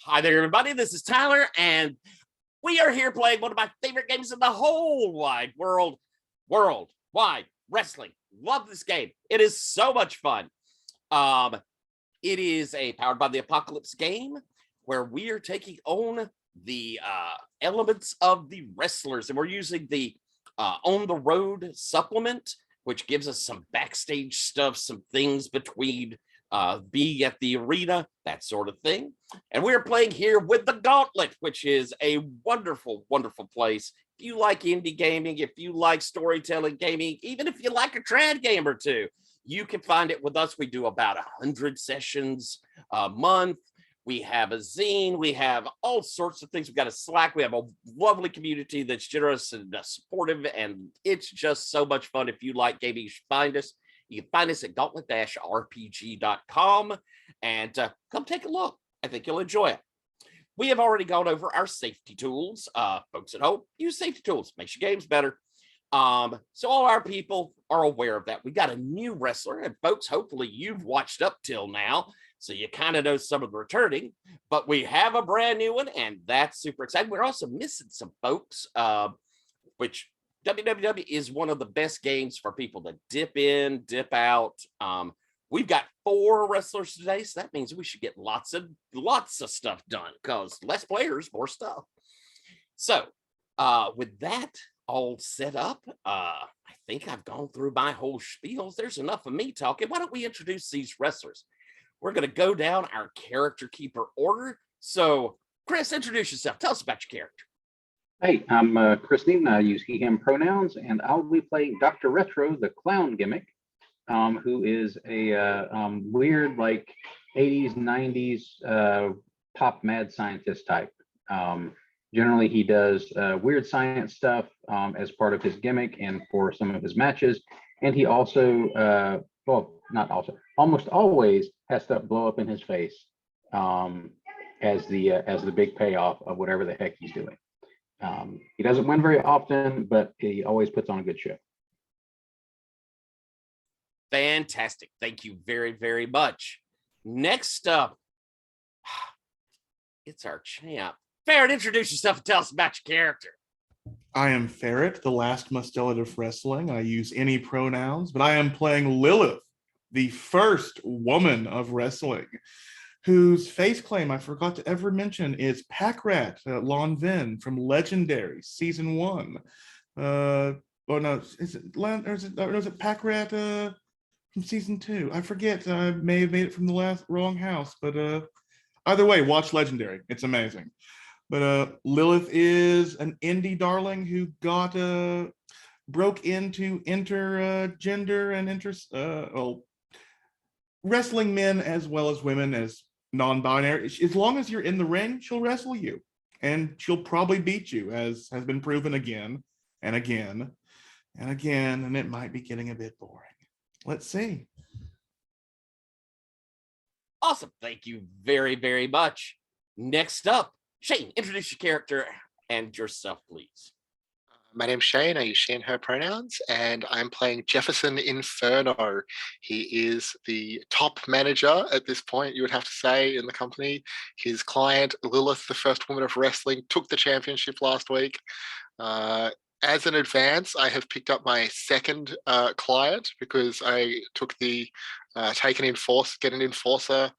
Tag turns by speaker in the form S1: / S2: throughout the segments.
S1: Hi there, everybody. This is Tyler, and we are here playing one of my favorite games in the whole wide world, Worldwide Wrestling. Love this game. It is so much fun. It is a Powered by the Apocalypse game where we are taking on the elements of the wrestlers, and we're using the On the Road supplement, which gives us some backstage stuff, some things between being at the arena, that sort of thing. And we're playing here with the Gauntlet, which is a wonderful, wonderful place. If you like indie gaming, if you like storytelling gaming, even if you like a trad game or two, you can find it with us. We do about 100 sessions a month. We have a zine. We have all sorts of things. We've got a Slack. We have a lovely community that's generous and supportive, and it's just so much fun. If you like gaming, you should find us. You can find us at gauntlet-rpg.com and come take a look. I think you'll enjoy it. We have already gone over our safety tools. Folks at home, use safety tools. Makes your games better. So all our people are aware of that. We got a new wrestler, and folks, hopefully you've watched up till now, so you kind of know some of the returning, but we have a brand new one, and that's super exciting. We're also missing some folks, which WWW is one of the best games for people to dip in, dip out. We've got 4 wrestlers today, so that means we should get lots of stuff done, because less players, more stuff. So with that all set up, I think I've gone through my whole spiels. There's enough of me talking. Why don't we introduce these wrestlers? We're going to go down our character keeper order. So, Chris, introduce yourself. Tell us about your character.
S2: Hey, I'm Christine. I use he, him pronouns, and I'll be playing Dr. Retro, the clown gimmick, who is a weird, like, 80s, 90s pop mad scientist type. Generally, he does weird science stuff as part of his gimmick and for some of his matches. And he also, almost always has stuff blow up in his face as the big payoff of whatever the heck he's doing. He doesn't win very often, but he always puts on a good show.
S1: Fantastic. Thank you very, very much. Next up, it's our champ. Ferret, introduce yourself and tell us about your character.
S3: I am Ferret, the last mustela of wrestling. I use any pronouns, but I am playing Lilith, the first woman of wrestling, whose face claim I forgot to ever mention is Packrat Lon Ven from Legendary Season 1. Is it Packrat from Season 2? I forget. I may have made it from the wrong house, but either way, watch Legendary. It's amazing. But Lilith is an indie darling who broke into intergender and wrestling men as well as women as non-binary. As long as you're in the ring, she'll wrestle you, and she'll probably beat you, as has been proven again and again and again, and it might be getting a bit boring. Let's see.
S1: Awesome. Thank you very, very much. Next up, Shane, introduce your character and yourself, please.
S4: My name's Shane. I use she and her pronouns, and I'm playing Jefferson Inferno. He is the top manager at this point, you would have to say, in the company. His client, Lilith, the first woman of wrestling, took the championship last week. As an advance, I have picked up my second client because I took the get an enforcer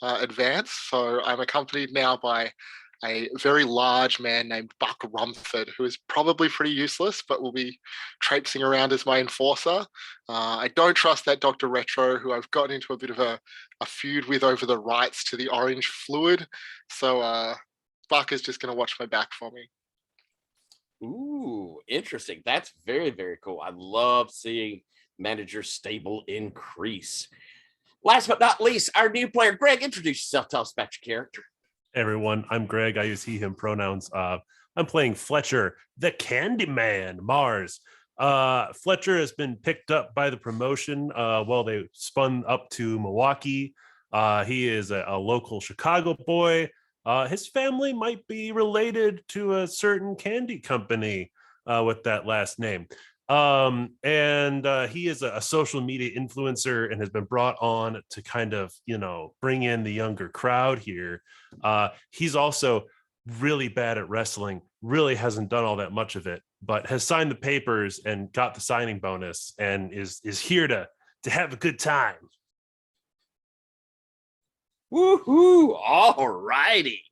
S4: advance. So I'm accompanied now by a very large man named Buck Rumford, who is probably pretty useless, but will be traipsing around as my enforcer. I don't trust that Dr. Retro, who I've gotten into a bit of a feud with over the rights to the orange fluid. So Buck is just going to watch my back for me.
S1: Ooh, interesting. That's very, very cool. I love seeing manager stable increase. Last but not least, our new player, Greg, introduce yourself. Tell us about your character.
S5: Hey everyone, I'm Greg. I use he, him pronouns. I'm playing Fletcher, the Candyman Mars. Fletcher has been picked up by the promotion while they spun up to Milwaukee. He is a local Chicago boy. His family might be related to a certain candy company with that last name. And he is a social media influencer and has been brought on to kind of, bring in the younger crowd here. He's also really bad at wrestling, really hasn't done all that much of it, but has signed the papers and got the signing bonus and is here to have a good time.
S1: Woohoo! All righty.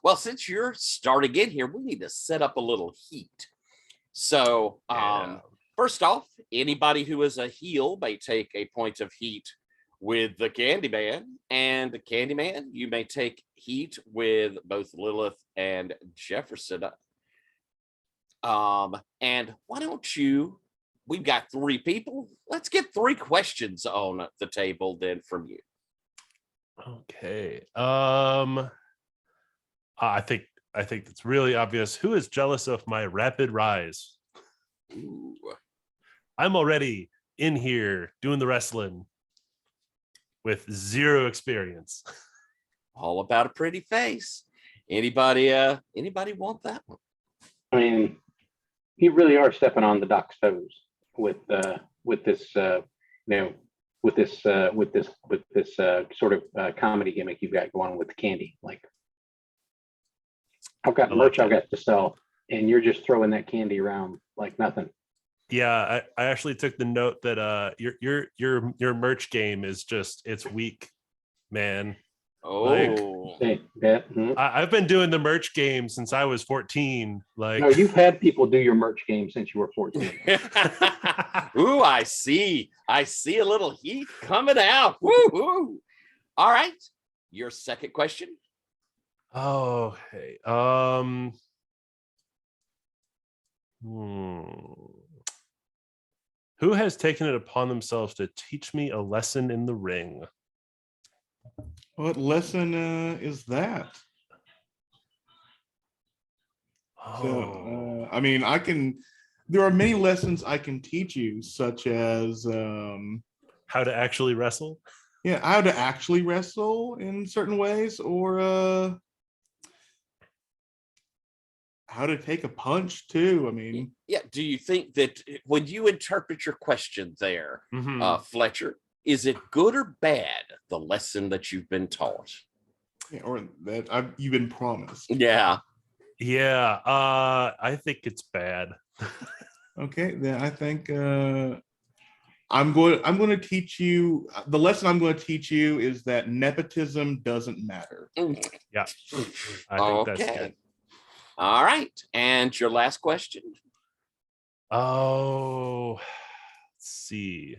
S1: Well, since you're starting in here, we need to set up a little heat. So,
S5: Yeah.
S1: first off, anybody who is a heel may take a point of heat with the Candyman, and the Candyman, you may take heat with both Lilith and Jefferson. And why don't you? We've got 3 people. Let's get 3 questions on the table then from you.
S5: Okay. I think it's really obvious. Who is jealous of my rapid rise?
S1: Ooh.
S5: I'm already in here doing the wrestling with 0 experience.
S1: All about a pretty face. Anybody want that one?
S2: I mean, you really are stepping on the doc's toes with this sort of comedy gimmick you've got going with the candy. Like, I've got merch I've got to sell, and you're just throwing that candy around like nothing.
S5: Yeah, I actually took the note that your merch game is just, it's weak, man.
S1: Oh,
S5: I've been doing the merch game since I was 14. Like,
S2: no, you've had people do your merch game since you were 14.
S1: ooh, I see a little heat coming out. Woo-hoo. All right, your second question.
S5: Oh, hey. Who has taken it upon themselves to teach me a lesson in the ring?
S3: What lesson is that? So, I mean, there are many lessons I can teach you, such as
S5: how to actually wrestle.
S3: Yeah, how to actually wrestle in certain ways, or how to take a punch too. I mean,
S1: yeah. Do you think that when you interpret your question there, Fletcher, is it good or bad, the lesson that you've been taught?
S3: Yeah, or that you've been promised?
S1: Yeah.
S5: I think it's bad.
S3: Okay, then I think I'm going to teach you, the lesson I'm going to teach you is that nepotism doesn't matter.
S5: Yeah, I think that's good.
S1: All right, and your last question.
S5: Oh, let's see.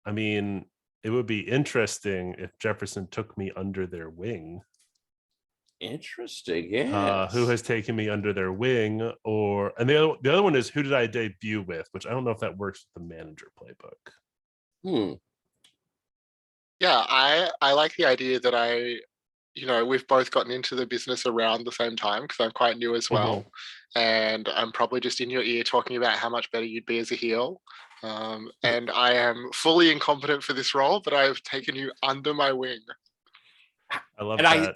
S5: I mean, it would be interesting if Jefferson took me under their wing.
S1: Interesting, yes.
S5: Who has taken me under their wing? And the other one is, who did I debut with? Which I don't know if that works with the manager playbook.
S4: Yeah, I like the idea that we've both gotten into the business around the same time, because I'm quite new as well. And I'm probably just in your ear talking about how much better you'd be as a heel. And I am fully incompetent for this role, but I have taken you under my wing.
S5: I love that.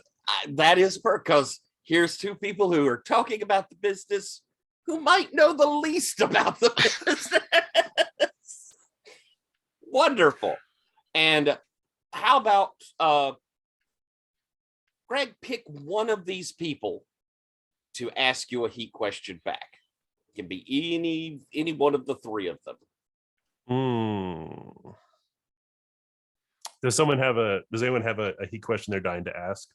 S1: That is because here's 2 people who are talking about the business who might know the least about the business. Wonderful. And how about Greg, pick one of these people to ask you a heat question back. It can be any one of the 3 of them.
S5: Does anyone have a heat question they're dying to ask?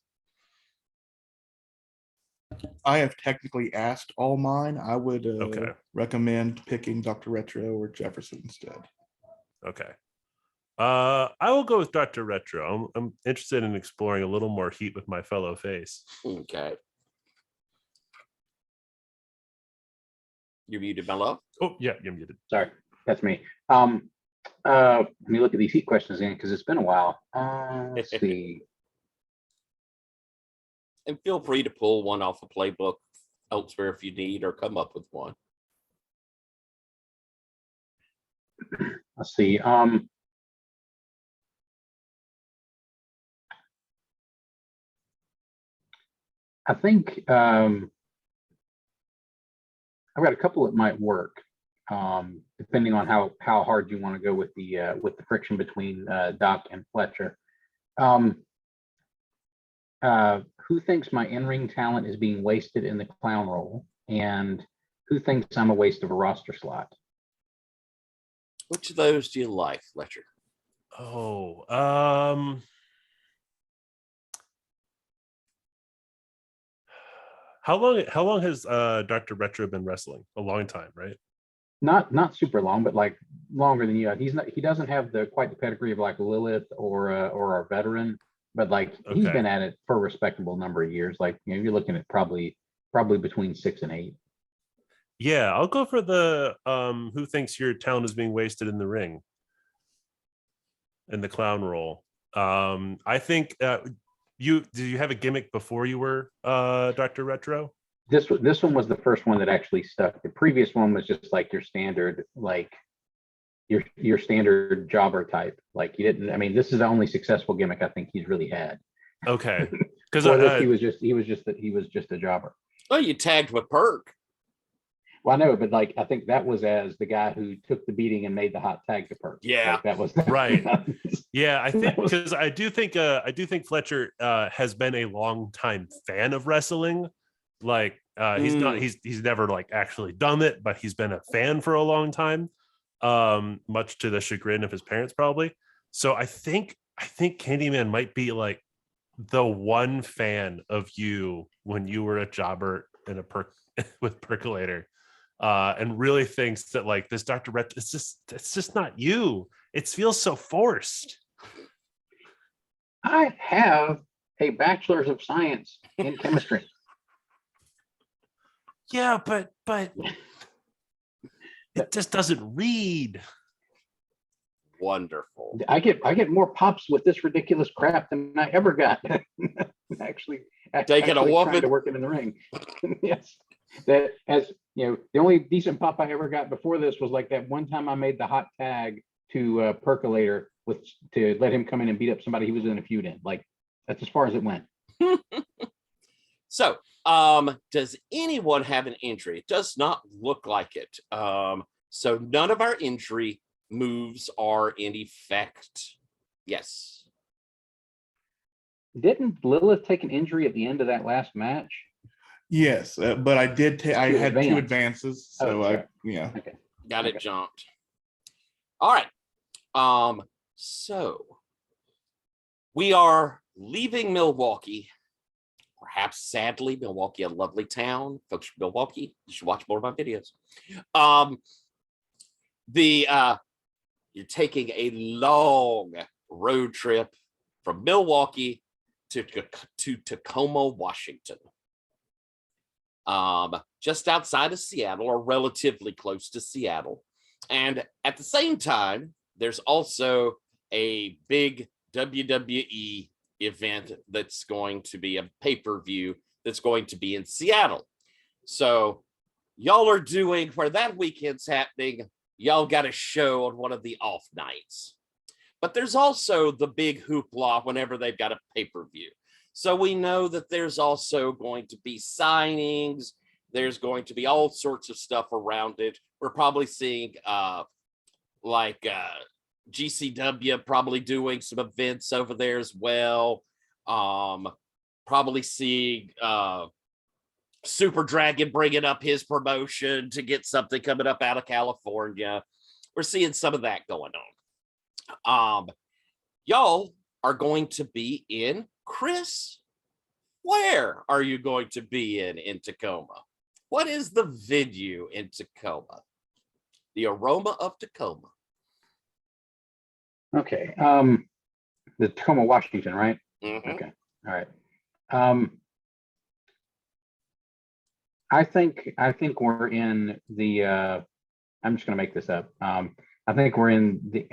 S3: I have technically asked all mine. I would
S5: Okay.
S3: recommend picking Dr. Retro or Jefferson instead.
S5: Okay. I will go with Dr. Retro. I'm interested in exploring a little more heat with my fellow face.
S1: Okay. You're muted, my love.
S5: Oh, yeah, you're muted.
S2: Sorry, that's me. Let me look at these heat questions again, because it's been a while. Let's see.
S1: And feel free to pull one off a playbook elsewhere if you need, or come up with one.
S2: Let's see. I think I got a couple that might work, depending on how hard you want to go with the friction between Doc and Fletcher. Who thinks my in-ring talent is being wasted in the clown role, and who thinks I'm a waste of a roster slot?
S1: Which of those do you like, Fletcher?
S5: Oh, how long has Dr. Retro been wrestling? A long time, right?
S2: Not super long, but like longer than you. He doesn't have quite the pedigree of like Lilith or our veteran, but like he's
S5: Okay.
S2: been at it for a respectable number of years. Like, you know, you're looking at probably between 6 and 8.
S5: Yeah, I'll go for the who thinks your talent is being wasted in the ring, in the clown role. I think do you have a gimmick before you were Dr. Retro?
S2: This one was the first one that actually stuck. The previous one was just like your standard, like your standard jobber type. Like, you didn't. I mean, this is the only successful gimmick I think he's really had.
S5: Okay, because
S2: he was just a jobber.
S1: Well, you tagged with Perk.
S2: Well, I know, but like I think that was as the guy who took the beating and made the hot tag to Perk.
S1: Yeah,
S2: like, that was
S5: right. Yeah, I think
S2: was-
S5: because I do think Fletcher has been a long time fan of wrestling. Like he's never like actually done it, but he's been a fan for a long time, much to the chagrin of his parents probably. So I think Candyman might be like the one fan of you when you were a jobber in a with Percolator, and really thinks that like this Dr. Ret, it's just not you. It feels so forced.
S2: I have a bachelor's of science in chemistry.
S5: Yeah, but it just doesn't read.
S1: Wonderful.
S2: I get more pops with this ridiculous crap than I ever got. actually
S1: Taking a whooping.
S2: trying to work it in the ring. Yes. That, as you know, the only decent pop I ever got before this was like that one time I made the hot tag to Percolator to let him come in and beat up somebody he was in a feud in. Like, that's as far as it went.
S1: So, does anyone have an injury? It does not look like it. So none of our injury moves are in effect. Yes.
S2: Didn't Lilith take an injury at the end of that last match?
S3: Yes, but I did. I had
S2: advance.
S3: 2 advances, so
S2: sorry.
S3: yeah.
S2: Okay.
S1: Got it
S2: Okay.
S1: jumped. All right. So we are leaving Milwaukee. Perhaps sadly, Milwaukee, a lovely town. Folks from Milwaukee, you should watch more of my videos. You're taking a long road trip from Milwaukee to Tacoma, Washington. Just outside of Seattle, or relatively close to Seattle. And at the same time, there's also a big WWE event that's going to be a pay-per-view that's going to be in Seattle. So y'all are doing, where that weekend's happening, y'all got a show on one of the off nights. But there's also the big hoopla whenever they've got a pay-per-view. So we know that there's also going to be signings. There's going to be all sorts of stuff around it. We're probably seeing GCW probably doing some events over there as well. Probably seeing Super Dragon bringing up his promotion to get something coming up out of California. We're seeing some of that going on. Y'all are going to be in, Chris, where are you going to be in Tacoma? What is the venue in Tacoma? The Aroma of Tacoma.
S2: Okay. The Tacoma, Washington, right?
S1: Mhm.
S2: Okay. All right. I think we're in the I'm just gonna make this up. I think we're in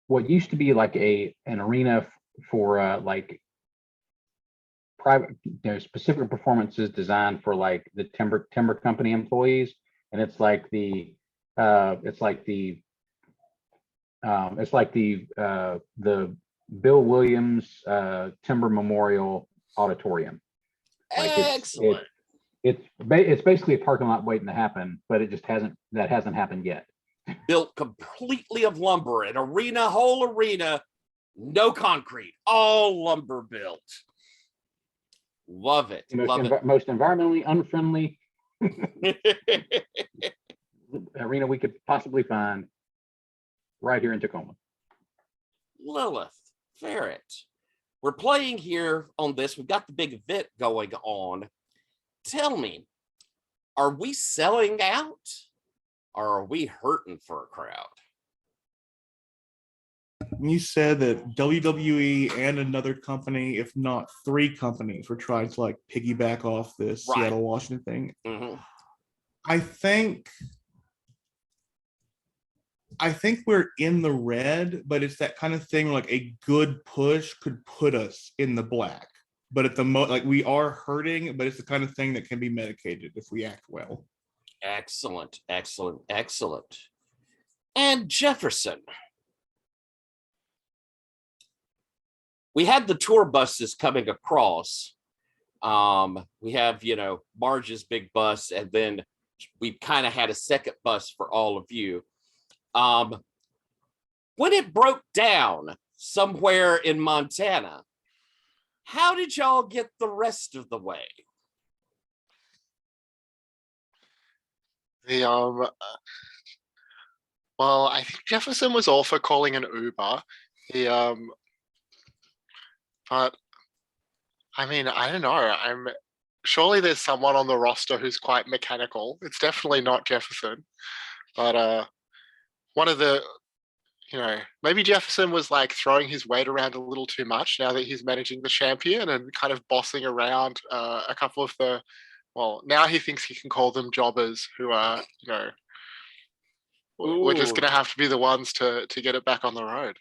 S2: what used to be like an arena for like private, specific performances designed for like the timber company employees, and it's like the Bill Williams Timber Memorial Auditorium. Like
S1: Excellent.
S2: It's basically a parking lot waiting to happen, but it just hasn't happened yet.
S1: Built completely of lumber, an arena, whole arena, no concrete, all lumber built. Love it.
S2: Most environmentally unfriendly arena we could possibly find right here in Tacoma.
S1: Lilith, Ferret, we're playing here on this. We've got the big event going on. Tell me, are we selling out or are we hurting for a crowd?
S3: You said that WWE and another company, if not 3 companies, were trying to like piggyback off this
S1: Right.
S3: Seattle, Washington thing.
S1: Mm-hmm.
S3: I think we're in the red, but it's that kind of thing where like a good push could put us in the black. But at the like we are hurting, but it's the kind of thing that can be medicated if we act well.
S1: Excellent, excellent, excellent. And Jefferson, we had the tour buses coming across. We have, Marge's big bus, and then we kind of had a second bus for all of you. When it broke down somewhere in Montana, how did y'all get the rest of the way?
S4: Well, I think Jefferson was all for calling an Uber. But I mean, I don't know. Surely there's someone on the roster who's quite mechanical. It's definitely not Jefferson. But one of the, maybe Jefferson was like throwing his weight around a little too much now that he's managing the champion and kind of bossing around a couple of the, well, now he thinks he can call them jobbers who are, we're just going to have to be the ones to get it back on the road.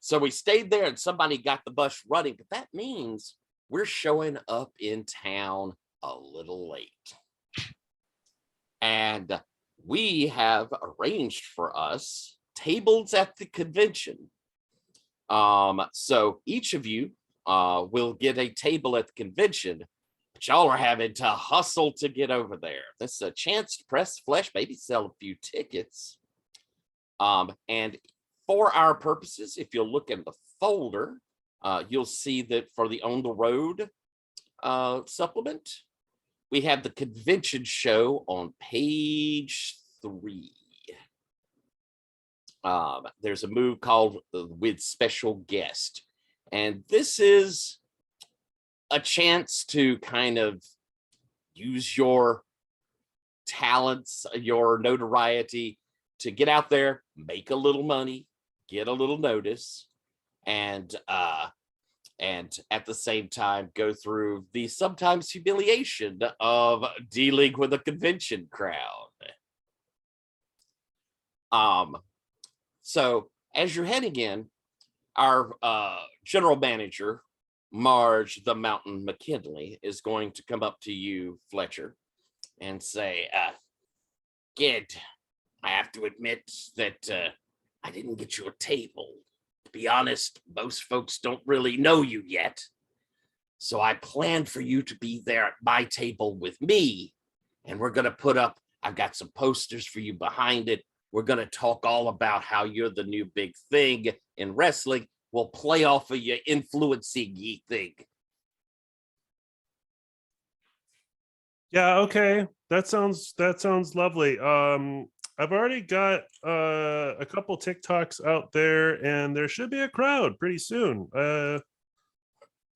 S1: So we stayed there and somebody got the bus running, but that means we're showing up in town a little late. And we have arranged for us tables at the convention. So each of you will get a table at the convention, but y'all are having to hustle to get over there. This is a chance to press flesh, maybe sell a few tickets. And for our purposes, if you'll look in the folder, you'll see that for the On the Road supplement, we have the convention show on page 3. There's a move called with special guest. And this is a chance to kind of use your talents, your notoriety to get out there, make a little money, get a little notice, and at the same time go through the sometimes humiliation of dealing with a convention crowd. So as you're heading in, our general manager, Marge the Mountain McKinley, is going to come up to you, Fletcher, and say, Kid, I have to admit that I didn't get you a table. To be honest, most folks don't really know you yet. So I planned for you to be there at my table with me. And we're going to put up, I've got some posters for you behind it. We're going to talk all about how you're the new big thing in wrestling. We'll play off of your influencing ye thing.
S5: Yeah, okay. That sounds lovely. I've already got a couple TikToks out there, and there should be a crowd pretty soon.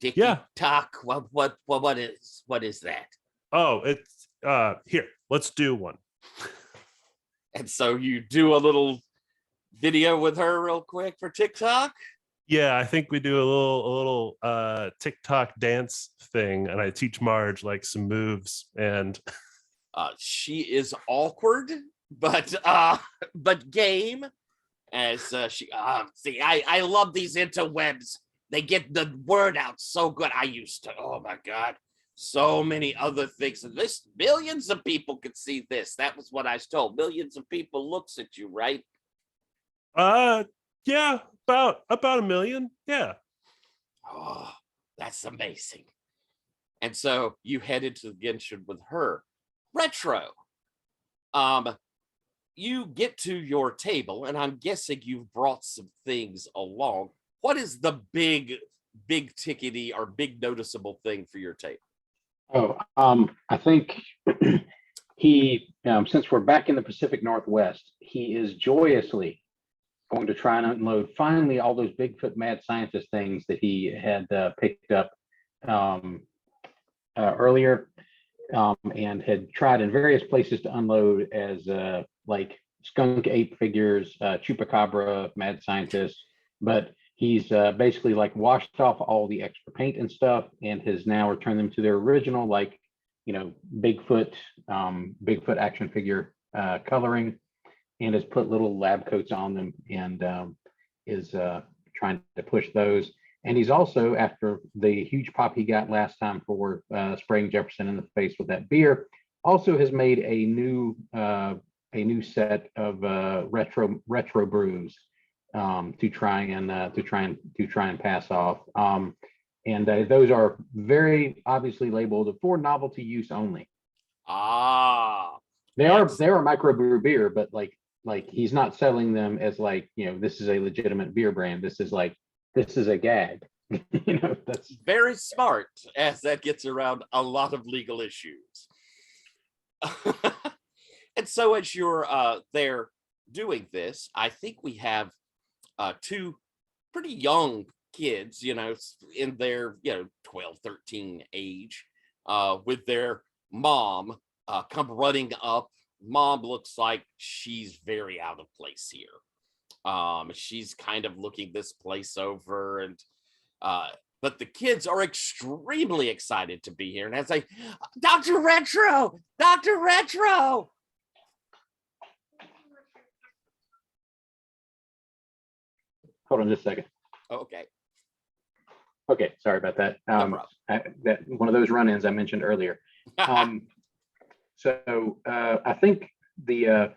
S1: TikTok. What is that?
S5: Oh, it's here. Let's do one.
S1: And so you do a little video with her real quick for TikTok?
S5: Yeah, I think we do a little TikTok dance thing, and I teach Marge like some moves, and
S1: she is awkward, but game. As she see, I love these interwebs. They get the word out so good. I used to, oh my God, so many other things. And this, millions of people could see this. That was what I was told. Millions of people looks at you, right?
S5: Yeah, about 1 million. Yeah.
S1: Oh, that's amazing. And so you head into the Genshin with her. Retro. You get to your table, and I'm guessing you've brought some things along. What is the big tickety or big noticeable thing for your table?
S2: Oh, I think he, since we're back in the Pacific Northwest, he is joyously going to try and unload finally all those Bigfoot mad scientist things that he had picked up earlier, and had tried in various places to unload as like skunk ape figures, chupacabra, mad scientist, but he's basically like washed off all the extra paint and stuff and has now returned them to their original, like, Bigfoot action figure coloring, and has put little lab coats on them, and is trying to push those. And he's also, after the huge pop he got last time for spraying Jefferson in the face with that beer, also has made a new set of retro brews to try and pass off. And those are very obviously labeled for novelty use only. They are microbrew beer, but like he's not selling them as like, this is a legitimate beer brand. This is a gag. That's
S1: very smart, as that gets around a lot of legal issues. And so as you're there doing this, I think we have two pretty young kids, in their 12, 13 age, with their mom come running up. Mom looks like she's very out of place here. She's kind of looking this place over, and but the kids are extremely excited to be here. And as I, Dr. Retro, Dr. Retro.
S2: Hold on just a second.
S1: Okay.
S2: Okay, sorry about that. That one of those run-ins I mentioned earlier. So I think the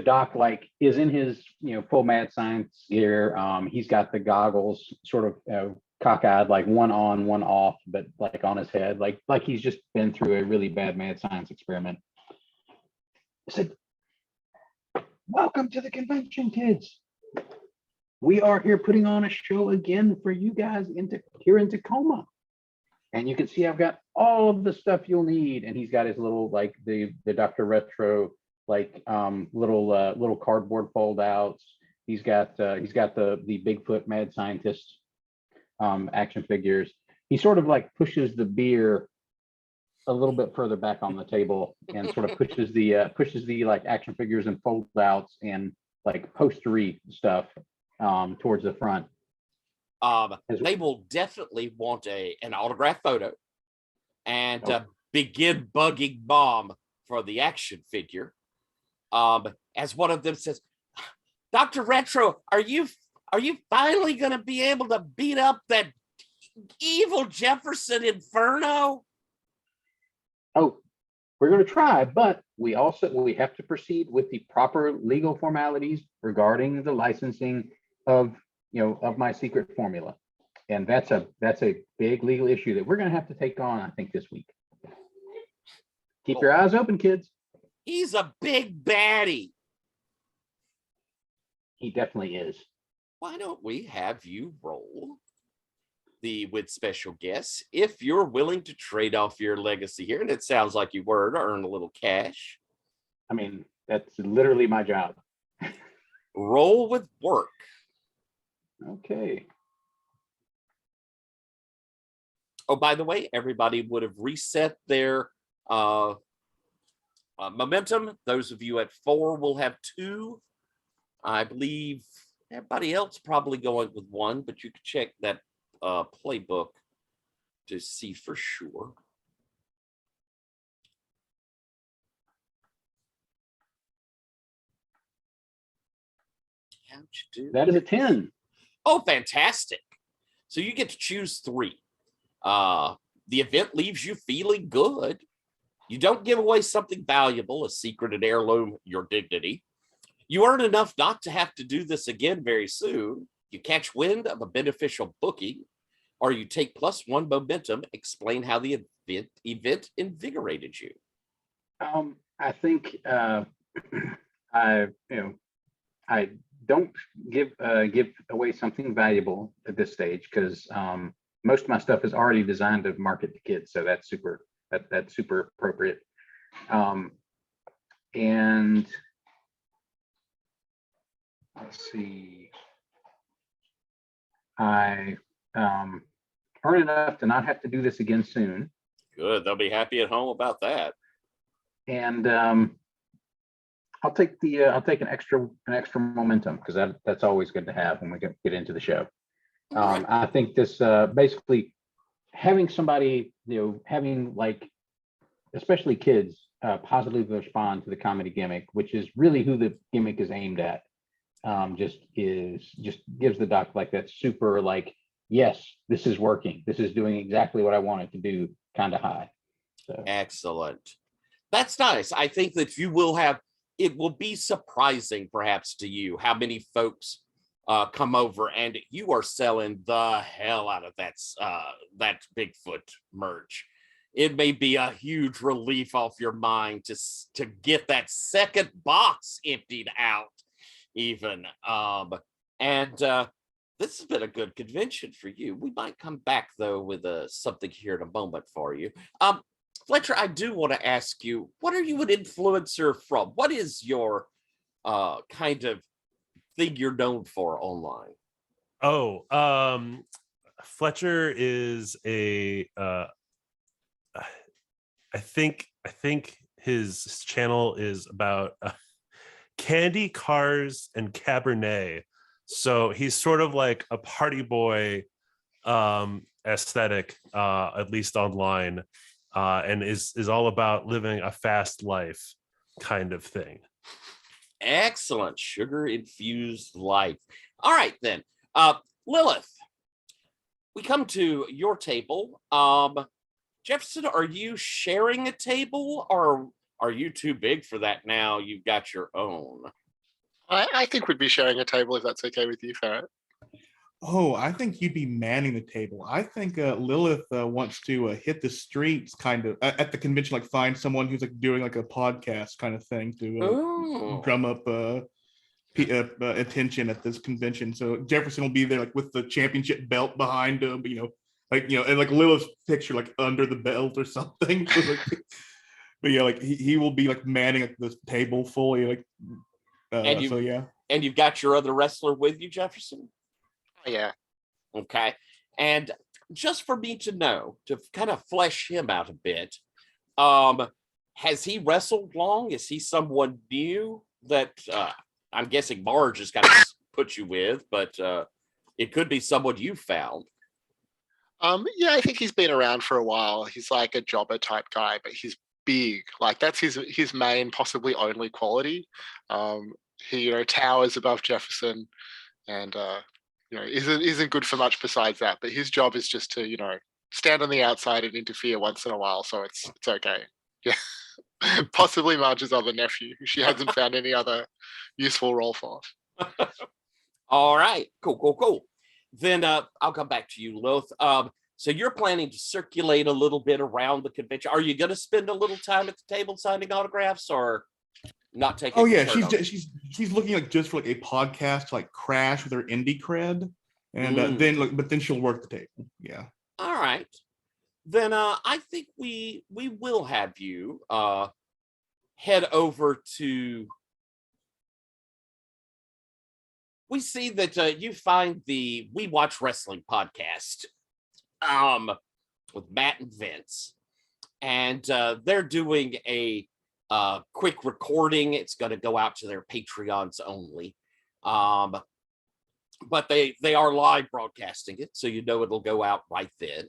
S2: doc is in his full mad science gear. He's got the goggles sort of cockeyed, like one on, one off, but like on his head, like he's just been through a really bad mad science experiment. I said, "Welcome to the convention, kids. We are here putting on a show again for you guys here in Tacoma. And you can see I've got all of the stuff you'll need." And he's got his little, like the Dr. Retro, like little cardboard fold outs. He's got the Bigfoot mad scientist action figures. He sort of like pushes the beer a little bit further back on the table, and sort of pushes the like action figures and fold outs and like postery stuff towards the front.
S1: They will definitely want an autograph photo, and begin bugging Mom for the action figure. As one of them says, "Dr. Retro, are you finally going to be able to beat up that evil Jefferson Inferno?"
S2: Oh, we're going to try, but we have to proceed with the proper legal formalities regarding the licensing of my secret formula, and that's a big legal issue that we're going to have to take on, I think, this week. Keep your eyes open, kids.
S1: He's a big baddie.
S2: He definitely is.
S1: Why don't we have you roll with special guests, if you're willing to trade off your legacy here, and it sounds like you were, to earn a little cash.
S2: I mean, that's literally my job.
S1: Roll with work.
S2: Okay.
S1: Oh, by the way, everybody would have reset their momentum. Those of you at 4 will have 2. I believe everybody else probably going with 1, but you can check that playbook to see for sure. How'd you do?
S2: That is a 10.
S1: Oh, fantastic. So you get to choose 3. The event leaves you feeling good. You don't give away something valuable, a secret, an heirloom, your dignity. You earn enough not to have to do this again very soon. You catch wind of a beneficial booking. or you take +1 momentum. Explain how the event invigorated you.
S2: I think I I don't give away something valuable at this stage because most of my stuff is already designed to market to kids, so that's super appropriate. And let's see, I earn enough to not have to do this again soon.
S1: Good. They'll be happy at home about that.
S2: And I'll take an extra momentum because that's always good to have when we get into the show.
S1: Right.
S2: I think this basically having somebody, having like especially kids positively respond to the comedy gimmick, which is really who the gimmick is aimed at. Just gives the doc like that super like, yes, this is working. This is doing exactly what I want it to do kind of high. So
S1: Excellent. That's nice. I think that it will be surprising perhaps to you how many folks come over and you are selling the hell out of that Bigfoot merch. It may be a huge relief off your mind to get that second box emptied out even. This has been a good convention for you. We might come back though with something here in a moment for you. Fletcher, I do want to ask you, what are you an influencer from? What is your kind of thing you're known for online?
S5: Fletcher is I think his channel is about candy, cars, and Cabernet. So he's sort of like a party boy aesthetic, at least online. And is all about living a fast life kind of thing.
S1: Excellent. Sugar infused life. All right, then. Lilith, we come to your table. Jefferson, are you sharing a table or are you too big for that now? You've got your own.
S4: I think we'd be sharing a table if that's okay with you, Ferret.
S3: Oh, I think you'd be manning the table. I think Lilith wants to hit the streets kind of at the convention, like find someone who's like doing like a podcast kind of thing to drum up attention at this convention. So Jefferson will be there like with the championship belt behind him, and like Lilith's picture like under the belt or something. So, but yeah, like he will be like manning like this table fully, like.
S1: And you've got your other wrestler with you, Jefferson?
S4: Yeah.
S1: Okay. And just for me to know, to kind of flesh him out a bit, has he wrestled long? Is he someone new that I'm guessing Marge has got to put you with, but it could be someone you found.
S4: Yeah, I think he's been around for a while. He's like a jobber type guy, but he's big. Like that's his main, possibly only quality. He towers above Jefferson, and isn't good for much besides that. But his job is just to stand on the outside and interfere once in a while. So it's okay. Yeah, possibly Marge's other nephew. She hasn't found any other useful role for.
S1: All right, cool. Then I'll come back to you, Lilith. So you're planning to circulate a little bit around the convention. Are you going to spend a little time at the table signing autographs, or not taking?
S3: Oh yeah, she's looking like just for like a podcast to like crash with her indie cred, and then she'll work the table. Yeah.
S1: All right. Then I think we will have you head over to. We see that you find the We Watch Wrestling podcast with Matt and Vince, and they're doing a quick recording. It's going to go out to their Patreons only, but they are live broadcasting it, so it'll go out right then.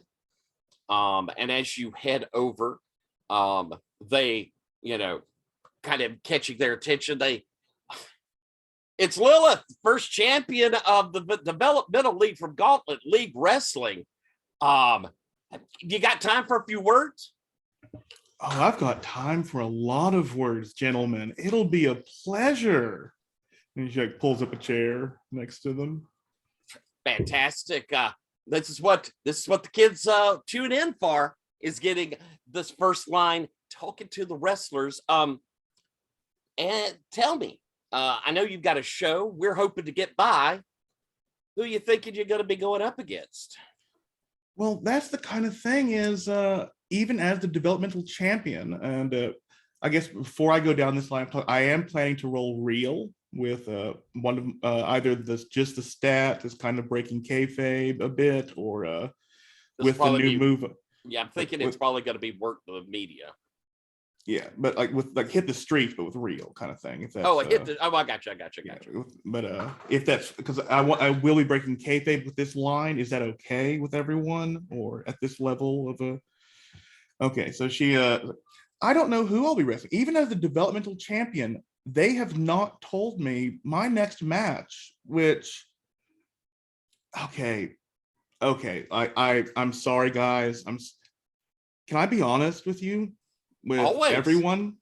S1: And as you head over, they kind of catching their attention. It's Lilith, first champion of the developmental league from Gauntlet League Wrestling. You got time for a few words?
S3: Oh, I've got time for a lot of words, gentlemen. It'll be a pleasure. And she like pulls up a chair next to them.
S1: Fantastic. This is what the kids tune in for, is getting this first line, talking to the wrestlers. And tell me, I know you've got a show. We're hoping to get by. Who you thinking you're going to be going up against?
S3: Well, that's the kind of thing is even as the developmental champion, and I guess before I go down this line, I am planning to roll real with one of either just the stat is kind of breaking kayfabe a bit, or with the new move.
S1: Yeah, I'm thinking it's probably going to be work the media.
S3: Yeah, but like hit the streets, but with real kind of thing. If that's,
S1: I got you.
S3: Yeah, but if that's because I will be breaking kayfabe with this line. Is that okay with everyone, or at this level of a? Okay, so she I don't know who I'll be wrestling. Even as the developmental champion, they have not told me my next match. Which, okay, I'm sorry, guys. Can I be honest with you? With
S1: Always.
S3: Everyone,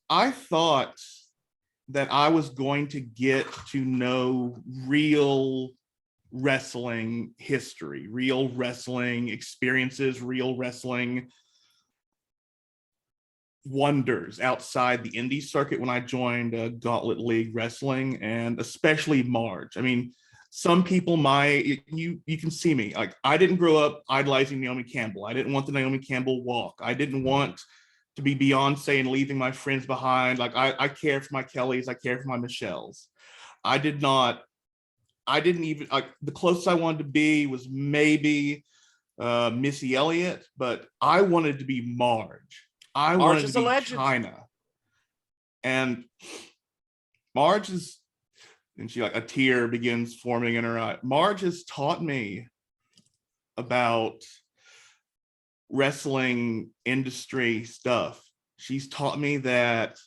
S3: I thought that I was going to get to know real wrestling history, real wrestling experiences, real wrestling wonders outside the indie circuit when I joined Gauntlet League Wrestling, and especially Marge. I mean, some people you can see me, like, I didn't grow up idolizing Naomi Campbell. I didn't want the Naomi Campbell walk. I didn't want to be Beyonce and leaving my friends behind. Like, I care for my Kellys, I care for my Michelles. I didn't even, like, the closest I wanted to be was maybe Missy Elliott, but I wanted to be Marge. I wanted to be China. And Marge is, and she, like, a tear begins forming in her eye. Marge has taught me about wrestling industry stuff. She's taught me that,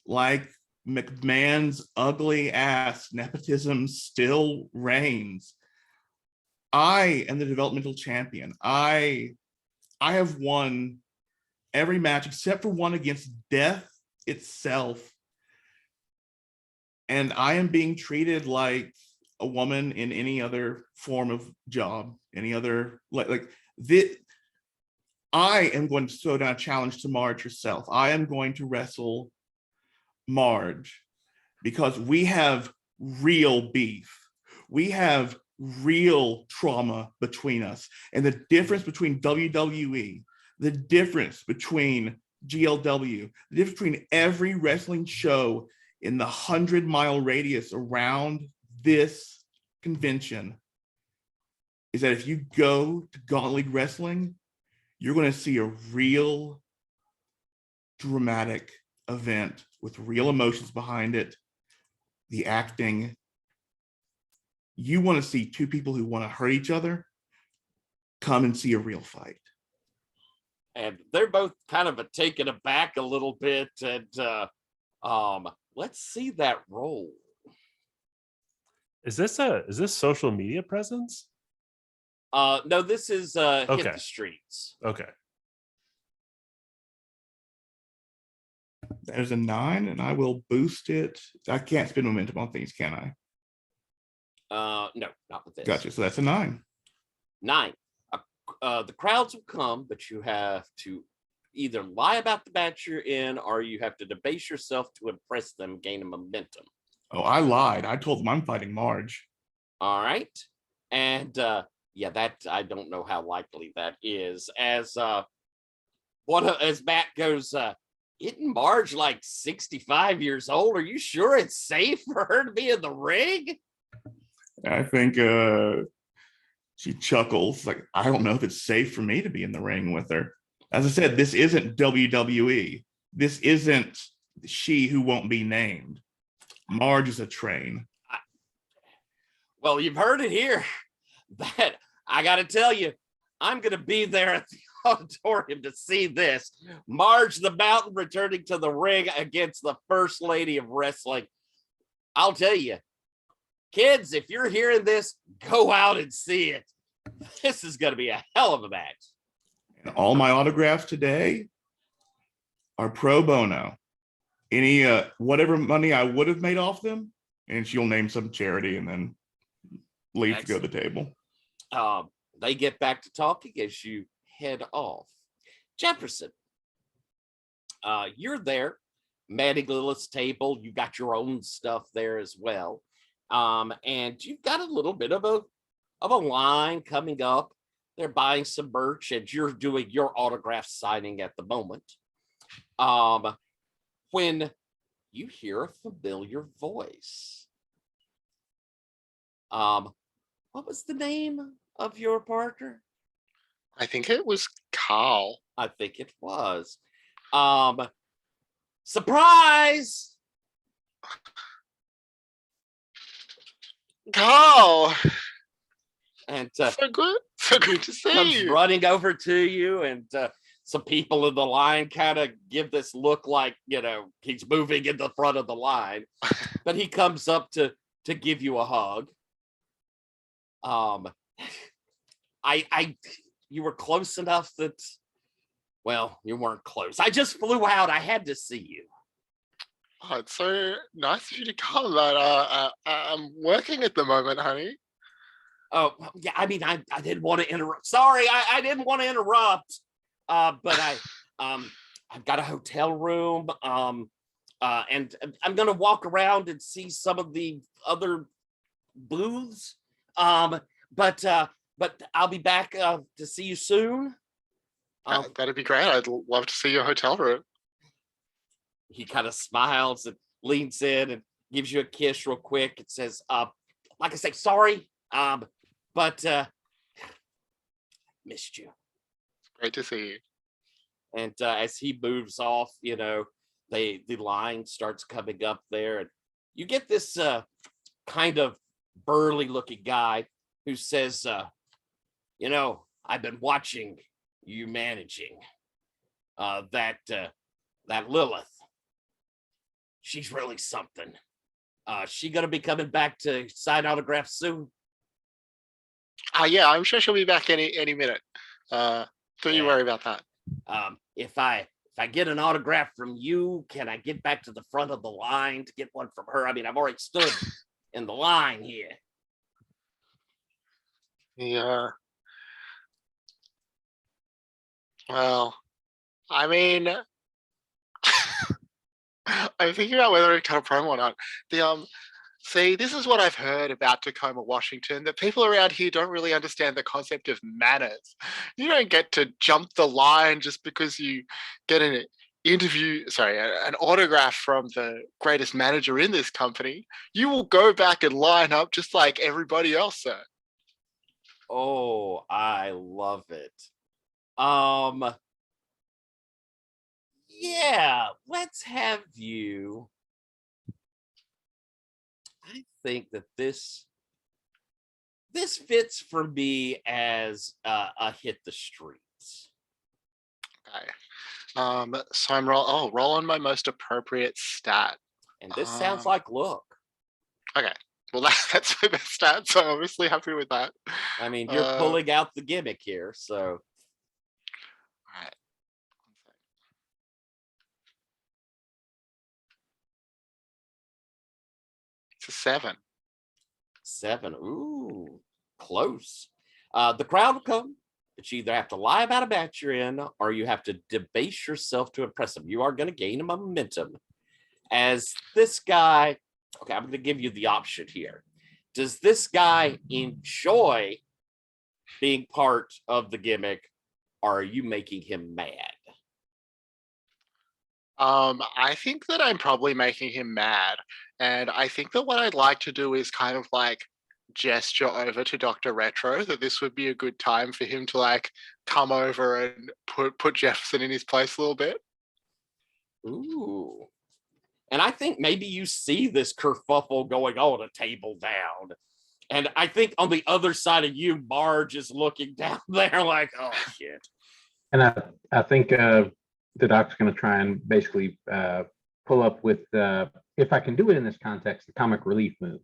S3: like McMahon's ugly ass, nepotism still reigns. I am the developmental champion. I have won every match except for one against death itself. And I am being treated like a woman in any other form of job, any other, like this. I am going to throw down a challenge to Marge herself. I am going to wrestle Marge because we have real beef. We have real trauma between us. And the difference between WWE, the difference between GLW, the difference between every wrestling show in the 100-mile radius around this convention is that if you go to Gauntlet League Wrestling, you're going to see a real dramatic event with real emotions behind it, the acting. You want to see two people who want to hurt each other come and see a real fight.
S1: And they're both kind of taken aback a little bit. And let's see that roll.
S5: Is this social media presence?
S1: No, this is Hit the Streets.
S5: Okay.
S3: There's a 9, and I will boost it. I can't spin momentum on things, can I?
S1: No, not with this.
S3: Gotcha. So that's a 9.
S1: 9. The crowds will come, but you have to either lie about the match you're in, or you have to debase yourself to impress them, gain a momentum.
S3: Oh, I lied. I told them I'm fighting Marge.
S1: All right. And yeah, that I don't know how likely that is. As as Matt goes, isn't Marge like 65 years old? Are you sure it's safe for her to be in the ring?
S3: I think she chuckles, like, I don't know if it's safe for me to be in the ring with her. As I said, this isn't WWE. This isn't She Who Won't Be Named. Marge is a train.
S1: Well, you've heard it here. That I got to tell you, I'm going to be there at the auditorium to see this. Marge the Mountain returning to the ring against the First Lady of Wrestling. I'll tell you, kids, if you're hearing this, go out and see it. This is going to be a hell of a match.
S3: And all my autographs today are pro bono. Any whatever money I would have made off them, and she'll name some charity, and then leave to go to the table.
S1: They get back to talking as you head off. Jefferson, you're there, manning Lilith's table. You got your own stuff there as well, and you've got a little bit of a line coming up. They're buying some merch, and you're doing your autograph signing at the moment. When you hear a familiar voice. What was the name of your partner?
S4: I think it was Carl.
S1: I think it was. Surprise!
S4: Carl!
S1: And
S4: So good to see
S1: comes
S4: you.
S1: running over to you, and some people in the line kind of give this look like, he's moving in the front of the line, but he comes up to give you a hug. You were close enough that, well, you weren't close. I just flew out. I had to see you.
S4: Oh, it's so nice of you to come, but I'm working at the moment, honey.
S1: Oh, yeah, I mean, I didn't want to interrupt. Sorry, I didn't want to interrupt. But I've got a hotel room. And I'm gonna walk around and see some of the other booths. But I'll be back to see you soon.
S4: That'd be great. I'd love to see your hotel room.
S1: He kind of smiles and leans in and gives you a kiss real quick. It says, like I say, sorry, but missed you.
S4: Great to see you.
S1: And as he moves off, the line starts coming up there, and you get this kind of burly looking guy who says, I've been watching you managing that Lilith. She's really something. She gonna be coming back to sign autographs soon?
S4: Yeah, I'm sure she'll be back any minute. Don't you worry about that.
S1: If I get an autograph from you, can I get back to the front of the line to get one from her? I mean, I've already stood in the line here.
S4: Yeah. Well, I mean, I'm thinking about whether to cut a promo or not. See, this is what I've heard about Tacoma, Washington, that people around here don't really understand the concept of manners. You don't get to jump the line just because you get an autograph from the greatest manager in this company. You will go back and line up just like everybody else, sir.
S1: Oh, I love it. Yeah, let's have you. I think that this fits for me as a hit the streets.
S4: Okay. So I'm roll on my most appropriate stat.
S1: And this sounds like look.
S4: Okay. Well, that's my best stat, so I'm obviously happy with that.
S1: I mean, you're pulling out the gimmick here, so.
S4: All right. It's a 7.
S1: 7. Ooh, close. The crowd will come, but you either have to lie about a match you're in, or you have to debase yourself to impress them. You are going to gain a momentum. As this guy, okay, I'm going to give you the option here. Does this guy enjoy being part of the gimmick, or are you making him mad?
S4: I think that I'm probably making him mad. And I think that what I'd like to do is kind of like gesture over to Dr. Retro that this would be a good time for him to like come over and put Jefferson in his place a little bit.
S1: Ooh. And I think maybe you see this kerfuffle going on a table down. And I think on the other side of you, Marge is looking down there like, oh, shit.
S2: And I think the doc's going to try and basically pull up with, if I can do it in this context, the comic relief move.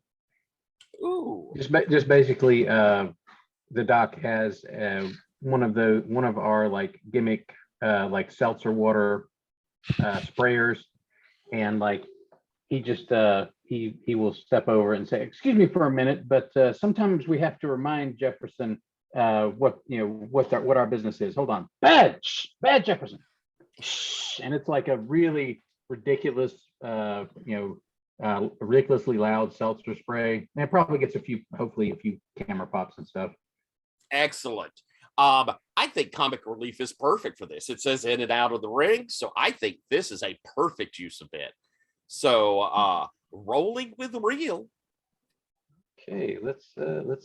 S1: Ooh.
S2: Just basically, the doc has one of our like gimmick like seltzer water sprayers, and like he he will step over and say, "Excuse me for a minute, but sometimes we have to remind Jefferson what our business is. Hold on, bad Jefferson." And it's like a really ridiculous, ridiculously loud seltzer spray. And it probably gets hopefully a few camera pops and stuff.
S1: Excellent. I think comic relief is perfect for this. It says in and out of the ring, so I think this is a perfect use of it. So rolling with reel.
S2: Okay, let's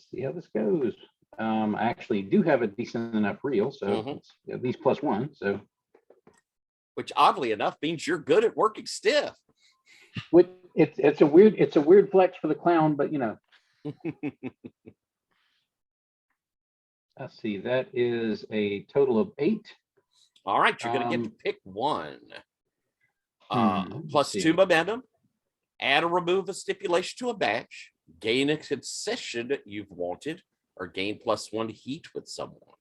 S2: see how this goes. I actually do have a decent enough reel, so it's at least +1. So,
S1: which oddly enough means you're good at working stiff.
S2: It's a weird flex for the clown, but Let's see, that is a total of 8.
S1: All right, you're going to get to pick one.
S2: let's
S1: +2
S2: see.
S1: momentum. Add or remove a stipulation to a match. Gain a concession you've wanted, or gain +1 heat with someone.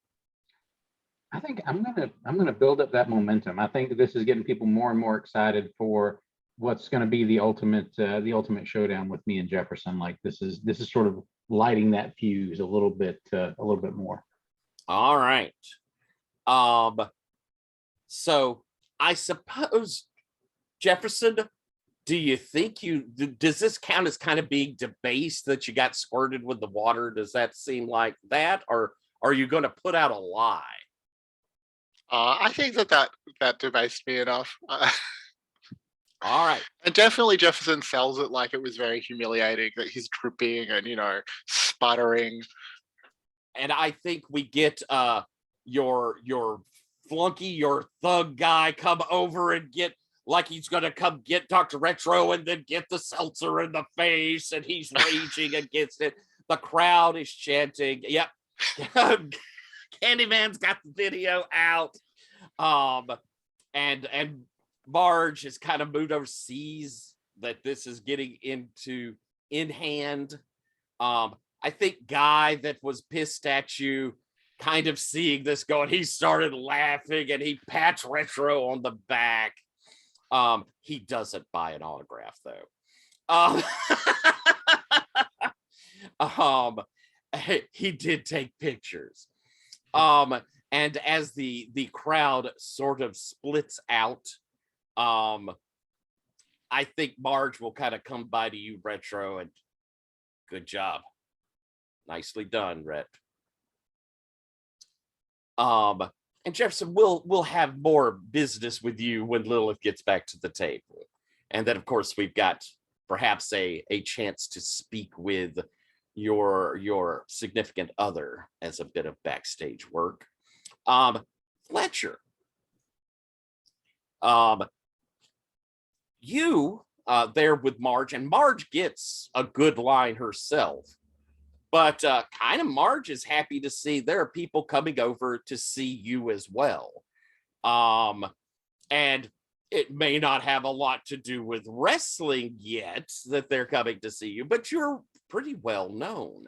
S2: I think I'm gonna build up that momentum. I think this is getting people more and more excited for what's going to be the ultimate showdown with me and Jefferson. Like this is sort of lighting that fuse a little bit more.
S1: All right. So I suppose, Jefferson, do you think does this count as kind of being debased that you got squirted with the water? Does that seem like that, or are you going to put out a lie?
S4: I think that debased me enough.
S1: All right.
S4: And definitely Jefferson sells it like it was very humiliating that he's dripping and sputtering.
S1: And I think we get your flunky, your thug guy come over and get like he's gonna come get Dr. Retro and then get the seltzer in the face, and he's raging against it. The crowd is chanting, "Yep." Candyman's got the video out. And Marge is kind of moved over, sees that this is getting in hand. I think Guy, that was pissed at you, kind of seeing this going, he started laughing and he pats Retro on the back. He doesn't buy an autograph though. He did take pictures. And as the crowd sort of splits out, I think Marge will kind of come by to you, Retro, and good job. Nicely done, Ret. And Jefferson, we'll have more business with you when Lilith gets back to the table. And then, of course, we've got perhaps a chance to speak with your significant other as a bit of backstage work. Fletcher, you there with Marge, and Marge gets a good line herself, but kind of Marge is happy to see there are people coming over to see you as well. And it may not have a lot to do with wrestling yet that they're coming to see you, but you're pretty well known.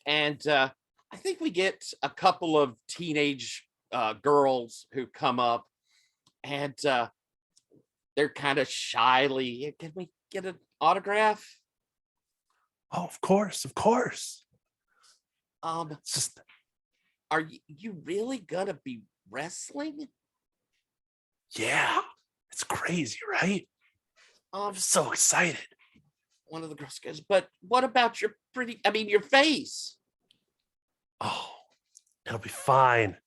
S1: And I think we get a couple of teenage girls who come up, and they're kind of shyly, "Can we get an autograph?"
S5: Oh, of course.
S1: It's just, are you really gonna be wrestling?
S5: Yeah, it's crazy, right? I'm so excited.
S1: One of the girls goes, "But what about your your face?"
S5: Oh, it'll be fine.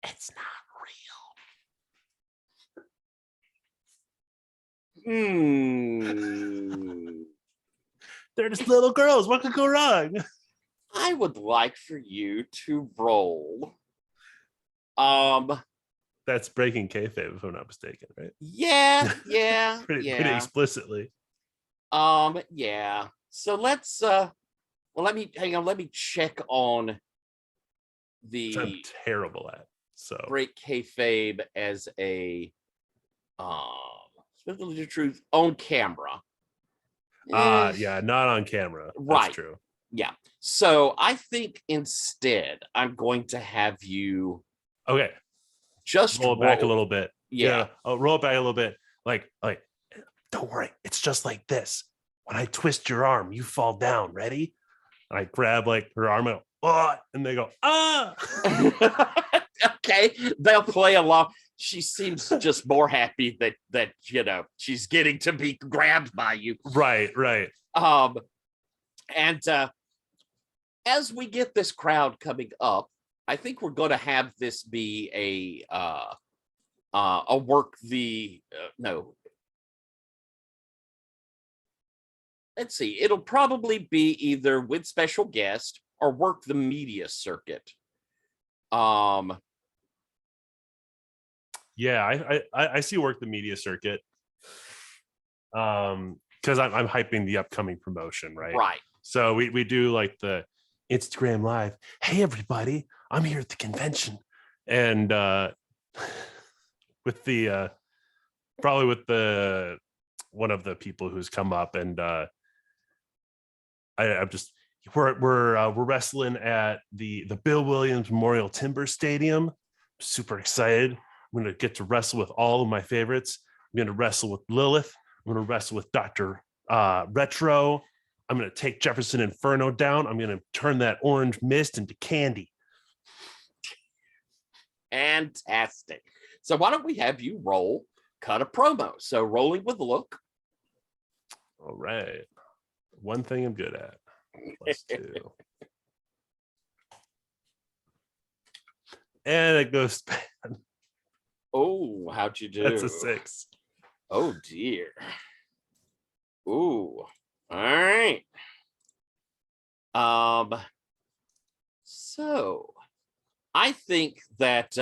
S1: It's not real.
S5: They're just little girls. What could go wrong?
S1: I would like for you to roll.
S5: That's breaking kayfabe, if I'm not mistaken, right?
S1: Yeah.
S5: Pretty explicitly.
S1: Yeah. So let's let me check on
S5: Which I'm terrible at. So
S1: break kayfabe as a the truth on camera.
S5: yeah, not on camera.
S1: Right.
S5: That's true.
S1: Yeah. So I think instead I'm going to have you
S5: Okay.
S1: just
S5: Roll it back a little bit.
S1: Yeah.
S5: I'll roll it back a little bit. Like don't worry, it's just like this. When I twist your arm, you fall down. Ready? And I grab like her arm and, and they go, ah.
S1: Okay, they'll play along. She seems just more happy that she's getting to be grabbed by you.
S5: Right.
S1: And as we get this crowd coming up, I think we're going to have this be a work the no. Let's see. It'll probably be either with special guest or work the media circuit.
S5: Yeah, I see work the media circuit. Because I'm hyping the upcoming promotion, right?
S1: Right.
S5: So we do like the Instagram live. Hey everybody, I'm here at the convention, and with the probably with the one of the people who's come up, and I'm just we're wrestling at the Bill Williams Memorial Timber Stadium. Super excited. I'm gonna get to wrestle with all of my favorites. I'm gonna wrestle with Lilith. I'm gonna wrestle with Dr. Retro. I'm gonna take Jefferson Inferno down. I'm gonna turn that orange mist into candy.
S1: Fantastic. So why don't we have you cut a promo? So rolling with look.
S5: All right. One thing I'm good at. Let's do. And it goes.
S1: Oh, how'd you do?
S5: That's a 6.
S1: Oh dear. Ooh. All right. So I think that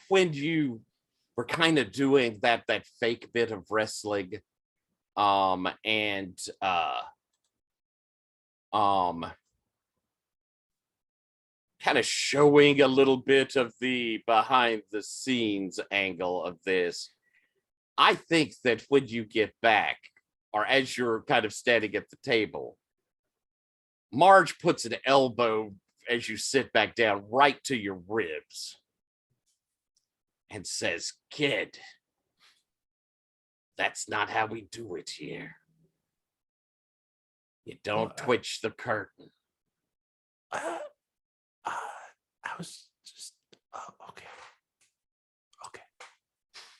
S1: when you were kind of doing that fake bit of wrestling, and kind of showing a little bit of the behind the scenes angle of this, I think that when you get back, or as you're kind of standing at the table, Marge puts an elbow as you sit back down right to your ribs and says, "Kid, that's not how we do it here. You don't twitch the curtain."
S5: I was just okay.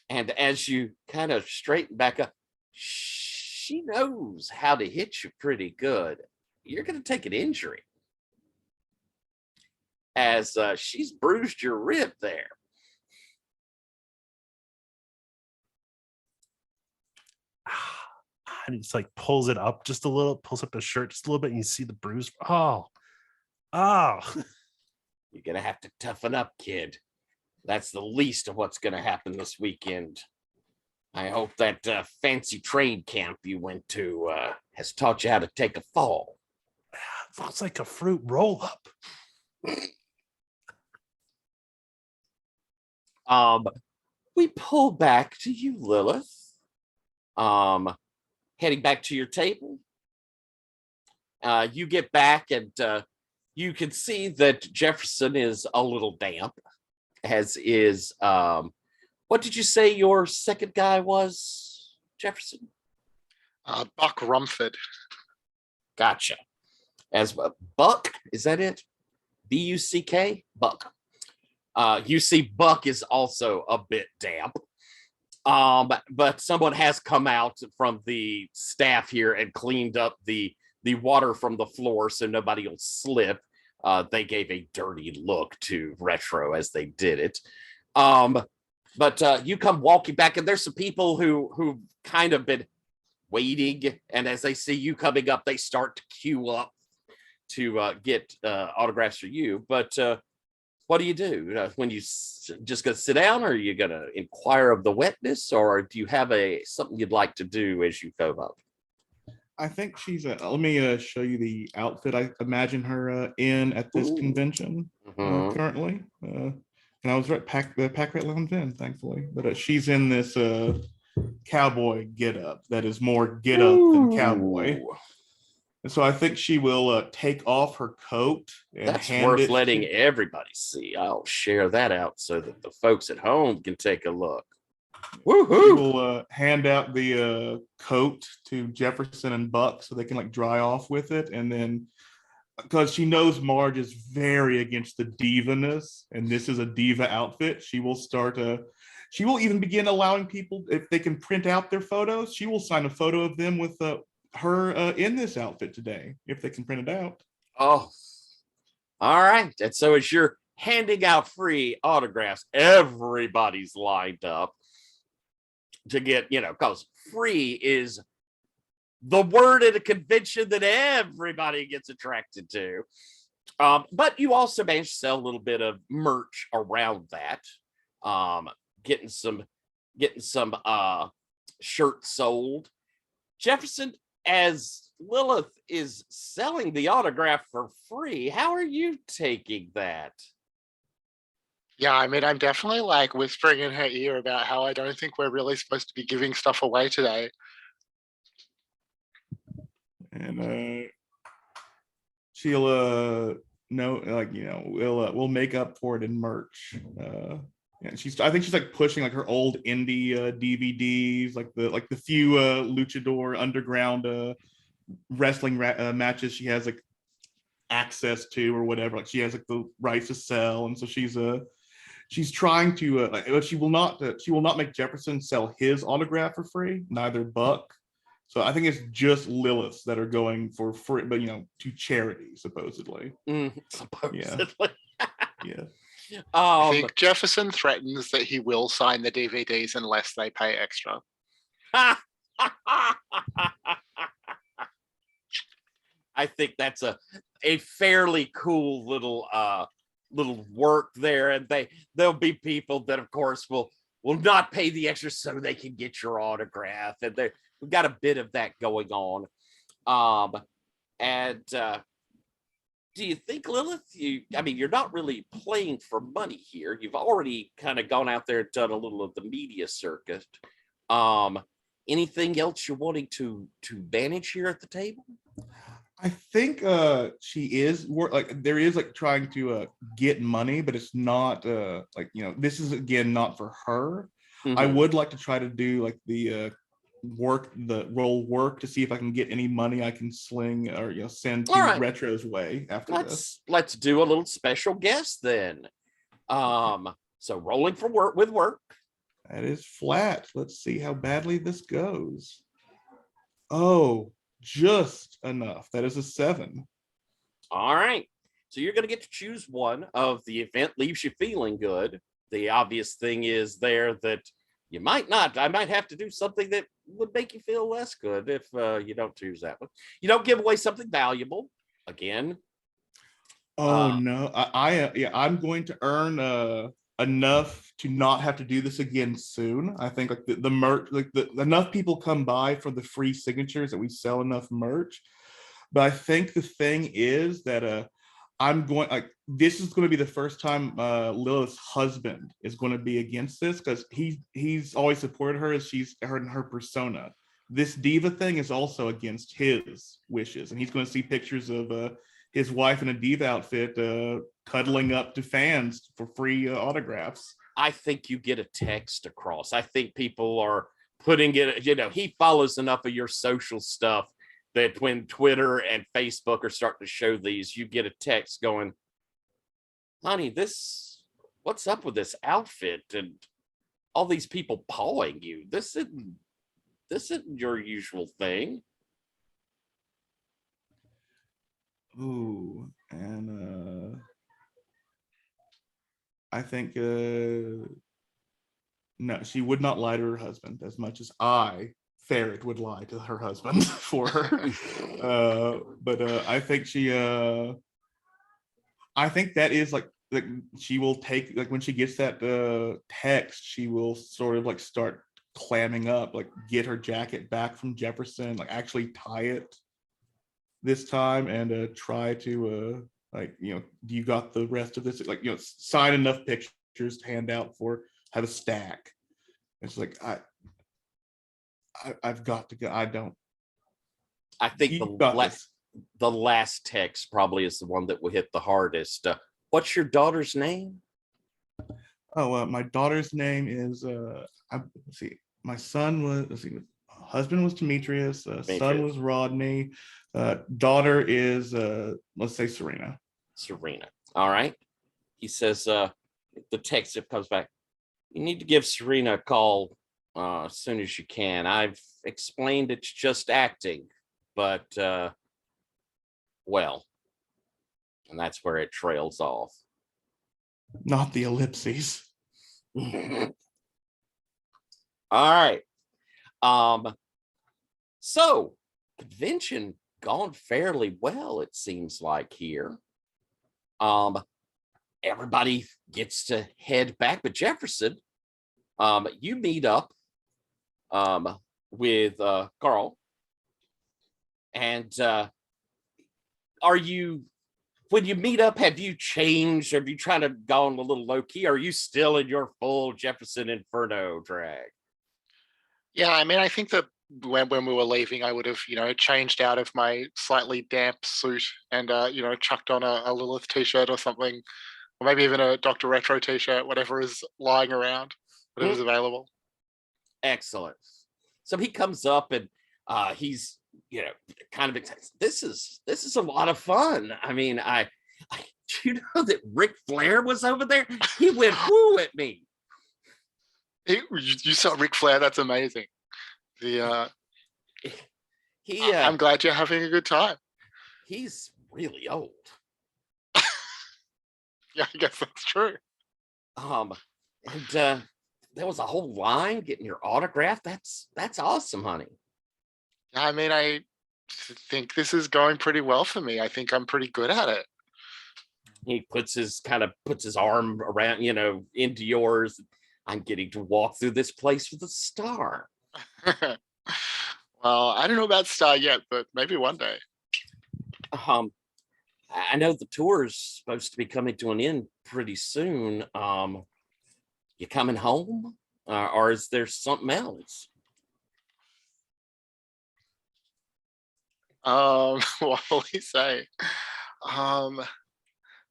S1: And as you kind of straighten back up, she knows how to hit you pretty good. You're going to take an injury, as she's bruised your rib there.
S5: And it's like pulls it up just a little, pulls up the shirt just a little bit, and you see the bruise. Oh.
S1: You're going to have to toughen up, kid. That's the least of what's going to happen this weekend. I hope that fancy trade camp you went to has taught you how to take a fall.
S5: It looks like a fruit roll up.
S1: We pull back to you, Lilith. Heading back to your table. You get back, and you can see that Jefferson is a little damp, as is, what did you say your second guy was, Jefferson?
S4: Buck Rumford.
S1: Gotcha. As Buck, is that it? B-U-C-K? Buck. You see Buck is also a bit damp. But someone has come out from the staff here and cleaned up the water from the floor so nobody will slip. They gave a dirty look to Retro as they did it. But you come walking back, and there's some people who kind of been waiting, and as they see you coming up, they start to queue up to get autographs for you. But what do you do when you just gonna sit down, or are you gonna inquire of the wetness, or do you have something you'd like to do as you come up?
S3: I think she's. Let me show you the outfit I imagine her in at this convention currently. And I was at the Pack Rat Lounge in, thankfully. But she's in this cowboy get up that is more get up than cowboy. And so I think she will take off her coat and
S1: That's
S3: hand
S1: worth
S3: it
S1: letting
S3: to,
S1: everybody see. I'll share that out so that the folks at home can take a look.
S3: she
S1: Woohoo!
S3: will hand out the coat to Jefferson and Buck so they can like dry off with it. And then because she knows Marge is very against the diva-ness, and this is a diva outfit, she will she will even begin allowing people, if they can print out their photos, she will sign a photo of them with her in this outfit today, if they can print it out.
S1: Oh, all right. And so as you're handing out free autographs, everybody's lined up to get, because free is the word at a convention that everybody gets attracted to. But you also managed to sell a little bit of merch around that. Getting some shirts sold. Jefferson, as Lilith is selling the autograph for free, how are you taking that?
S4: Yeah, I mean, I'm definitely like whispering in her ear about how I don't think we're really supposed to be giving stuff away today.
S3: And she'll we'll make up for it in merch. And I think she's like pushing like her old indie DVDs, like the few luchador underground wrestling matches she has like access to or whatever. Like she has like the rights to sell, and so she's trying to but she will not make Jefferson sell his autograph for free, neither Buck. So I think it's just Lilith's that are going for free, but to charity supposedly.
S1: Supposedly.
S3: Yeah.
S4: I think Jefferson threatens that he will sign the DVDs unless they pay extra.
S1: I think that's a fairly cool little work there, and there'll be people that of course will not pay the extra so they can get your autograph, and we've got a bit of that going on. Do you think, Lilith, you're not really playing for money here. You've already kind of gone out there and done a little of the media circuit. Anything else you're wanting to manage here at the table?
S3: I think she is there is like trying to get money, but it's not this is again not for her. Mm-hmm. I would like to try to do like the role work to see if I can get any money I can sling or send to Retro's way after this.
S1: Let's do a little special guest then. So rolling for work.
S3: That is flat. Let's see how badly this goes. Oh, just enough. That is a 7.
S1: All right. So you're going to get to choose one of the event leaves you feeling good. The obvious thing is there that you might not. I might have to do something that would make you feel less good if you don't choose that one. You don't give away something valuable again.
S3: Oh no! I'm going to earn enough to not have to do this again soon. I think like the merch, like enough people come by for the free signatures that we sell enough merch. But I think the thing is that this is going to be the first time Lilith's husband is going to be against this, because he's always supported her as she's her persona. This diva thing is also against his wishes, and he's going to see pictures of his wife in a diva outfit cuddling up to fans for free autographs.
S1: I think you get a text across. I think people are putting it, he follows enough of your social stuff that when Twitter and Facebook are starting to show these, you get a text going, honey, what's up with this outfit and all these people pawing you? This isn't your usual thing.
S3: Ooh, and I think no, she would not lie to her husband as much as Ferret would lie to her husband for her. But I think I think that is like she will take, like when she gets that text, she will sort of like start clamming up, like get her jacket back from Jefferson, like actually tie it this time, and try to do you got the rest of this, like sign enough pictures to hand out have a stack. It's like I've got to go. I think
S1: the last text probably is the one that will hit the hardest. What's your daughter's name?
S3: Oh, my daughter's name is let's see. My son was, let's see, husband was Demetrius, son
S1: Demetrius.
S3: was Rodney, daughter is let's say Serena.
S1: Serena. All right. He says, the text that comes back, you need to give Serena a call as soon as you can. I've explained it's just acting, but well, and that's where it trails off.
S3: Not the ellipses.
S1: All right. So convention gone fairly well, it seems like here. Everybody gets to head back, but Jefferson, you meet up with Carl, and are you, when you meet up, have you changed? Have you tried to go on a little low key? Are you still in your full Jefferson Inferno drag?
S4: Yeah, I mean, I think that when we were leaving, I would have, changed out of my slightly damp suit and, chucked on a Lilith t-shirt or something, or maybe even a Dr. Retro t-shirt, whatever is lying around, whatever's available.
S1: Excellent. So he comes up and he's, kind of excited. This is a lot of fun. I mean, I do you know that Ric Flair was over there? He went whoo at me.
S4: You saw Ric Flair? That's amazing. I'm
S1: He
S4: glad you're having a good time.
S1: he's really old.
S4: Yeah, I guess that's true.
S1: And there was a whole line getting your autograph. That's awesome, honey.
S4: Yeah, I mean, I think this is going pretty well for me. I think I'm pretty good at it.
S1: He puts his arm around, into yours. I'm getting to walk through this place with a star.
S4: Well, I don't know about Star yet, but maybe one day.
S1: I know the tour's supposed to be coming to an end pretty soon. You coming home, or is there something else?
S4: What will he say?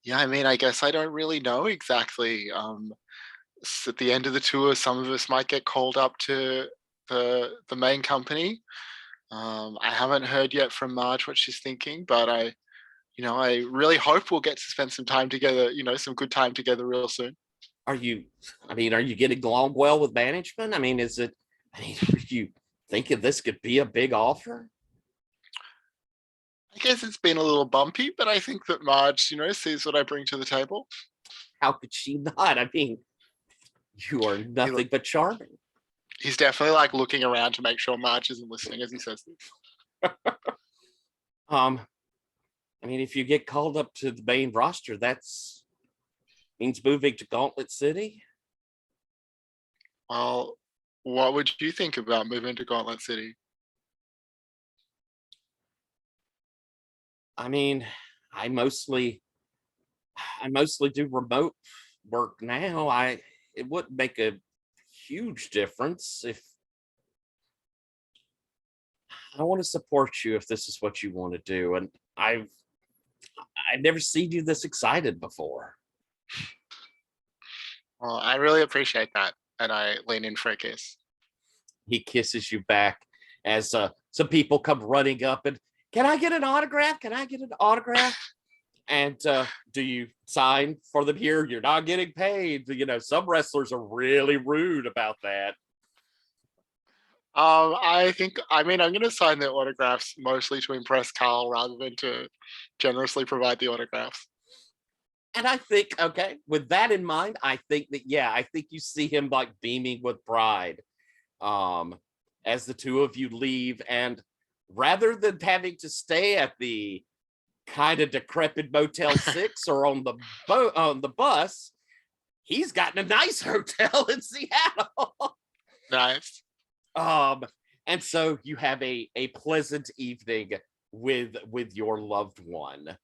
S4: Yeah, I mean, I guess I don't really know exactly. At the end of the tour, some of us might get called up to the main company. I haven't heard yet from Marge what she's thinking, but I really hope we'll get to spend some time together, some good time together real soon.
S1: Are you getting along well with management? Are you thinking this could be a big offer?
S4: I guess it's been a little bumpy, but I think that Marge, sees what I bring to the table.
S1: How could she not? You are nothing but charming.
S4: He's definitely like looking around to make sure Marge isn't listening as he says this.
S1: If you get called up to the main roster, that's means moving to Gauntlet City.
S4: Well, what would you think about moving to Gauntlet City?
S1: I mostly do remote work now. It wouldn't make a huge difference if I want to support you if this is what you want to do. And I've never seen you this excited before.
S4: Well, I really appreciate that. And I lean in for a kiss.
S1: He kisses you back as some people come running up and, can I get an autograph? Can I get an autograph? And do you sign for them here? You're not getting paid. Some wrestlers are really rude about that.
S4: I'm going to sign the autographs mostly to impress Carl rather than to generously provide the autographs.
S1: And I think, okay, with that in mind, I think you see him like beaming with pride as the two of you leave. And rather than having to stay at the kind of decrepit Motel 6 or on the bus, he's gotten a nice hotel in Seattle.
S4: Nice.
S1: And so you have a pleasant evening with your loved one.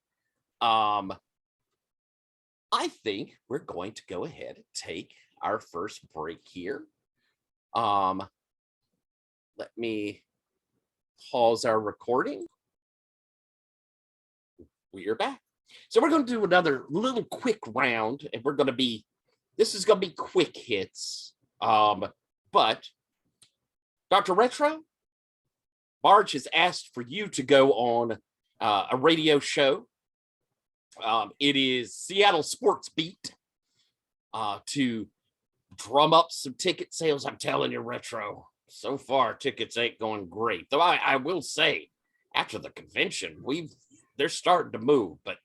S1: I think we're going to go ahead and take our first break here. Let me pause our recording. We are back. So we're going to do another little quick round, and this is going to be quick hits. But Dr. Retro, Marge has asked for you to go on a radio show. It is Seattle Sports Beat to drum up some ticket sales. I'm telling you, Retro, so far tickets ain't going great. Though I will say, after the convention, they're starting to move. But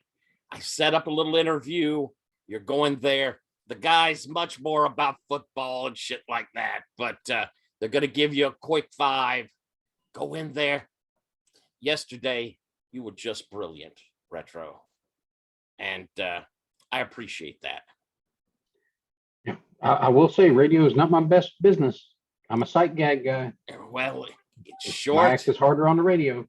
S1: I set up a little interview. You're going there. The guy's much more about football and shit like that. But they're going to give you a quick 5. Go in there. Yesterday, you were just brilliant, Retro. And I appreciate that.
S2: I will say radio is not my best business. I'm a sight gag guy.
S1: Well, it's
S2: My
S1: short.
S2: act is harder on the radio.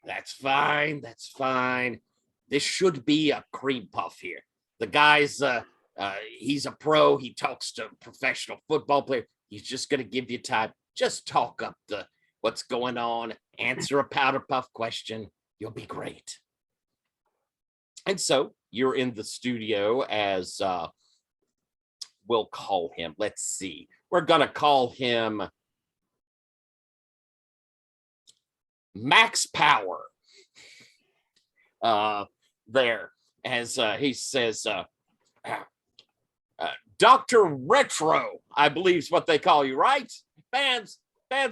S1: That's fine. That's fine. This should be a cream puff here. The guy's he's a pro. He talks to professional football players. He's just going to give you time. Just talk up what's going on. Answer a powder puff question. You'll be great. And so you're in the studio as we'll call him. Let's see. We're going to call him Max Power. There, as he says, Dr. Retro, I believe is what they call you, right? Fans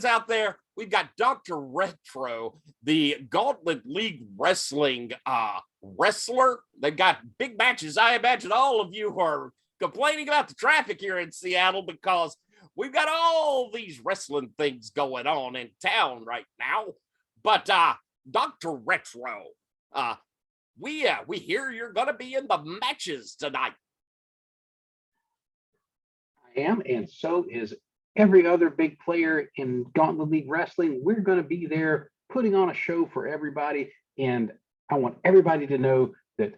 S1: out there, we've got Dr. Retro, the Gauntlet League Wrestling wrestler. They've got big matches. I imagine all of you are complaining about the traffic here in Seattle because we've got all these wrestling things going on in town right now. But Dr. Retro, we hear you're going to be in the matches tonight.
S2: I am, and so is every other big player in Gauntlet League Wrestling. We're going to be there putting on a show for everybody, and I want everybody to know that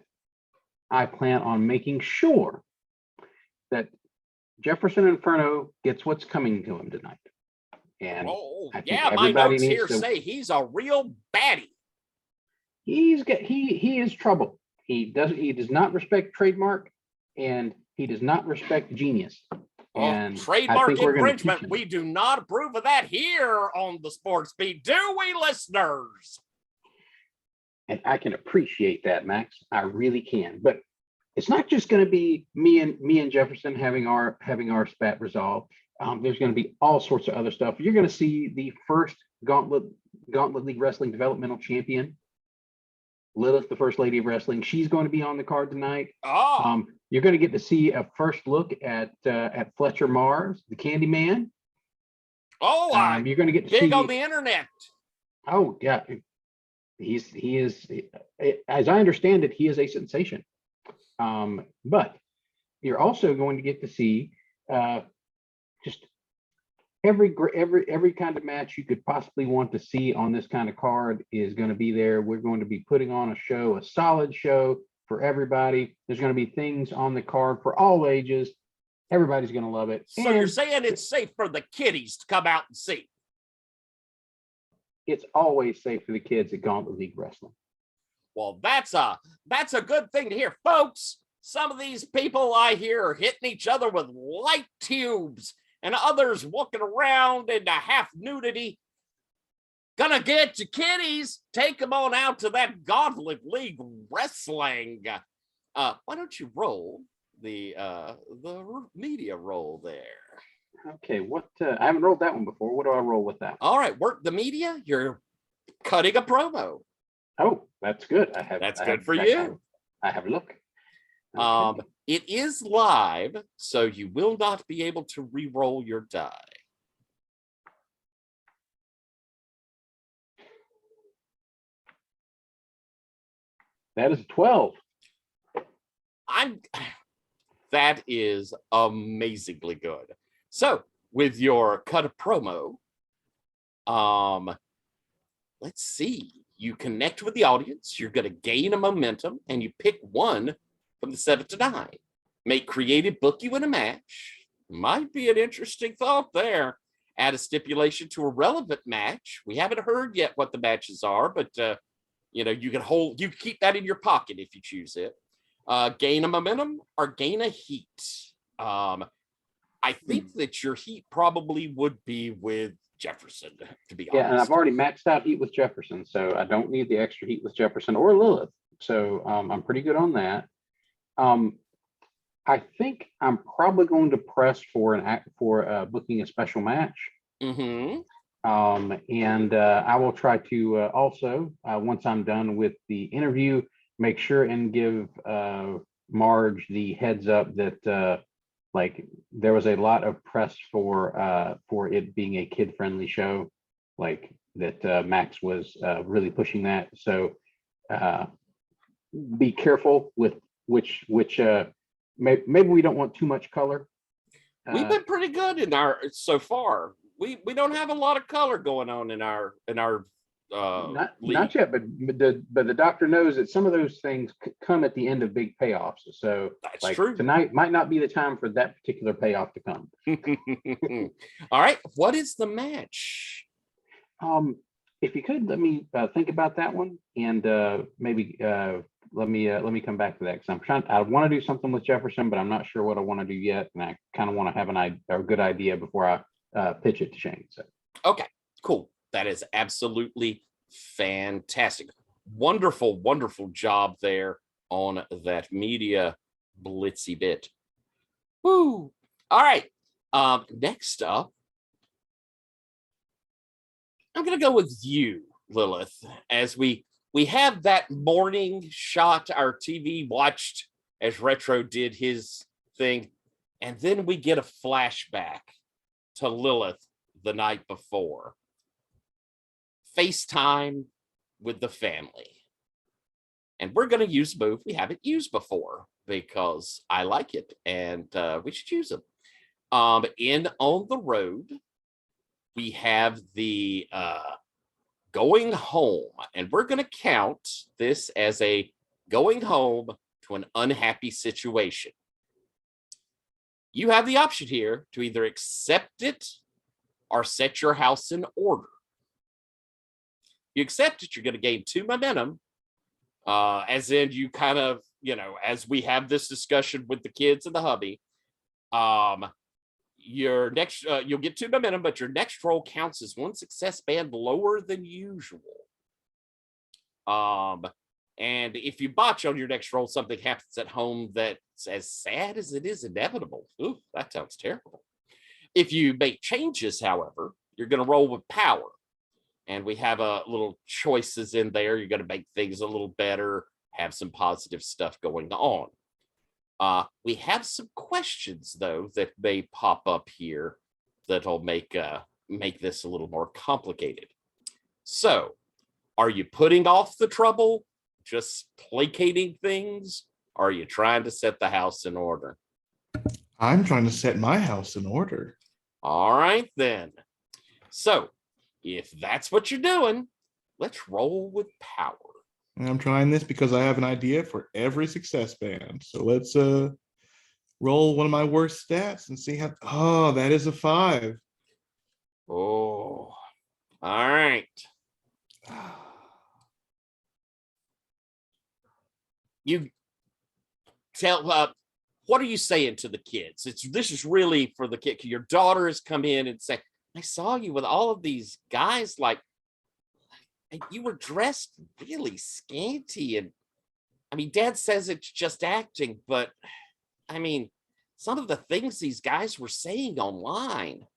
S2: I plan on making sure that Jefferson Inferno gets what's coming to him tonight. And
S1: yeah, my notes here say he's a real baddie.
S2: He is trouble. He does not respect trademark, and he does not respect genius. And
S1: trademark infringement, we do not approve of that here on the Sports Beat, do we, listeners?
S2: And I can appreciate that, Max. I really can. But it's not just going to be me and Jefferson having our spat resolved. There's going to be all sorts of other stuff. You're going to see the first Gauntlet League Wrestling developmental champion, Lilith, the first lady of wrestling. She's going to be on the card tonight.
S1: Oh.
S2: You're going to get to see a first look at Fletcher Mars, the Candyman.
S1: Oh,
S2: you're going to get to
S1: big
S2: see
S1: on the internet.
S2: Oh yeah, he is. As I understand it, he is a sensation. But you're also going to get to see just every kind of match you could possibly want to see on this kind of card is going to be there. We're going to be putting on a solid show for everybody. There's going to be things on the card for all ages. Everybody's going to love it.
S1: So you're saying it's safe for the kiddies to come out and see?
S2: It's always safe for the kids at Gauntlet League Wrestling.
S1: Well, that's a good thing to hear, folks. Some of these people I hear are hitting each other with light tubes, and others walking around in a half nudity. Gonna get you kiddies. Take them on out to that Gauntlet League Wrestling. Why don't you roll the media roll there?
S2: Okay, I haven't rolled that one before. What do I roll with that?
S1: All right, work the media. You're cutting a promo.
S2: Oh, that's good.
S1: That's good for you.
S2: I have a look. Okay.
S1: It is live, so you will not be able to re-roll your die.
S2: That is 12.
S1: That is amazingly good. So with your cut of promo, let's see. You connect with the audience. You're going to gain a momentum, and you pick one from the 7 to 9. Make creative, book you in a match. Might be an interesting thought there. Add a stipulation to a relevant match. We haven't heard yet what the matches are, but You know, you can keep that in your pocket if you choose it. Gain a momentum or gain a heat. I think that your heat probably would be with Jefferson, to be honest.
S2: Yeah, and I've already maxed out heat with Jefferson, so I don't need the extra heat with Jefferson or Lilith. So I'm pretty good on that. I think I'm probably going to press for booking a special match.
S1: Mm-hmm.
S2: And I will try to also, once I'm done with the interview, make sure and give Marge the heads up that like there was a lot of press for it being a kid-friendly show, like that Max was really pushing that. So be careful with which maybe we don't want too much color.
S1: We've been pretty good in our so far. We don't have a lot of color going on in our
S2: not yet, but the doctor knows that some of those things come at the end of big payoffs. So
S1: that's
S2: like
S1: true.
S2: Tonight might not be the time for that particular payoff to come.
S1: All right, what is the match?
S2: If you could let me think about that one, and maybe let me come back to that, because I want to do something with Jefferson, but I'm not sure what I want to do yet, and I kind of want to have a good idea before I pitch it to Shane. So
S1: okay, cool. That is absolutely fantastic. Wonderful job there on that media blitzy bit. Woo! All right. Next up, I'm gonna go with you, Lilith, as we have that morning shot our TV watched as Retro did his thing, and then we get a flashback to Lilith the night before. FaceTime with the family. And we're going to use a move we haven't used before because I like it and we should use it. In On the Road, we have the going home, and we're going to count this as a going home to an unhappy situation. You have the option here to either accept it or set your house in order. You accept it, you're going to gain 2 momentum, as in you kind of, as we have this discussion with the kids and the hubby, your next, you'll get 2 momentum, but your next roll counts as 1 success band lower than usual. And if you botch on your next roll, something happens at home that's as sad as it is inevitable. Ooh, that sounds terrible. If you make changes, however, you're going to roll with power. And we have a little choices in there. You're going to make things a little better, have some positive stuff going on. We have some questions, though, that may pop up here that'll make this a little more complicated. So, are you putting off the trouble, just placating things, or are you trying to set the house in order?
S3: I'm trying to set my house in order.
S1: All right, then. So, if that's what you're doing, let's roll with power.
S3: And I'm trying this because I have an idea for every success band. So let's roll one of my worst stats and see how. Oh, that is a 5.
S1: Oh, all right. You tell what are you saying to the kids? This is really for the kid. Your daughter has come in and say, I saw you with all of these guys, like you were dressed really scanty. And I mean, Dad says it's just acting, but I mean, some of the things these guys were saying online.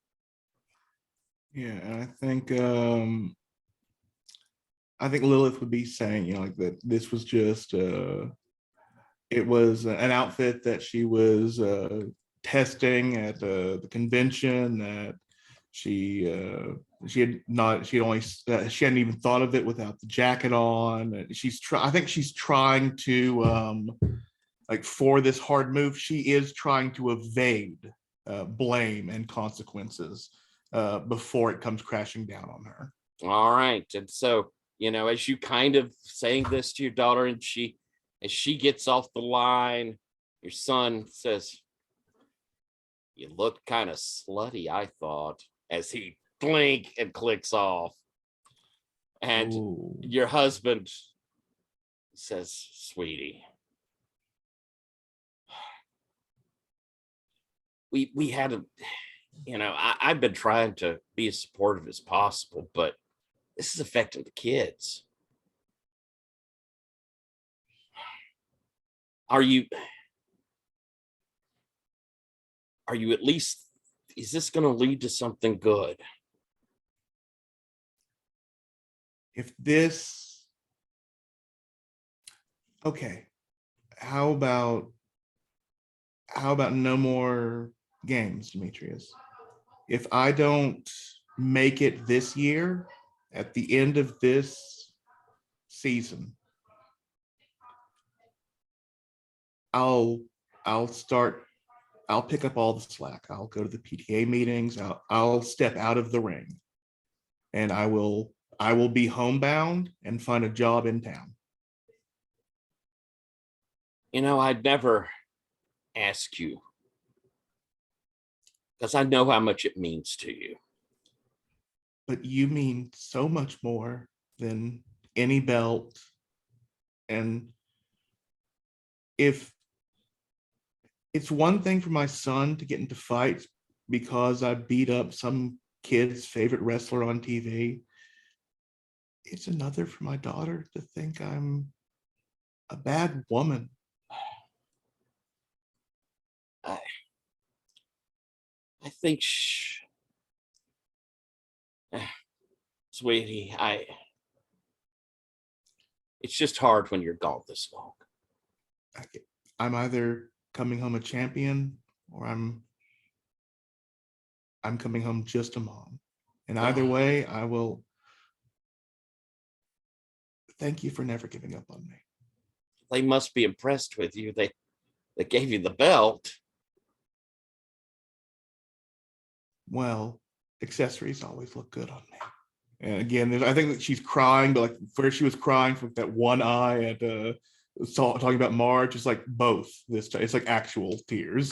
S3: Yeah, I think Lilith would be saying, like that this was just it was an outfit that she was testing at the convention, that she hadn't even thought of it without the jacket on. I think she's trying to like, for this hard move, she is trying to evade blame and consequences before it comes crashing down on her.
S1: All right. And so, as you kind of saying this to your daughter, and as she gets off the line, your son says, you look kind of slutty, I thought, as he blink and clicks off. And your husband says, "Sweetie, we had a, I've been trying to be as supportive as possible, but this is affecting the kids. Are you at least, is this going to lead to something good?"
S3: If this, okay, how about no more games, Demetrius? If I don't make it this year, at the end of this season, I'll pick up all the slack. I'll go to the PTA meetings. I'll step out of the ring, and I will be homebound and find a job in town.
S1: I'd never ask you because I know how much it means to you.
S3: But you mean so much more than any belt. And if it's one thing for my son to get into fights because I beat up some kid's favorite wrestler on TV, it's another for my daughter to think I'm a bad woman.
S1: I think, sweetie, it's just hard when you're gone this long.
S3: I'm either coming home a champion or I'm coming home just a mom. And either way, I will thank you for never giving up on me.
S1: They must be impressed with you. They gave you the belt.
S3: Well, accessories always look good on me. And again, I think that she's crying, but like where she was crying from that one eye at talking about March, it's like both this time. It's like actual tears.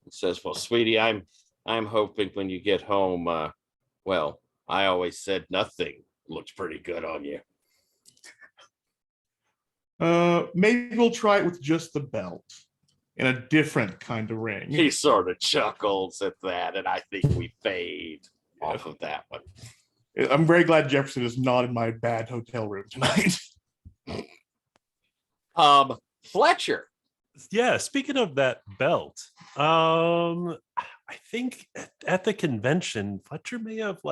S1: It says, "Well, sweetie, I'm hoping when you get home, well, I always said nothing looks pretty good on you."
S3: Maybe we'll try it with just the belt in a different kind of ring.
S1: He sort of chuckles at that, and I think we fade off of that one.
S3: I'm very glad Jefferson is not in my bad hotel room tonight.
S1: Fletcher.
S5: Yeah, speaking of that belt, I think at the convention, Fletcher may have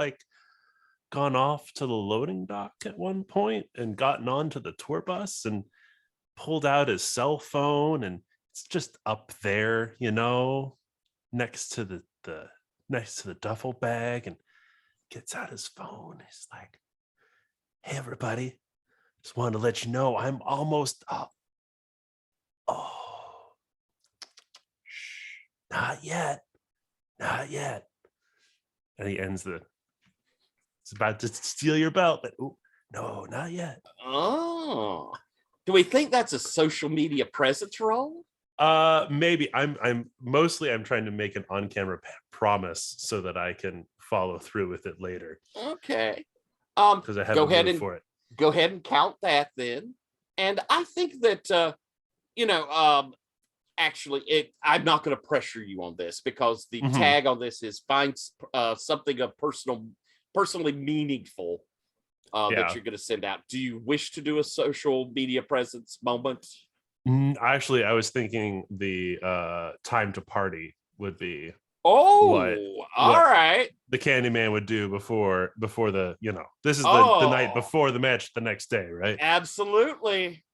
S5: gone off to the loading dock at one point and gotten onto the tour bus and pulled out his cell phone, and it's just up there, next to the duffel bag, and gets out his phone. He's like, "Hey everybody, just wanted to let you know I'm almost up." "Oh, shh, not yet. And he ends it's about to steal your belt, but no, not yet.
S1: Oh, do we think that's a social media presence role?
S5: Maybe I'm trying to make an on-camera promise so that I can follow through with it later.
S1: Okay.
S5: Because I have
S1: go
S5: a
S1: ahead
S5: move
S1: and
S5: for it.
S1: Go ahead and count that then. And I think that actually I'm not going to pressure you on this because the tag on this is find something of personally meaningful that you're going to send out. Do you wish to do a social media presence moment?
S5: Actually, I was thinking the time to party would be
S1: all right.
S5: The Candyman would do before the, this is the night before the match the next day, right?
S1: Absolutely.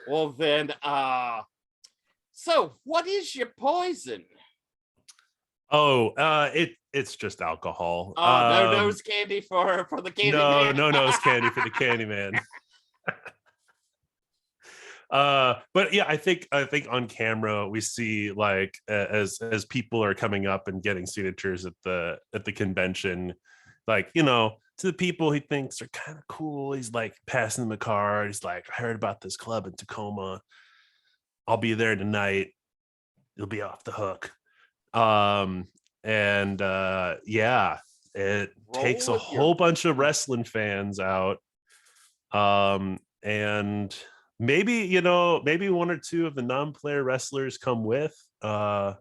S1: Well then, so what is your poison?
S5: It's just alcohol.
S1: No nose candy for the Candyman.
S5: No nose candy for the Candyman. But yeah, I think on camera we see as people are coming up and getting signatures at the convention, to the people he thinks are kind of cool, he's passing them a card. He's like, "I heard about this club in Tacoma. I'll be there tonight. You'll be off the hook." It takes a whole bunch of wrestling fans out, and maybe maybe one or two of the non-player wrestlers come with. I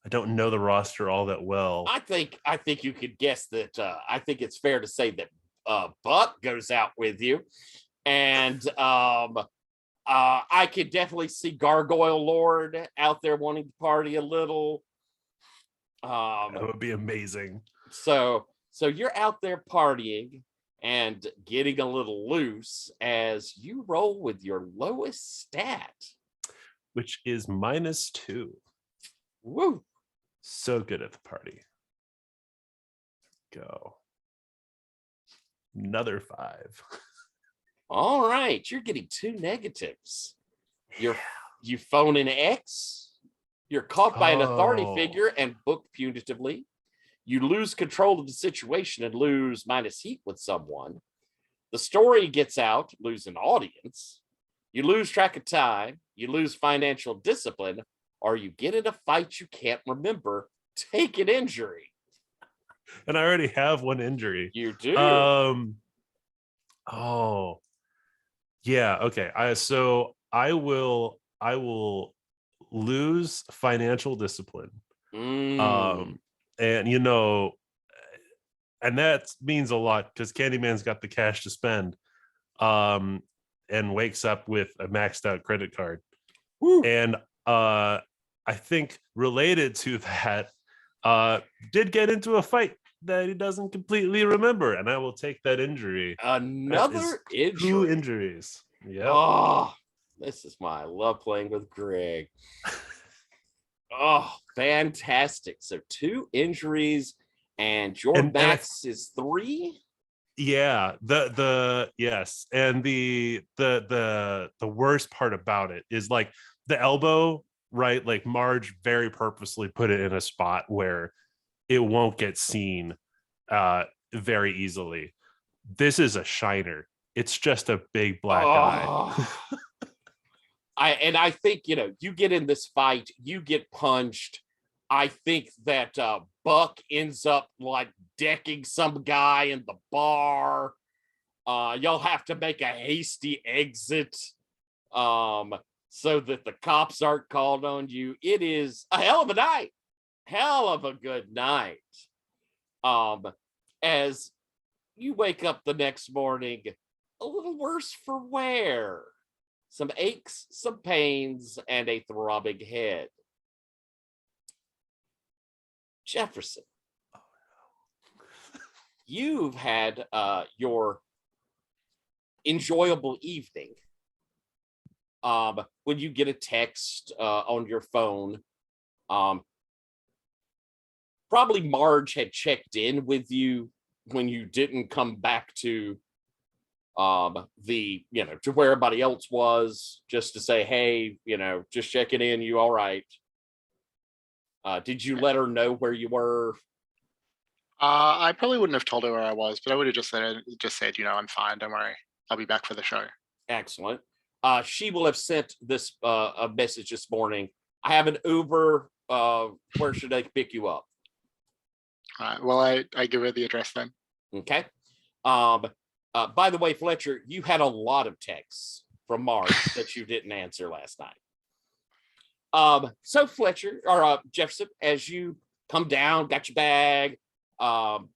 S5: don't know the roster all that well.
S1: I think you could guess that. I think it's fair to say that Buck goes out with you, and I could definitely see Gargoyle Lord out there wanting to party a little.
S5: That would be amazing.
S1: So you're out there partying and getting a little loose as you roll with your lowest stat,
S5: which is -2.
S1: Woo!
S5: So good at the party. Go. Another 5.
S1: All right, you're getting 2 negatives. You phone an X. You're caught by an authority figure and booked punitively. You lose control of the situation and lose -heat with someone. The story gets out, lose an audience. You lose track of time. You lose financial discipline, or you get in a fight you can't remember. Take an injury.
S5: And I already have 1 injury.
S1: You do.
S5: Oh. Yeah, okay. I will lose financial discipline. And and that means a lot because Candyman's got the cash to spend, and wakes up with a maxed out credit card.
S1: Woo.
S5: And I think related to that, did get into a fight that he doesn't completely remember, and I will take that injury.
S1: Another injury.
S5: 2 injuries. Yeah.
S1: Oh, this is why I love playing with Greg. Oh, fantastic. So 2 injuries, and your max is 3.
S5: Yeah, yes, and the worst part about it is like the elbow, right? Like Marge very purposely put it in a spot where it won't get seen very easily. This is a shiner. It's just a big black eye.
S1: I think, you get in this fight, you get punched. I think that Buck ends up like decking some guy in the bar. You'll have to make a hasty exit so that the cops aren't called on you. It is a hell of a night. Hell of a good night. As you wake up the next morning, a little worse for wear. Some aches, some pains, and a throbbing head. Jefferson, you've had your enjoyable evening. When you get a text on your phone, probably Marge had checked in with you when you didn't come back to to where everybody else was, just to say, hey, just checking in, you all right? Did you let her know where you were?
S4: I probably wouldn't have told her where I was, but I would have just said, I'm fine. Don't worry. I'll be back for the show.
S1: Excellent. She will have sent this a message this morning. I have an Uber. Where should I pick you up?
S4: All right. Well, I give her the address then.
S1: Okay. By the way, Fletcher, you had a lot of texts from Marge that you didn't answer last night. So Fletcher or Jefferson, as you come down, got your bag. Carl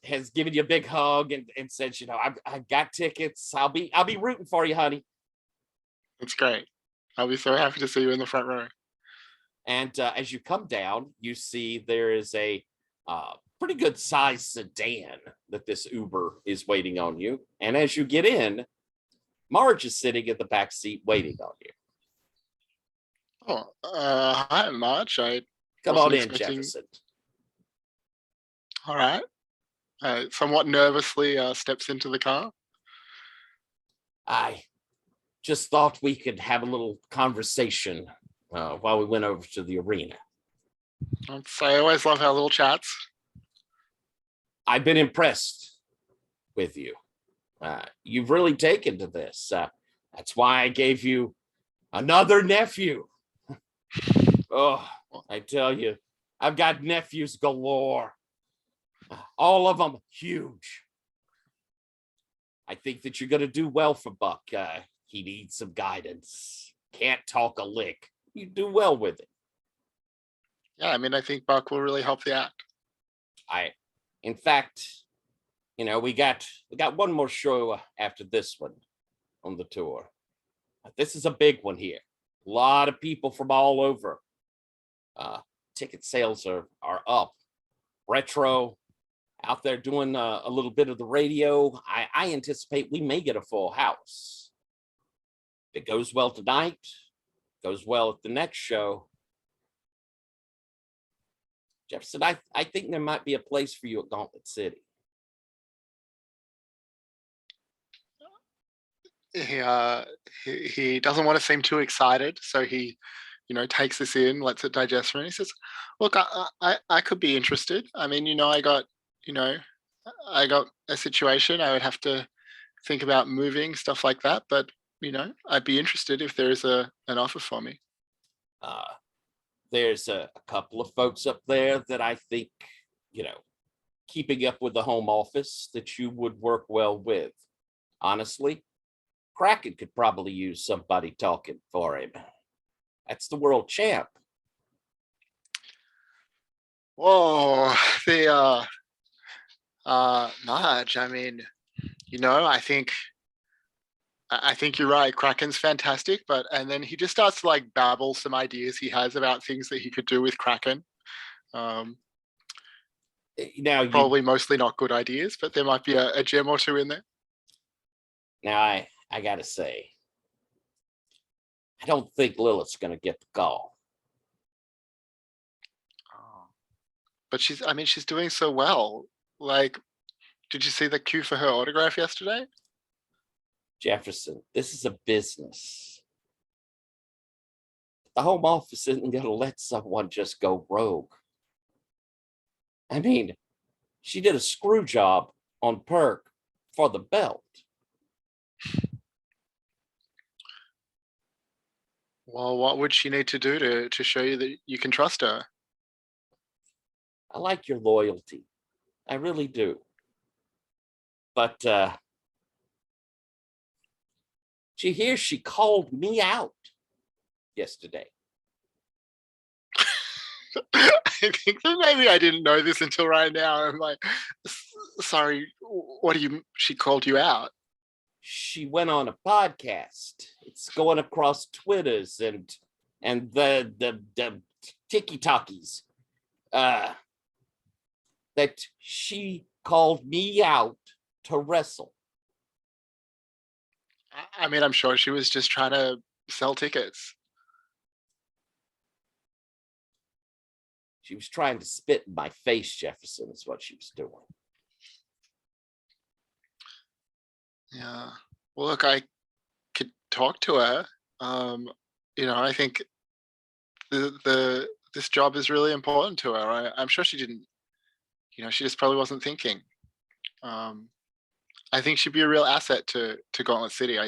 S1: has given you a big hug and said, I've got tickets. I'll be rooting for you, honey.
S4: That's great. I'll be so happy to see you in the front row.
S1: And as you come down, you see there is a pretty good sized sedan that this Uber is waiting on you. And as you get in, Marge is sitting in the back seat waiting on you.
S4: Oh, hi, Marge.
S1: Come on in, Jefferson.
S4: All right. Somewhat nervously steps into the car.
S1: I just thought we could have a little conversation while we went over to the arena.
S4: I always love our little chats.
S1: I've been impressed with you. You've really taken to this. That's why I gave you another nephew. Oh, I tell you, I've got nephews galore. All of them huge. I think that you're going to do well for Buck. He needs some guidance. Can't talk a lick. You do well with it.
S4: Yeah, I mean, I think Buck will really help the act.
S1: In fact, we got one more show after this one on the tour. This is a big one here. A lot of people from all over. Ticket sales are up. Retro out there doing a little bit of the radio. I anticipate we may get a full house. If it goes well tonight, goes well at the next show. Jefferson, I think there might be a place for you at Gauntlet City.
S4: He doesn't want to seem too excited, so he, takes this in, lets it digest for him. He says, "Look, I could be interested. I mean, I got a situation. I would have to think about moving, stuff like that. But I'd be interested if there is an offer for me."
S1: There's a couple of folks up there that I think, keeping up with the home office that you would work well with. Honestly, Kraken could probably use somebody talking for him. That's the world champ.
S4: Whoa, Marge. I mean, I think you're right. Kraken's fantastic, and then he just starts to babble some ideas he has about things that he could do with Kraken.
S1: Now,
S4: probably mostly not good ideas, but there might be a gem or two in there.
S1: Now, I gotta say, I don't think Lilith's gonna get the call.
S4: But she's doing so well. Did you see the queue for her autograph yesterday?
S1: Jefferson, this is a business. The home office isn't going to let someone just go rogue. I mean, she did a screw job on Perk for the belt.
S4: Well, what would she need to do to show you that you can trust her?
S1: I like your loyalty. I really do. But did you hear she called me out yesterday?
S4: I think that maybe I didn't know this until right now. I'm like, sorry, what do you, she called you out?
S1: She went on a podcast. It's going across Twitters and the tiki-talkies. That she called me out to wrestle.
S4: I mean, I'm sure she was just trying to sell tickets.
S1: She was trying to spit in my face, Jefferson, is what she was doing.
S4: Yeah. Well, look, I could talk to her. I think this job is really important to her. I'm sure she didn't, she just probably wasn't thinking. I think she'd be a real asset to Gauntlet City.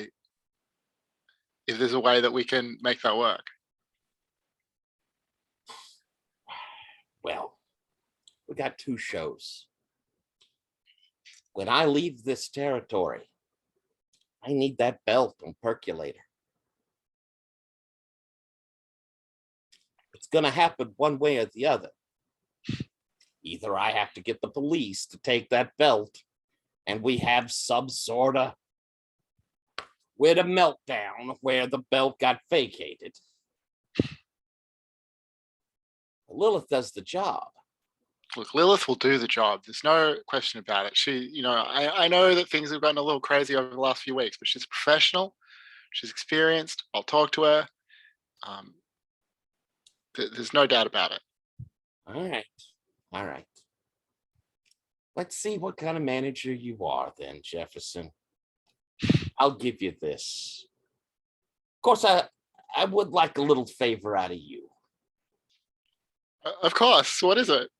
S4: If there's a way that we can make that work.
S1: Well, we got 2 shows. When I leave this territory, I need that belt on Percolator. It's going to happen one way or the other. Either I have to get the police to take that belt and we have some sort of with a meltdown where the belt got vacated. Lilith does the job.
S4: Look, Lilith will do the job. There's no question about it. She, I know that things have gotten a little crazy over the last few weeks, but she's a professional. She's experienced. I'll talk to her. There's no doubt about it.
S1: All right. Let's see what kind of manager you are then, Jefferson. I'll give you this. Of course, I would like a little favor out of you.
S4: Of course. What is it?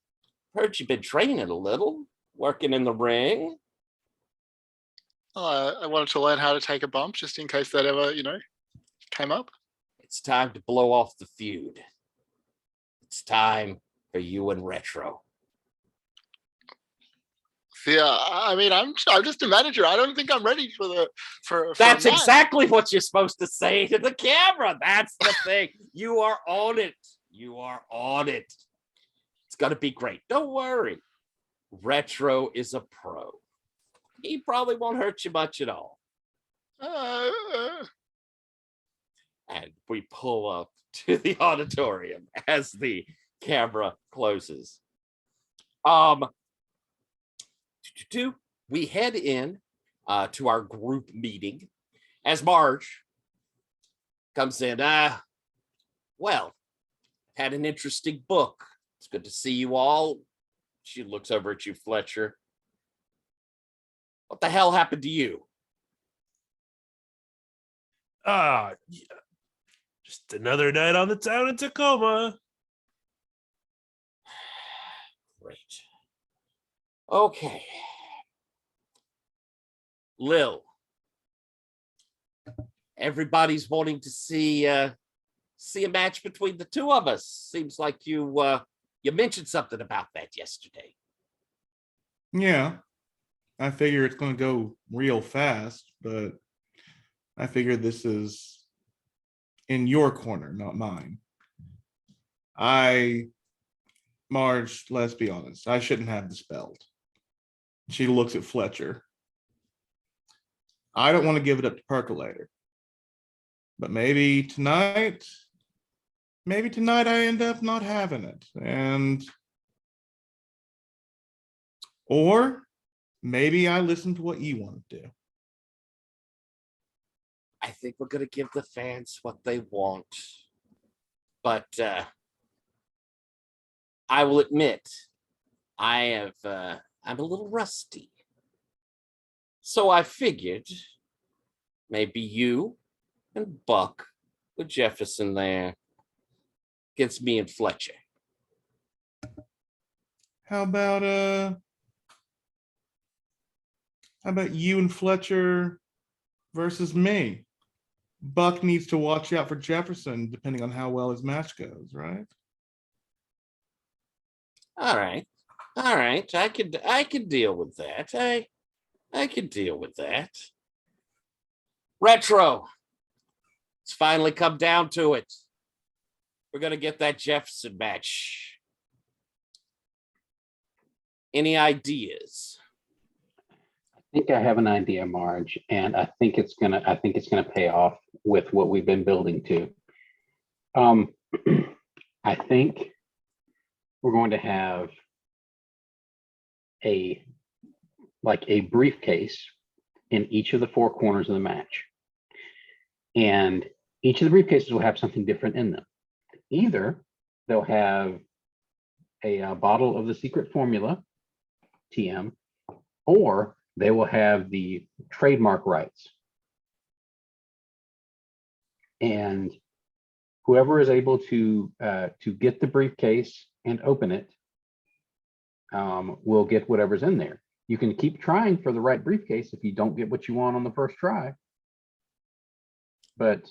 S1: Heard you've been training a little, working in the ring.
S4: I wanted to learn how to take a bump just in case that ever, came up.
S1: It's time to blow off the feud. It's time for you and Retro.
S4: Yeah, I mean, I'm just a manager. I don't think I'm ready for
S1: That's
S4: a match.
S1: exactly what you're supposed to say to the camera. That's the thing. You are on it. You are on it. It's going to be great. Don't worry. Retro is a pro. He probably won't hurt you much at all. And we pull up to the auditorium as the camera closes. We head in to our group meeting as Marge comes in. Well, had an interesting book. It's good to see you all. She looks over at you, Fletcher. What the hell happened to you?
S5: Yeah. Just another night on the town in Tacoma.
S1: Great. Okay. Lil. Everybody's wanting to see a match between the two of us. Seems like you mentioned something about that yesterday.
S3: Yeah. I figure it's going to go real fast, but I figure this is in your corner, not mine. Marge, let's be honest, I shouldn't have this belt. She looks at Fletcher. I don't want to give it up to Percolator. But maybe tonight I end up not having it. Or maybe I listen to what you want to do.
S1: I think we're going to give the fans what they want. But I will admit, I'm a little rusty. So I figured maybe you and Buck with Jefferson there against me and Fletcher.
S3: How about you and Fletcher versus me? Buck needs to watch out for Jefferson depending on how well his match goes, right?
S1: All right. I could deal with that. I could deal with that. Retro. It's finally come down to it. We're gonna get that Jefferson match. Any ideas?
S2: I think I have an idea, Marge, and I think it's gonna pay off with what we've been building to. I think we're going to have a briefcase in each of the four corners of the match. And each of the briefcases will have something different in them. Either they'll have a bottle of the secret formula, TM, or they will have the trademark rights. And whoever is able to get the briefcase and open it will get whatever's in there. You can keep trying for the right briefcase if you don't get what you want on the first try. But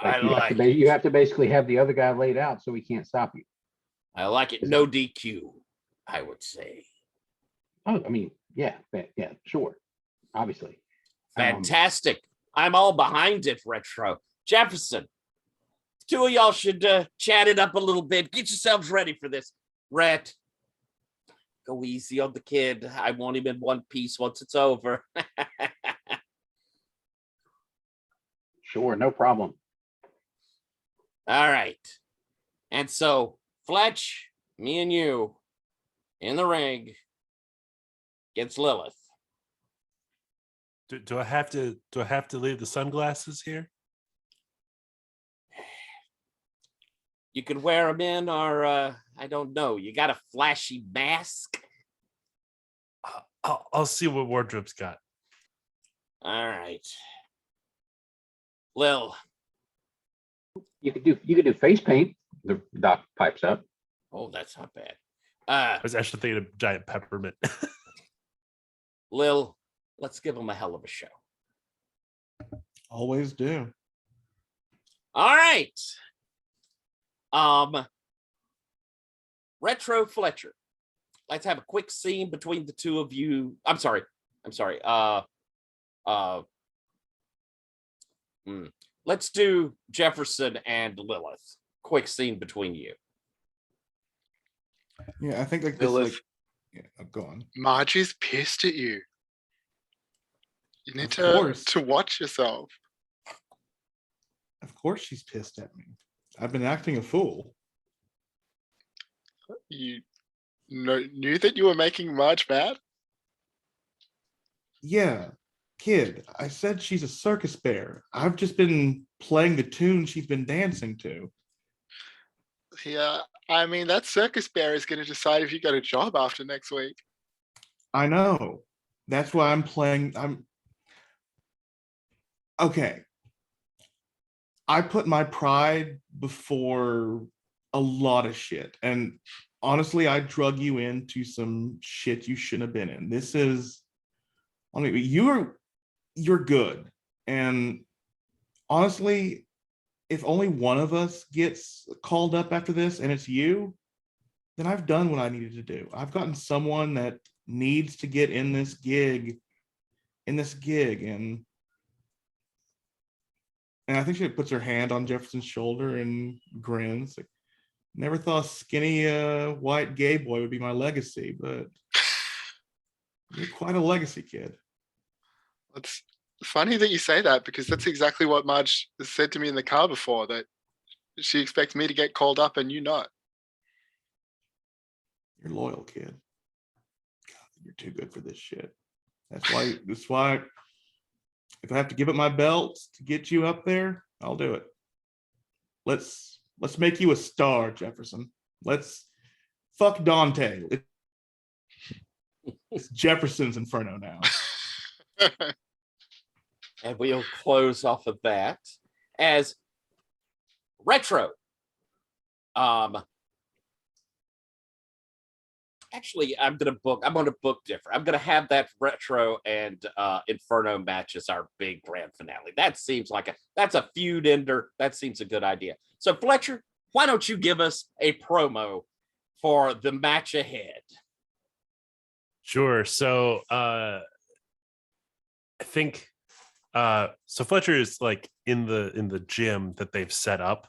S2: you have to basically have the other guy laid out so he can't stop you.
S1: I like it. No DQ, I would say.
S2: Oh, I mean, yeah, sure. Obviously.
S1: Fantastic. I'm all behind it, Retro. Jefferson, two of y'all should chat it up a little bit. Get yourselves ready for this. Rhett, go easy on the kid. I want him in one piece once it's over.
S2: Sure, no problem.
S1: All right. And so, Fletch, me and you in the ring against Lilith.
S5: Do I have to leave the sunglasses here?
S1: You could wear them in, or I don't know. You got a flashy mask?
S5: I'll see what wardrobe's got.
S1: All right. Lil.
S2: You could do face paint. The doc pipes up.
S1: Oh, that's not bad.
S5: I was actually thinking of giant peppermint.
S1: Lil, let's give him a hell of a show.
S3: Always do.
S1: All right. Retro Fletcher, let's have a quick scene between the two of you. I'm sorry. Let's do Jefferson and Lilith. Quick scene between you.
S3: Yeah, I think like this.
S4: Lilith.
S3: Like, yeah, go on.
S4: Margie's pissed at you. You need
S3: Of course.
S4: to watch yourself.
S3: Of course, she's pissed at me. I've been acting a fool.
S4: You knew that you were making Marge mad?
S3: Yeah, kid. I said she's a circus bear. I've just been playing the tune she's been dancing to.
S4: Yeah, I mean, that circus bear is going to decide if you got a job after next week.
S3: I know. That's why I'm playing. Okay. I put my pride before a lot of shit. And honestly, I drug you into some shit you shouldn't have been in. This is, I mean, you're good. And honestly, if only one of us gets called up after this and it's you, then I've done what I needed to do. I've gotten someone that needs to get in this gig, and I think she puts her hand on Jefferson's shoulder and grins. Like, never thought a skinny white gay boy would be my legacy, but you're quite a legacy, kid.
S4: It's funny that you say that, because that's exactly what Marge said to me in the car before, that she expects me to get called up and you not.
S3: You're loyal, kid. God, you're too good for this shit. That's why if I have to give up my belt to get you up there, I'll do it. Let's make you a star, Jefferson. Let's fuck Dante. It's Jefferson's Inferno now.
S1: And we'll close off of that as Retro. Actually, I'm gonna book different. I'm gonna have that Retro and Inferno match as our big grand finale. That seems like that's a feud ender. That seems a good idea. So Fletcher, why don't you give us a promo for the match ahead?
S5: Sure. So I think so Fletcher is like in the gym that they've set up.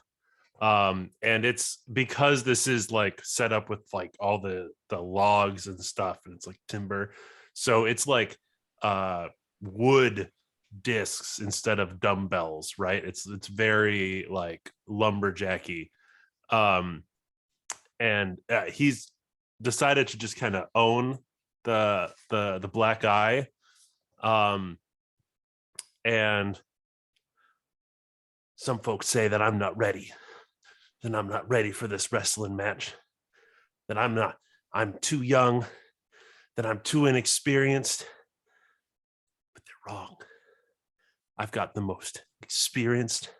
S5: And it's because this is like set up with like all the logs and stuff, and it's like timber, so it's like wood discs instead of dumbbells, right? It's very like lumberjacky, and he's decided to just kind of own the black eye, and some folks say that I'm not ready for this wrestling match, that I'm too young, that I'm too inexperienced. But they're wrong. I've got the most experienced,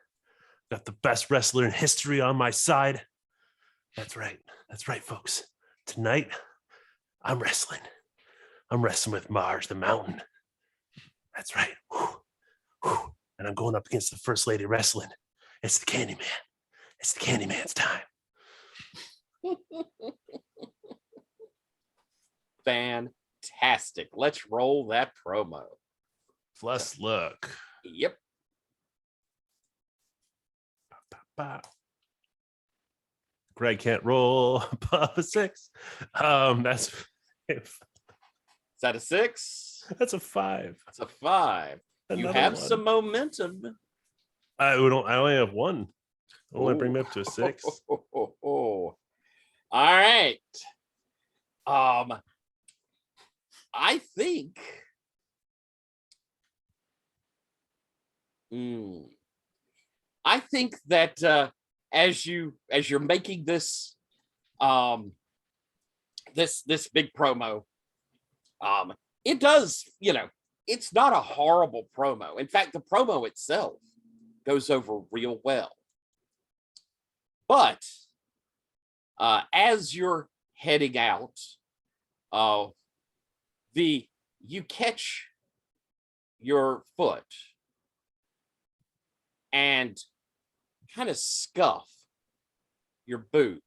S5: got the best wrestler in history on my side. That's right, folks. Tonight, I'm wrestling with Marge the Mountain. That's right. Whew. Whew. And I'm going up against the First Lady Wrestling. It's the Candyman. It's the Candyman's time.
S1: Fantastic. Let's roll that promo.
S5: Let's look.
S1: Yep.
S5: Greg can't roll above a 6. That's
S1: Is that a 6?
S5: That's a 5.
S1: That's a 5. You
S5: Another
S1: have
S5: one.
S1: some momentum.
S5: I only have 1. Only bring me up to a 6.
S1: All right. I think that as you're making this this big promo, it does, it's not a horrible promo. In fact, the promo itself goes over real well. But as you're heading out, you catch your foot and kind of scuff your boot.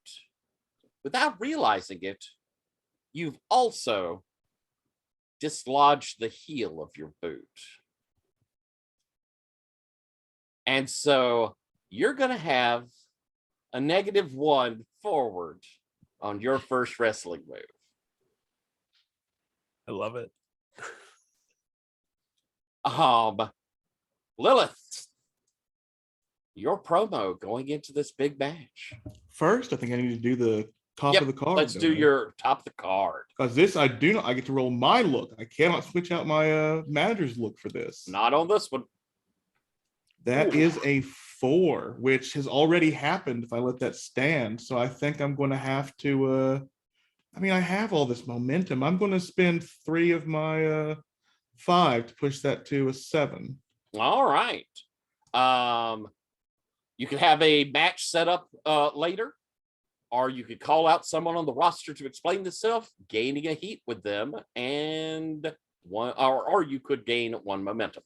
S1: Without realizing it, you've also dislodged the heel of your boot. And so you're going to have a -1 forward on your first wrestling move.
S5: I love it.
S1: Lilith, your promo going into this big match.
S3: First, I think I need to do the top
S1: Yep,
S3: of the card.
S1: let's do your top of the card.
S3: Because this, I get to roll my look. I cannot switch out my manager's look for this.
S1: Not on this one.
S3: That
S1: Ooh.
S3: is a 4, which has already happened if I let that stand. So I think I'm going to have to, I have all this momentum. I'm going to spend 3 of my 5 to push that to a 7.
S1: All right. You could have a match set up later, or you could call out someone on the roster to explain themselves, gaining a heat with them, and one, or you could gain 1 momentum.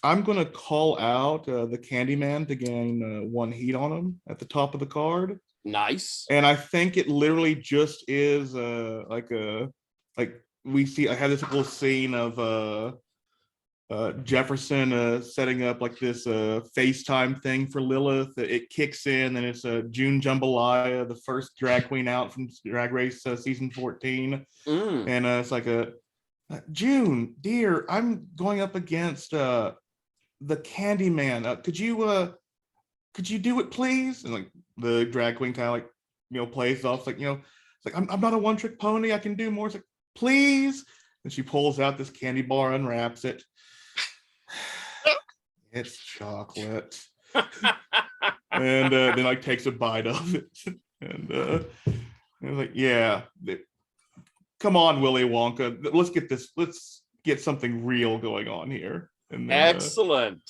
S3: I'm going to call out the Candyman to gain 1 heat on him at the top of the card.
S1: Nice.
S3: And I think it literally just is like we see. I had this little scene of Jefferson setting up like this FaceTime thing for Lilith. It kicks in, and it's June Jambalaya, the first drag queen out from Drag Race season 14, and it's like June, dear, I'm going up against the Candyman. Could you do it, please? And like the drag queen kind of like plays off like it's like I'm not a one-trick pony. I can do more. It's like, please. And she pulls out this candy bar, unwraps it. It's chocolate. And then like takes a bite of it. And I was like, yeah, come on, Willy Wonka. Let's get something real going on here. And then,
S1: excellent.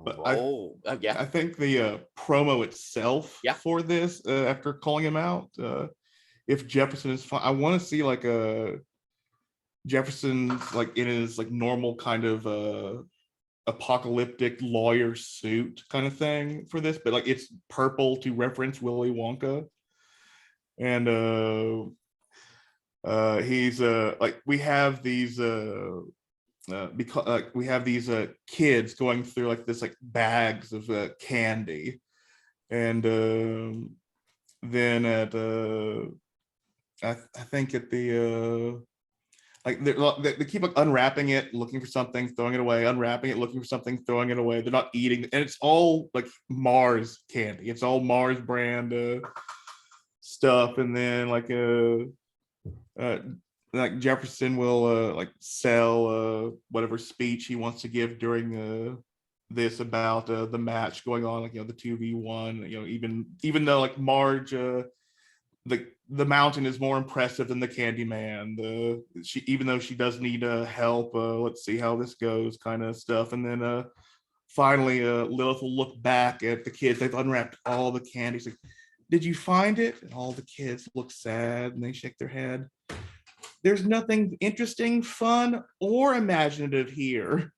S3: I think the promo itself for this, after calling him out, if Jefferson is fine, I want to see like a Jefferson's like in his like normal kind of apocalyptic lawyer suit kind of thing for this, but like it's purple to reference Willy Wonka. And he's like we have these because we have these kids going through like this like bags of candy, and then at I think at the like they keep like unwrapping it, looking for something, throwing it away, unwrapping it, looking for something, throwing it away. They're not eating, and it's all like Mars candy. It's all Mars brand stuff, and then like Jefferson will like sell whatever speech he wants to give during this about the match going on, like the 2v1. Even though like Marge, the mountain is more impressive than the Candyman. Even though she does need help, let's see how this goes, kind of stuff. And then finally, Lilith will look back at the kids. They've unwrapped all the candy. She's like, did you find it? And all the kids look sad and they shake their head. There's nothing interesting, fun, or imaginative here.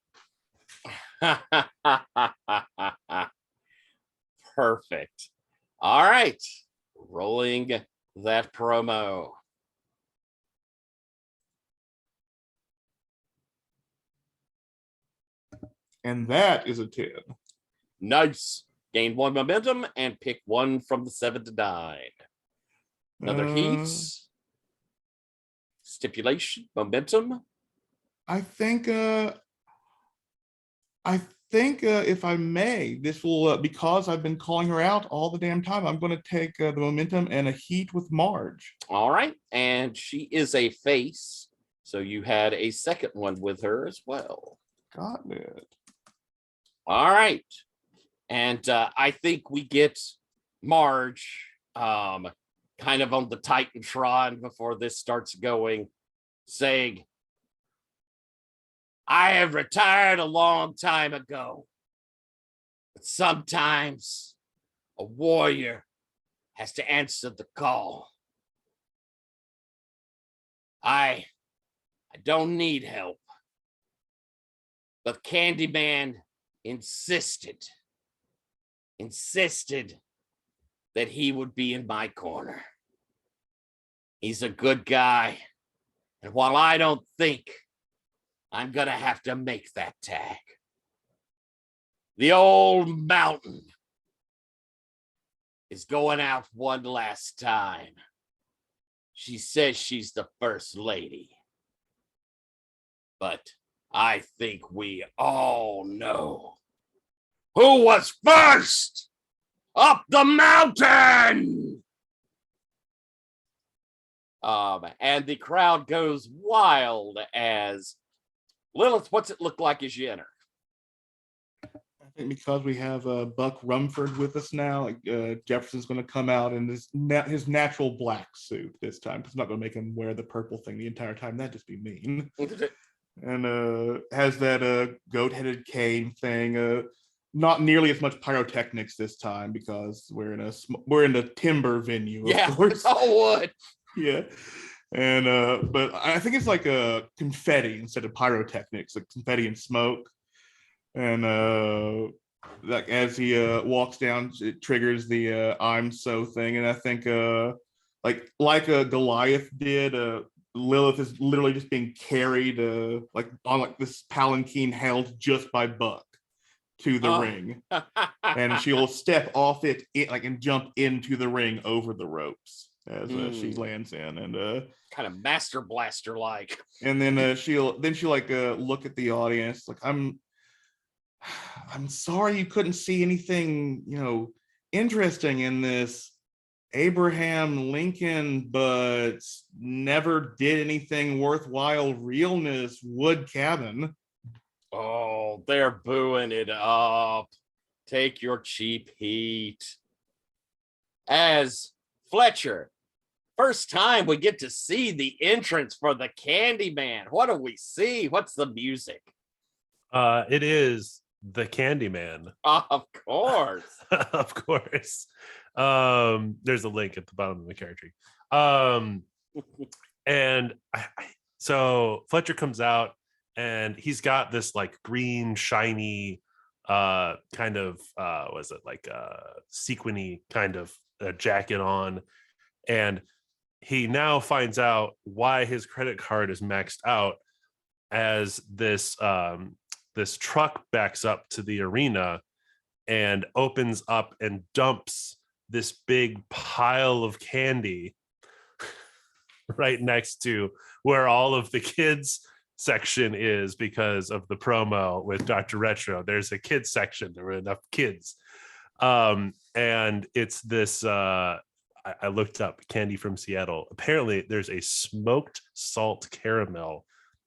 S1: Perfect. All right. Rolling that promo.
S3: And that is a 10.
S1: Nice. Gain 1 momentum and pick 1 from the 7 to 9. Another heat. Stipulation, momentum.
S3: I think if I may, this will because I've been calling her out all the damn time, I'm going to take the momentum and a heat with Marge.
S1: All right, and she is a face, so you had a second one with her as well.
S3: Got it.
S1: All right, and I think we get Marge kind of on the Titantron before this starts going, saying, I have retired a long time ago, but sometimes a warrior has to answer the call. I don't need help, but Candyman insisted that he would be in my corner. He's a good guy, And while I don't think I'm going to have to make that tag, the old mountain is going out one last time. She says she's the first lady. But I think we all know who was first up the mountain. And the crowd goes wild as Lilith, what's it look like as you enter?
S3: I think because we have Buck Rumford with us now, Jefferson's going to come out in his natural black suit this time. It's not going to make him wear the purple thing the entire time. That'd just be mean. And has that goat-headed cane thing. Not nearly as much pyrotechnics this time because we're in a timber venue. Of course.
S1: It's all wood.
S3: Yeah. And but I think it's like a confetti instead of pyrotechnics, like confetti and smoke. And like as he walks down, it triggers the I'm so thing. And I think like a Goliath did, Lilith is literally just being carried like on like this palanquin held just by Buck to the ring. And she'll step off it and jump into the ring over the ropes as she lands in, and
S1: kind of Master Blaster like.
S3: And then she'll like look at the audience like, I'm sorry you couldn't see anything interesting in this Abraham Lincoln but never did anything worthwhile realness wood cabin.
S1: Oh, they're booing it up. Take your cheap heat. As Fletcher, first time we get to see the entrance for the Candyman. What do we see? What's the music?
S5: It is the Candyman.
S1: Of course.
S5: Of course. There's a link at the bottom of the character. And so Fletcher comes out and he's got this like green, shiny, kind of, was it like sequiny kind of jacket on. And he now finds out why his credit card is maxed out as this this truck backs up to the arena and opens up and dumps this big pile of candy right next to where all of the kids section is because of the promo with Dr. Retro. There's a kids section. There were enough kids. And it's this, I looked up candy from Seattle. Apparently there's a smoked salt caramel,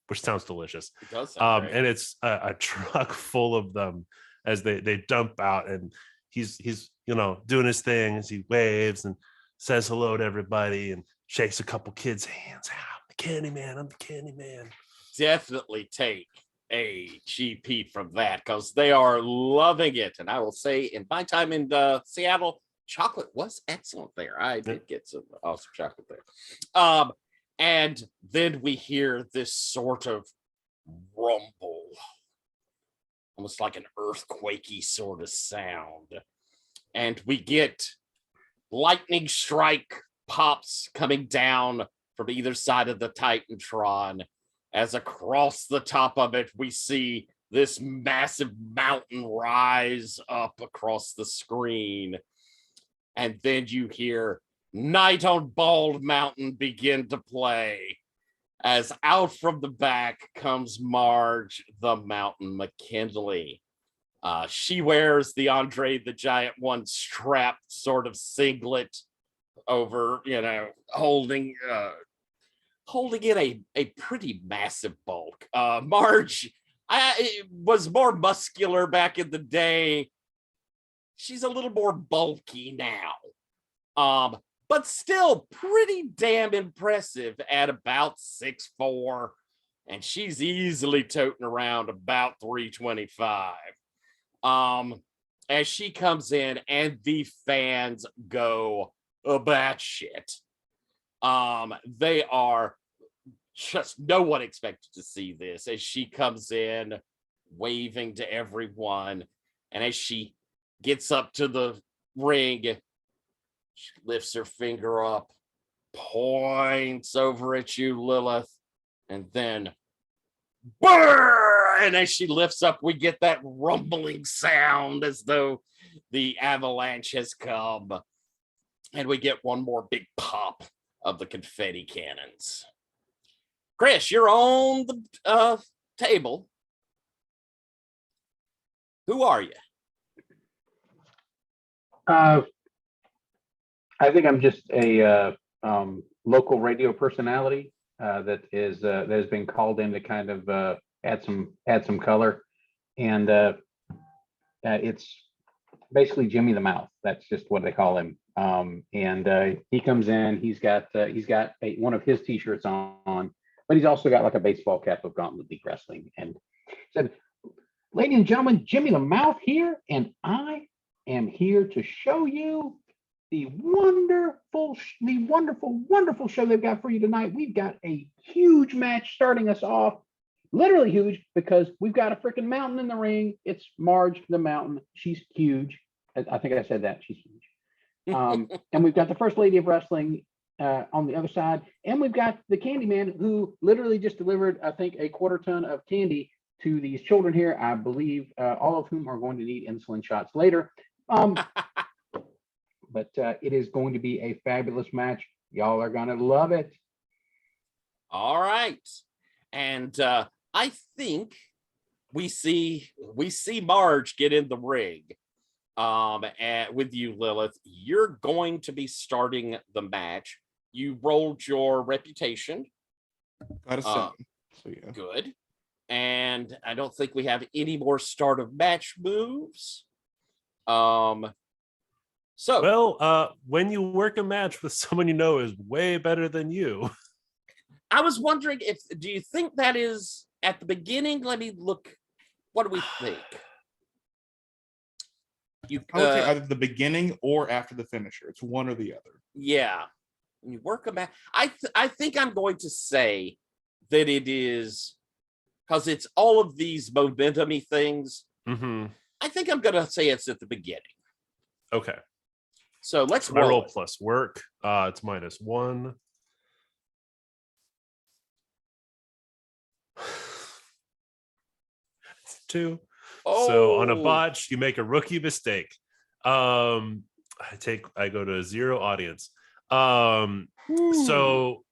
S5: which sounds delicious.
S1: It does sound great.
S5: And it's a truck full of them as they dump out, and he's doing his thing as he waves and says hello to everybody and shakes a couple kids' hands. I'm the Candyman. I'm the Candyman.
S1: Definitely take a cheap heat from that because they are loving it. And I will say, in my time in Seattle, chocolate was excellent there. I did get some awesome chocolate there. And then we hear this sort of rumble, almost like an earthquakey sort of sound. And we get lightning strike pops coming down from either side of the Titantron, as across the top of it, we see this massive mountain rise up across the screen. And then you hear Night on Bald Mountain begin to play, as out from the back comes Marge the Mountain McKinley. She wears the Andre the Giant one strapped sort of singlet over, holding it a pretty massive bulk. Marge was more muscular back in the day. She's a little more bulky now. But still pretty damn impressive at about 6'4", and she's easily toting around about 325. As she comes in and the fans go batshit. They are just, no one expected to see this as she comes in waving to everyone, and as she gets up to the ring, she lifts her finger up, points over at you, Lilith, And then, brrr, and as she lifts up, we get that rumbling sound as though the avalanche has come. And we get one more big pop of the confetti cannons. Chris, you're on the table. Who are you?
S2: I think I'm just a local radio personality that has been called in to kind of add some color, and it's basically Jimmy the Mouth. That's just what they call him. And he comes in. He's got one of his T-shirts on, but he's also got like a baseball cap of Gauntlet League Wrestling, and said, "Ladies and gentlemen, Jimmy the Mouth here, and I am here to show you the wonderful show they've got for you tonight. We've got a huge match starting us off, literally huge, because we've got a freaking mountain in the ring. It's Marge the Mountain. She's huge. I think I said that. She's huge. And we've got the First Lady of Wrestling on the other side, and we've got the Candyman, who literally just delivered, I think, a quarter ton of candy to these children here. I believe all of whom are going to need insulin shots later. But it is going to be a fabulous match. Y'all are going to love it.
S1: All right. And I think we see Marge get in the ring with you, Lilith. You're going to be starting the match. You rolled your reputation.
S3: Got a 7. So yeah.
S1: Good. And I don't think we have any more start of match moves. So,
S5: well, when you work a match with someone you know is way better than you.
S1: I was wondering do you think that is at the beginning? Let me look. What do we think?
S3: I would say either the beginning or after the finisher. It's one or the other.
S1: Yeah. When you work a match, I think I'm going to say that it is because it's all of these momentum-y things.
S5: Mm-hmm.
S1: I think I'm going to say it's at the beginning.
S5: Okay.
S1: So let's
S5: roll plus work. It's -1. It's 2.
S1: Oh.
S5: So on a botch, you make a rookie mistake. I go to 0 audience. So,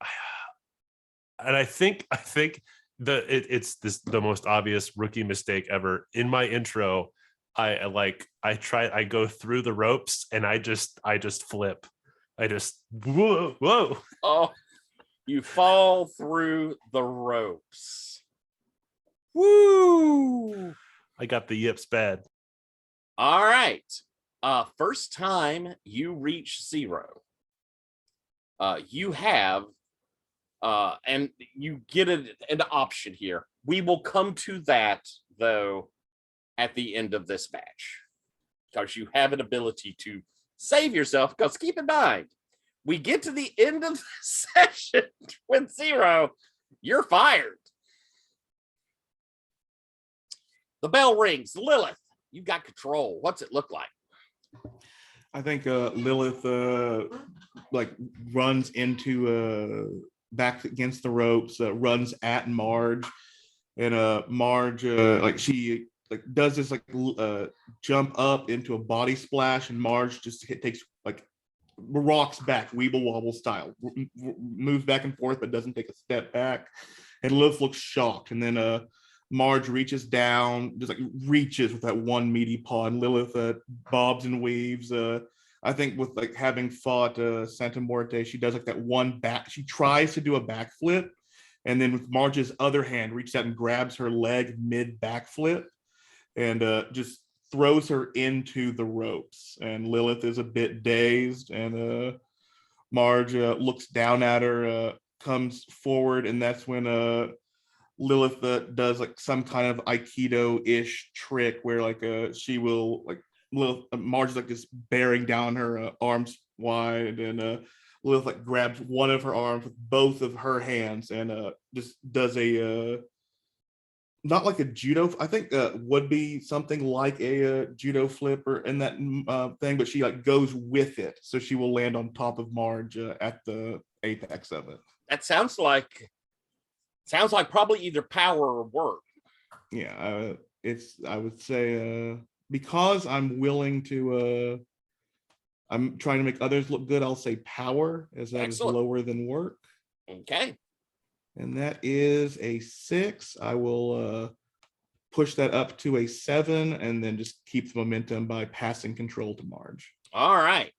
S5: and I think it's the most obvious rookie mistake ever. In my intro, I go through the ropes and I just flip. I just whoa.
S1: Oh, you fall through the ropes. Woo!
S5: I got the yips bad.
S1: All right. First time you reach 0. You have and you get an option here. We will come to that though at the end of this match, because you have an ability to save yourself, because keep in mind, we get to the end of the session with 0, you're fired. The bell rings. Lilith, you got control. What's it look like?
S3: I think Lilith runs into back against the ropes, runs at Marge, and Marge she does this jump up into a body splash, and Marge just takes rocks back, weeble wobble style, moves back and forth but doesn't take a step back, and Lilith looks shocked, and then Marge reaches down, just reaches with that one meaty paw, and Lilith bobs and weaves. I think with having fought Santa Muerte, she does that one back. She tries to do a backflip, and then with Marge's other hand, reaches out and grabs her leg mid backflip, and just throws her into the ropes. And Lilith is a bit dazed, and Marge looks down at her, comes forward, and that's when Lilith does some kind of Aikido-ish trick where she will Marge is just bearing down her arms wide, and Lilith grabs one of her arms with both of her hands and just does a not like a judo. I think would be something like a judo flip or in that thing, but she goes with it, so she will land on top of Marge at the apex of it.
S1: That sounds like Sounds like probably either power or work.
S3: Yeah, I would say because I'm willing to I'm trying to make others look good, I'll say power, as that is
S1: Excellent.
S3: lower than work.
S1: Okay.
S3: And that is a 6. I will push that up to a 7 and then just keep the momentum by passing control to Marge.
S1: All right.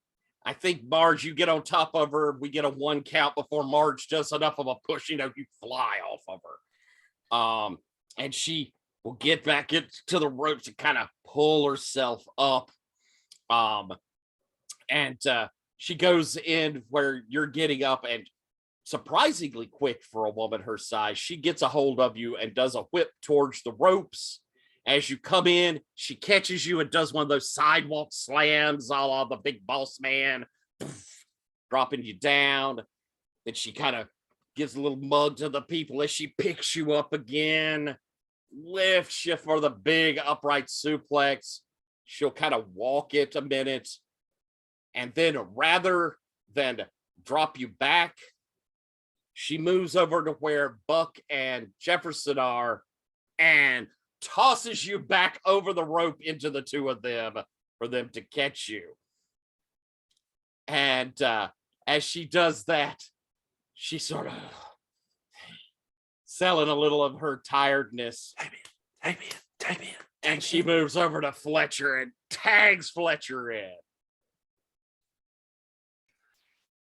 S1: I think Marge, you get on top of her. We get a 1 count before Marge does enough of a push. You fly off of her. And she will get back into the ropes and kind of pull herself up. And she goes in where you're getting up, and surprisingly quick for a woman her size, she gets a hold of you and does a whip towards the ropes. As you come in, she catches you and does one of those sidewalk slams, a la the Big Boss Man, dropping you down. Then she kind of gives a little mug to the people as she picks you up again, lifts you for the big upright suplex. She'll kind of walk it a minute, and then rather than drop you back, she moves over to where Buck and Jefferson are and tosses you back over the rope into the two of them for them to catch you. And as she does that, she sort of selling a little of her tiredness.
S5: Tag me in.
S1: And she moves over to Fletcher and tags Fletcher in.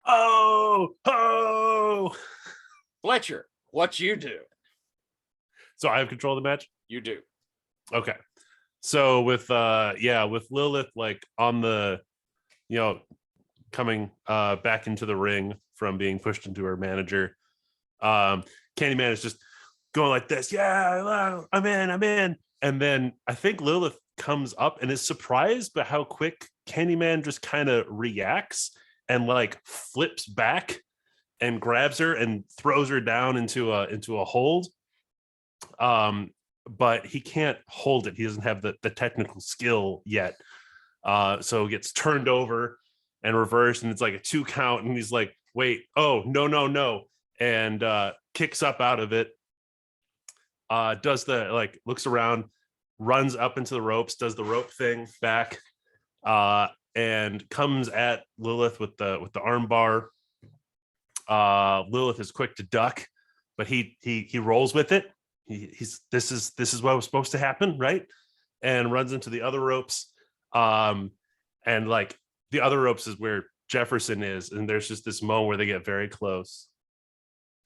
S5: Oh!
S1: Fletcher, what you do?
S5: So I have control of the match?
S1: You do.
S5: Okay. So with Lilith like on the, coming back into the ring from being pushed into her manager, Candyman is just going like this. Yeah, I'm in. And then I think Lilith comes up and is surprised by how quick Candyman just kind of reacts and like flips back and grabs her and throws her down into a hold. But he can't hold it. He doesn't have the technical skill yet. So it gets turned over and reversed, and it's like a 2 count. And he's like, wait, oh, no. And kicks up out of it. Does the looks around, runs up into the ropes, does the rope thing back, and comes at Lilith with the arm bar. Lilith is quick to duck, but he rolls with it. This is what was supposed to happen, right? And runs into the other ropes. And like the other ropes is where Jefferson is, and there's just this moment where they get very close.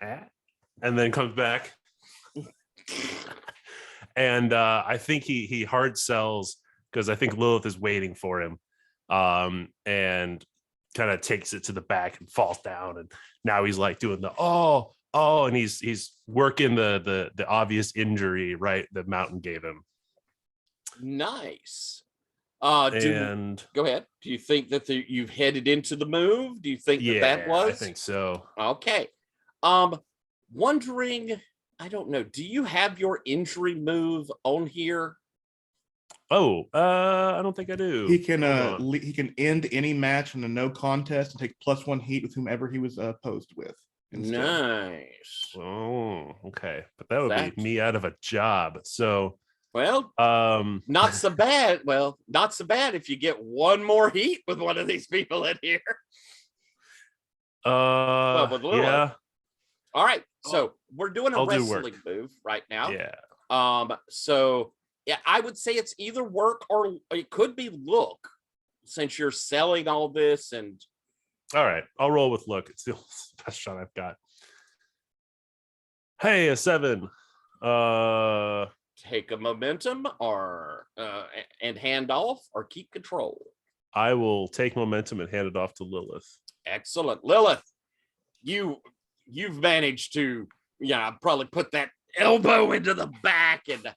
S5: And then comes back. And I think he hard sells because I think Lilith is waiting for him. And kind of takes it to the back and falls down, and now he's like doing the and he's working the obvious injury, right, that Mountain gave him.
S1: Nice.
S5: Go
S1: ahead. Do you think that you've headed into the move? Do you think that was?
S5: I think so.
S1: Okay. Wondering, I don't know. Do you have your injury move on here?
S5: Oh, I don't think I do.
S3: He can end any match in a no contest and take +1 heat with whomever he was opposed with. Instead.
S1: Nice.
S5: Oh, okay. But that would be me out of a job. So,
S1: well, not so bad. Well, not so bad if you get 1 more heat with one of these people in here.
S5: Yeah.
S1: All right. So we're doing a wrestling move right now.
S5: Yeah.
S1: So yeah, I would say it's either work or it could be look, since you're selling all this. And
S5: all right, I'll roll with look. It's the best shot I've got. Hey, a 7.
S1: Take a momentum or and hand off, or keep control.
S5: I will take momentum and hand it off to Lilith.
S1: Excellent. Lilith, you've managed to probably put that elbow into the back, and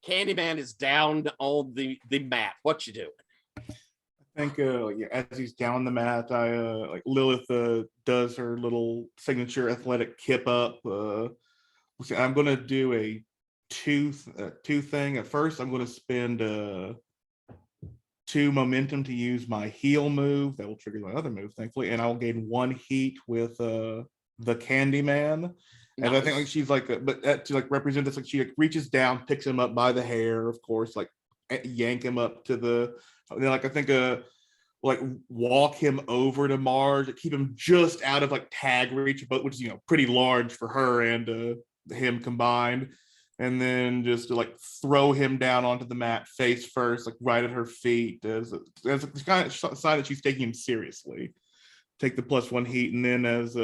S1: Candyman is down on the mat. What you doing?
S3: I think as he's down the mat, Lilith does her little signature athletic kip up. I'm going to do a two thing. At first, I'm going to spend 2 momentum to use my heel move. That will trigger my other move, thankfully, and I'll gain 1 heat with the Candyman. And I think like
S1: Nice.
S3: she's like, but to like represent this, like she like reaches down, picks him up by the hair, of course, like yank him up to the, and then like I think like walk him over to Mars, keep him just out of like tag reach, but which is pretty large for her and him combined, and then just to like throw him down onto the mat face first, like right at her feet, as a kind of sign that she's taking him seriously. Take the +1 heat, and then as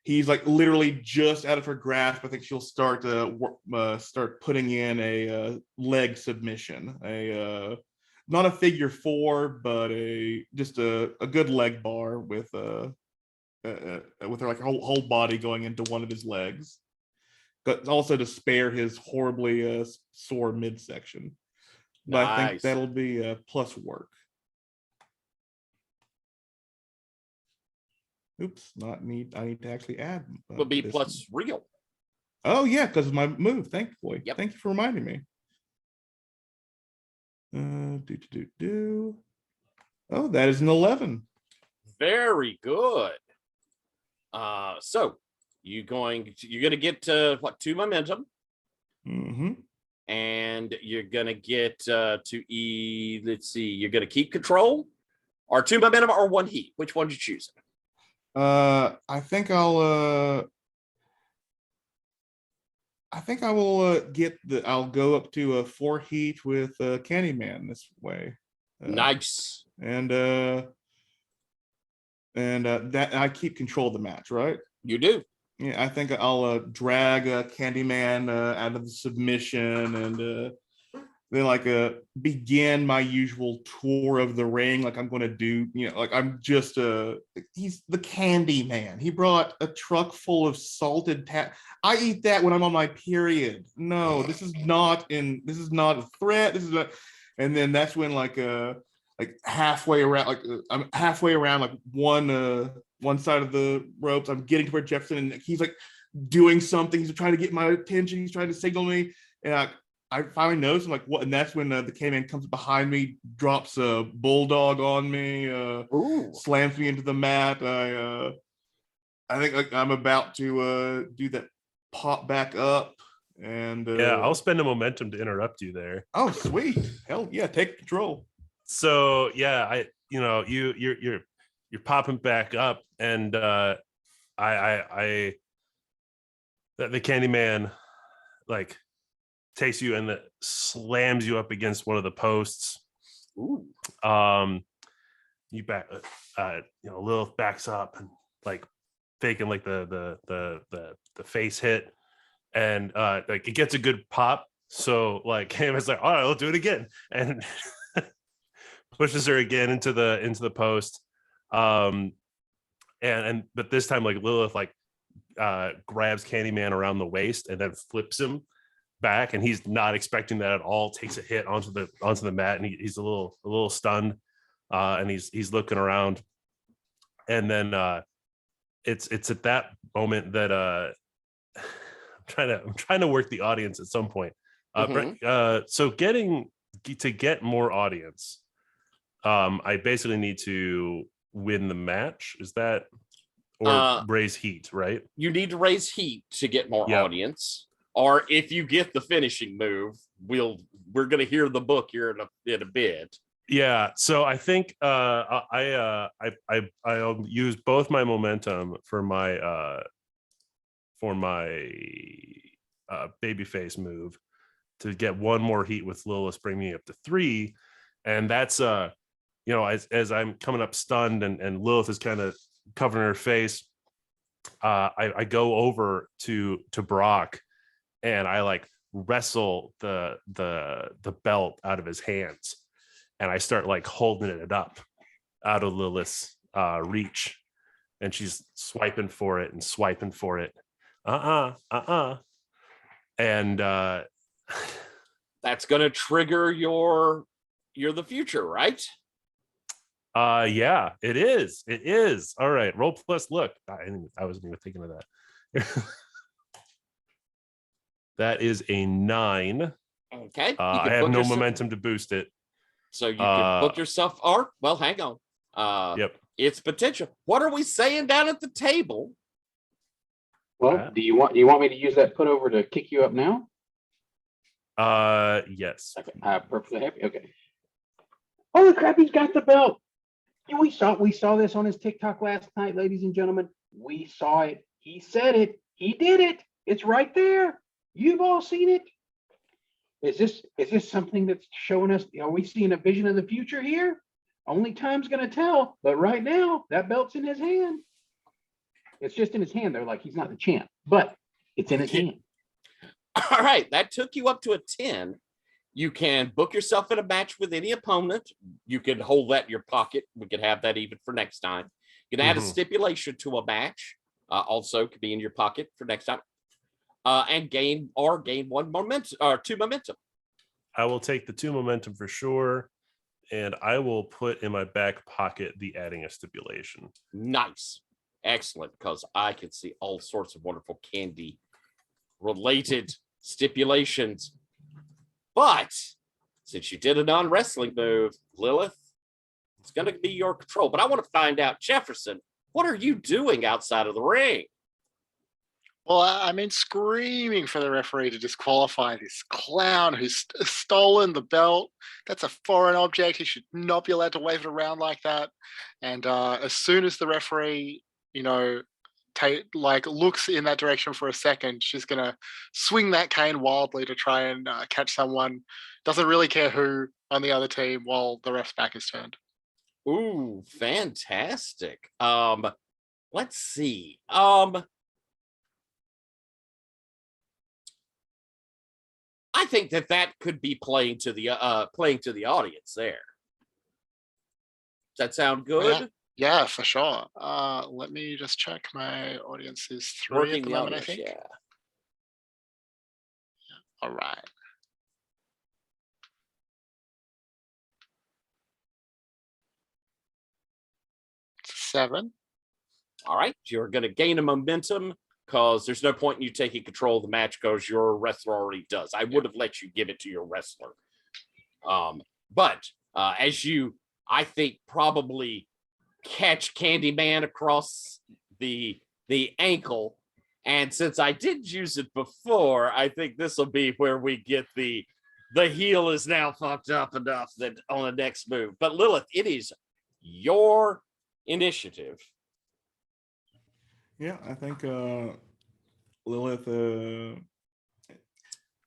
S3: he's like literally just out of her grasp, I think she'll start putting in a leg submission, not a figure 4, but just a good leg bar with her like whole body going into one of his legs, but also to spare his horribly sore midsection. But I think
S1: Nice.
S3: that'll be plus work. Oops, not need. I need to actually add.
S1: Will be
S3: this.
S1: plus real.
S3: Oh yeah, because of my move. Thankfully.
S1: Yep.
S3: Thank you for reminding me. Oh, that is an 11.
S1: Very good. So you're gonna get what, 2 momentum,
S3: Mm-hmm.
S1: and you're gonna get to let's see, you're gonna keep control, or 2 momentum, or 1 heat. Which one you choosing?
S3: I think I'll I will I'll go up to a 4 heat with Candyman this way.
S1: Nice.
S3: And that I keep control of the match, right?
S1: You do.
S3: Yeah, I think I'll drag Candyman out of the submission, and then like begin my usual tour of the ring, like I'm going to do, like I'm just he's the Candy Man. He brought a truck full of salted I eat that when I'm on my period. No, this is not a threat. This is a, and then that's when like halfway around, like I'm halfway around like one side of the ropes. I'm getting to where Jefferson, and he's like doing something. He's trying to get my attention. He's trying to signal me, and I finally notice, I'm like, what? And that's when the K-Man comes behind me, drops a bulldog on me, slams me into the mat. I think like, I'm about to do that pop back up, and
S5: Yeah, I'll spend a momentum to interrupt you there.
S3: Oh, sweet! Hell yeah, take control.
S5: So yeah, you're popping back up, and the Candyman like takes you and slams you up against one of the posts.
S1: Ooh.
S5: You back, Lilith backs up and like faking like the face hit, and like it gets a good pop. So like Candyman's like, all right, I'll do it again, and pushes her again into the post. And but this time like Lilith like grabs Candyman around the waist and then flips him back, and he's not expecting that at all. Takes a hit onto the mat, and he's a little stunned, and he's looking around, and then it's at that moment that I'm trying to work the audience at some point. So to get more audience, I basically need to win the match. Is that, or raise heat, right?
S1: You need to raise heat to get more audience. Or if you get the finishing move, we're gonna hear the book here in a bit.
S5: Yeah, so I think I'll use both my momentum for my babyface move to get 1 more heat with Lilith, bring me up to 3, and that's as I'm coming up stunned and Lilith is kind of covering her face, I go over to Brock, and I like wrestle the belt out of his hands, and I start like holding it up out of Lilith's reach, and she's swiping for it, and
S1: that's gonna trigger you're the future, right?
S5: Yeah, it is. All right, roll plus look. I wasn't even thinking of that. That is a 9.
S1: Okay.
S5: I have no momentum to boost it.
S1: So you can book yourself, or well, hang on.
S5: Yep.
S1: It's potential. What are we saying down at the table?
S2: Well, do you want me to use that put over to kick you up now?
S5: Yes.
S2: Okay, perfectly happy. Okay. Holy crap, he's got the belt. And we saw this on his TikTok last night, ladies and gentlemen. We saw it. He said it. He did it. It's right there. You've all seen it. Is this something that's showing us? Are we seeing a vision of the future here? Only time's gonna tell. But right now, that belt's in his hand. It's just in his hand, though. Like he's not the champ, but it's in his hand.
S1: All right, that took you up to a 10. You can book yourself in a match with any opponent. You can hold that in your pocket. We could have that even for next time. You can add a stipulation to a match. Also, could be in your pocket for next time. And gain one momentum or 2 momentum.
S5: I will take the 2 momentum for sure, and I will put in my back pocket the adding a stipulation.
S1: Nice, excellent, because I can see all sorts of wonderful candy-related stipulations. But since you did a non-wrestling move, Lilith, it's going to be your control. But I want to find out, Jefferson, what are you doing outside of the ring?
S4: Well, I mean, screaming for the referee to disqualify this clown who's stolen the belt. That's a foreign object. He should not be allowed to wave it around like that. And as soon as the referee, looks in that direction for a second, she's gonna swing that cane wildly to try and catch someone. Doesn't really care who on the other team while the ref's back is turned.
S1: Ooh, fantastic. Let's see. I think that could be playing to the audience there. Does that sound good?
S4: Yeah, for sure. Let me just check. My audience is 3 at the moment, I think.
S1: Yeah.
S4: All right. It's 7.
S1: All right. You're going to gain a momentum because there's no point in you taking control of the match because your wrestler already does. I would have let you give it to your wrestler. But as you, I think, probably catch Candyman across the ankle, and since I did use it before, I think this will be where we get the heel is now fucked up enough that on the next move. But Lilith, it is your initiative.
S3: Yeah, I think Lilith,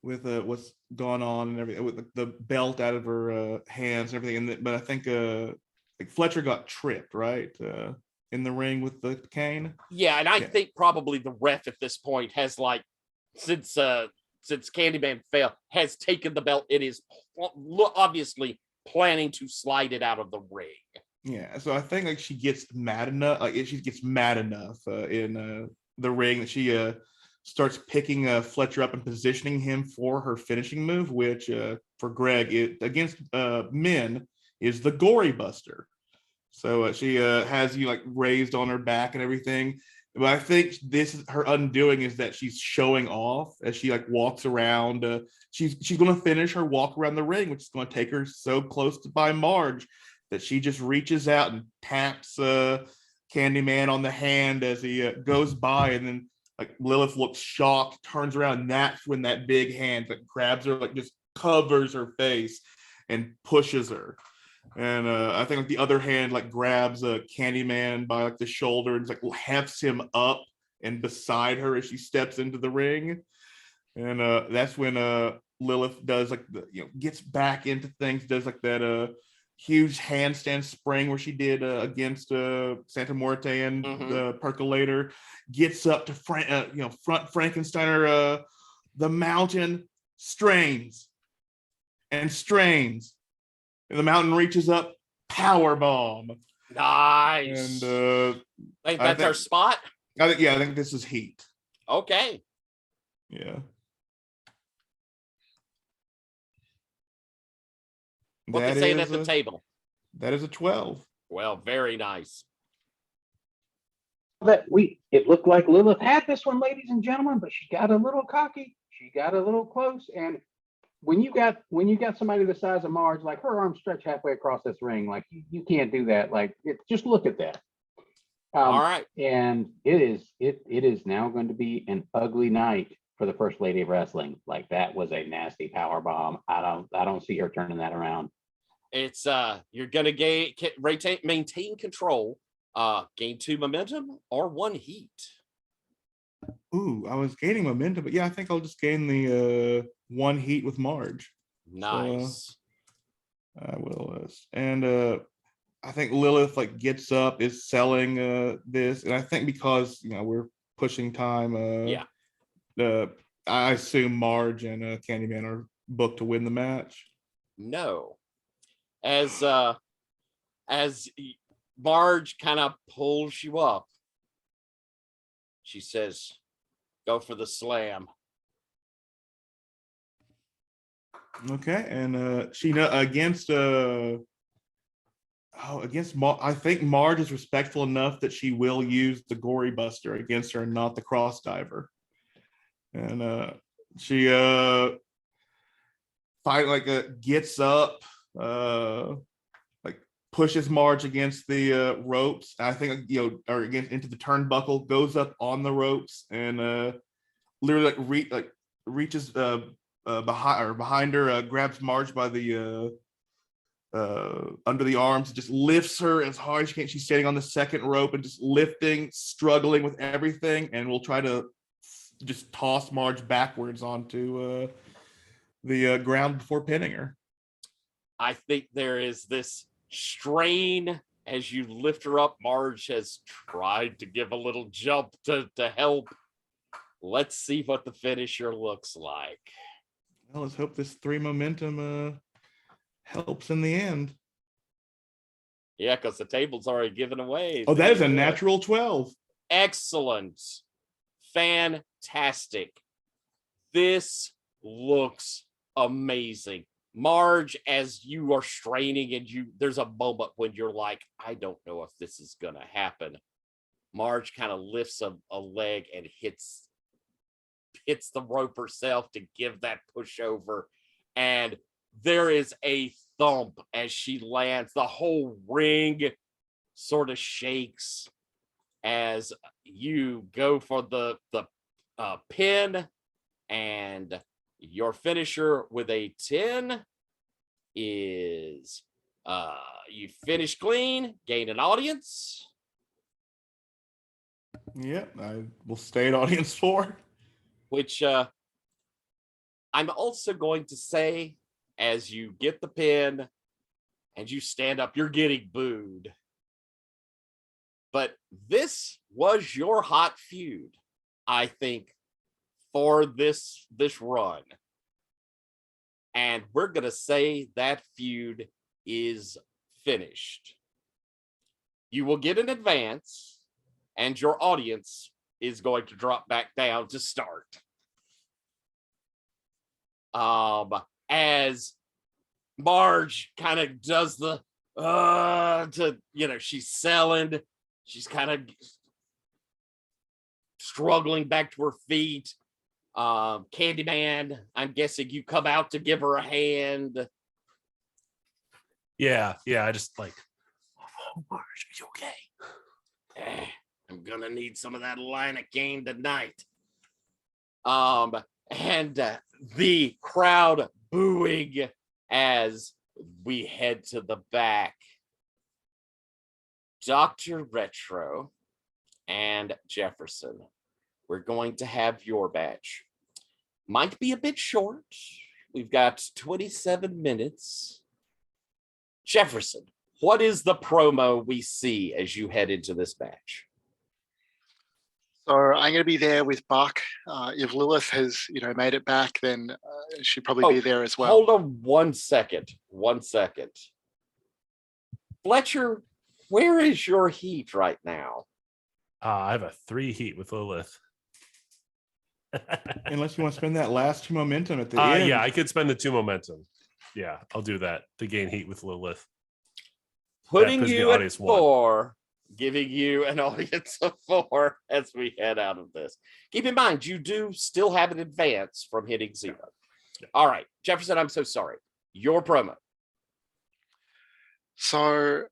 S3: with what's gone on and everything, with the belt out of her hands and everything, but I think like Fletcher got tripped, right, in the ring with the cane.
S1: Yeah, and I think probably the ref at this point has since Candyman failed, has taken the belt. It is obviously planning to slide it out of the ring.
S3: Yeah, so I think she gets mad enough. If she gets mad enough in the ring, that she starts picking Fletcher up and positioning him for her finishing move, which for Greg against men is the Gory Buster. So she has you raised on her back and everything. But I think this is her undoing, is that she's showing off as she walks around. She's going to finish her walk around the ring, which is going to take her so close to by Marge that she just reaches out and taps Candyman on the hand as he goes by, and then Lilith looks shocked, turns around, and that's when that big hand grabs her, just covers her face and pushes her. And I think the other hand grabs Candyman by the shoulder and hefts him up and beside her as she steps into the ring. And that's when Lilith does gets back into things, does that huge handstand spring where she did against Santa Muerte and the Percolator, gets up to front Frankensteiner the mountain, strains and strains, and the mountain reaches up, power bomb.
S1: Nice.
S3: And
S1: I think our spot.
S3: I think this is heat.
S1: Okay.
S3: Yeah.
S1: What they saying at the table?
S3: That is a 12.
S1: Well, very nice.
S2: It looked like Lilith had this one, ladies and gentlemen, but she got a little cocky. She got a little close, and when you got somebody the size of Marge, her arms stretch halfway across this ring, you can't do that. Just look at that.
S1: All right.
S2: And it is now going to be an ugly night for the First Lady of Wrestling. Like, that was a nasty power bomb. I don't see her turning that around.
S1: It's you're gonna maintain control, gain 2 momentum or 1 heat.
S3: Ooh, I was gaining momentum, but yeah, I think I'll just gain the 1 heat with Marge.
S1: Nice.
S3: So, I will, and I think Lilith like gets up, is selling this, and I think because we're pushing time.
S1: Yeah.
S3: I assume Marge and Candyman are booked to win the match.
S1: No. As Marge kind of pulls you up, she says, "Go for the slam."
S3: Okay, and she against I think Marge is respectful enough that she will use the Gory Buster against her and not the Cross Diver. And she gets up, like pushes Marge against the ropes. I think or against into the turnbuckle, goes up on the ropes, and literally reaches behind her, grabs Marge by the under the arms, just lifts her as hard as she can. She's standing on the second rope and just lifting, struggling with everything, and we'll try to just toss Marge backwards onto the ground before pinning her.
S1: I think there is this strain as you lift her up. Marge has tried to give a little jump to help. Let's see what the finisher looks like.
S3: Well, let's hope this 3 momentum helps in the end.
S1: Yeah, because the table's already given away.
S3: Oh, that is a natural 12.
S1: Excellent. Fantastic. This looks amazing. Marge, as you are straining and there's a moment when you're like, I don't know if this is going to happen. Marge kind of lifts a leg and hits the rope herself to give that push over. And there is a thump as she lands. The whole ring sort of shakes as you go for the pin, and your finisher with a 10 is you finish clean, gain an audience.
S3: Yeah, I will stay at audience 4.
S1: Which I'm also going to say, as you get the pin and you stand up, you're getting booed. But this was your hot feud, I think, for this run. And we're going to say that feud is finished. You will get an advance, and your audience is going to drop back down to start. As Marge kind of does the she's selling, she's kind of struggling back to her feet. Candyman, I'm guessing you come out to give her a hand.
S5: Yeah, I just like, oh, Marge, are you okay?
S1: I'm gonna need some of that lidocaine tonight. And the crowd booing as we head to the back. Dr. Retro and Jefferson, we're going to have your batch. Might be a bit short. We've got 27 minutes. Jefferson, what is the promo we see as you head into this match?
S4: So I'm going to be there with Buck. If Lilith has, made it back, then she'd probably be there as well.
S1: Hold on 1 second. 1 second. Fletcher, where is your heat right now?
S5: I have a 3 heat with Lilith.
S3: Unless you want to spend that last 2 momentum at the end.
S5: Yeah, I could spend the 2 momentum. Yeah, I'll do that to gain heat with Lilith.
S1: Putting you at 4, giving you an audience of 4 as we head out of this. Keep in mind, you do still have an advance from hitting 0. Yeah. All right, Jefferson, I'm so sorry. Your promo.
S4: So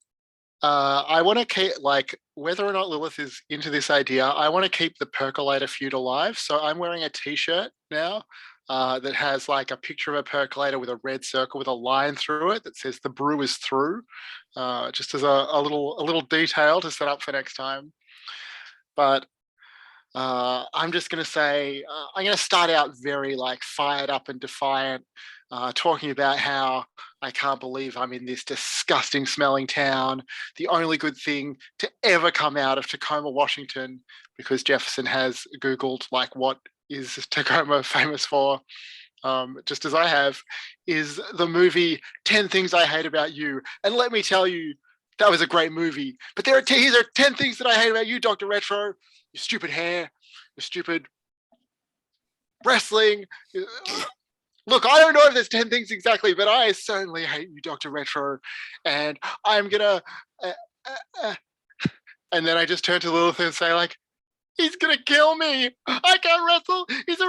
S4: I want to keep, like, whether or not Lilith is into this idea, I want to keep the percolator feud alive. So I'm wearing a T-shirt now that has like a picture of a percolator with a red circle with a line through it that says "the brew is through," just as a little detail to set up for next time. But I'm just going to say I'm going to start out very like fired up and defiant, talking about how I can't believe I'm in this disgusting smelling town. The only good thing to ever come out of Tacoma, Washington, because Jefferson has Googled like what is Tacoma famous for, just as I have, is the movie 10 Things I Hate About You. And let me tell you, that was a great movie. But here are 10 things that I hate about you, Dr. Retro. Your stupid hair, your stupid wrestling. Look, I don't know if there's 10 things exactly, but I certainly hate you, Dr. Retro. And I'm gonna and then I just turn to Lilith and say, like, he's gonna kill me. I can't wrestle. He's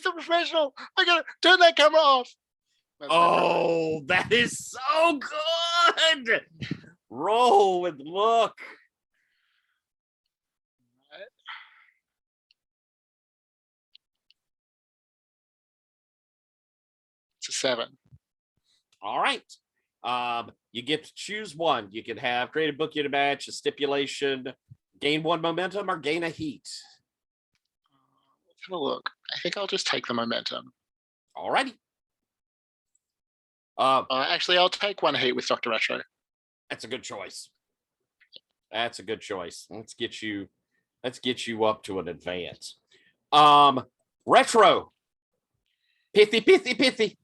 S4: a professional. I gotta turn that camera off. That's
S1: Oh, that is so good. Roll with look.
S4: It's a 7.
S1: All right. You get to choose one. You can have create a book unit match, a stipulation, gain 1 momentum, or gain a heat.
S4: Let's have a look. I think I'll just take the momentum.
S1: All righty.
S4: Actually, I'll take 1 heat with Dr. Retro.
S1: That's a good choice. That's a good choice. Let's get you up to an advance. Retro. Pithy.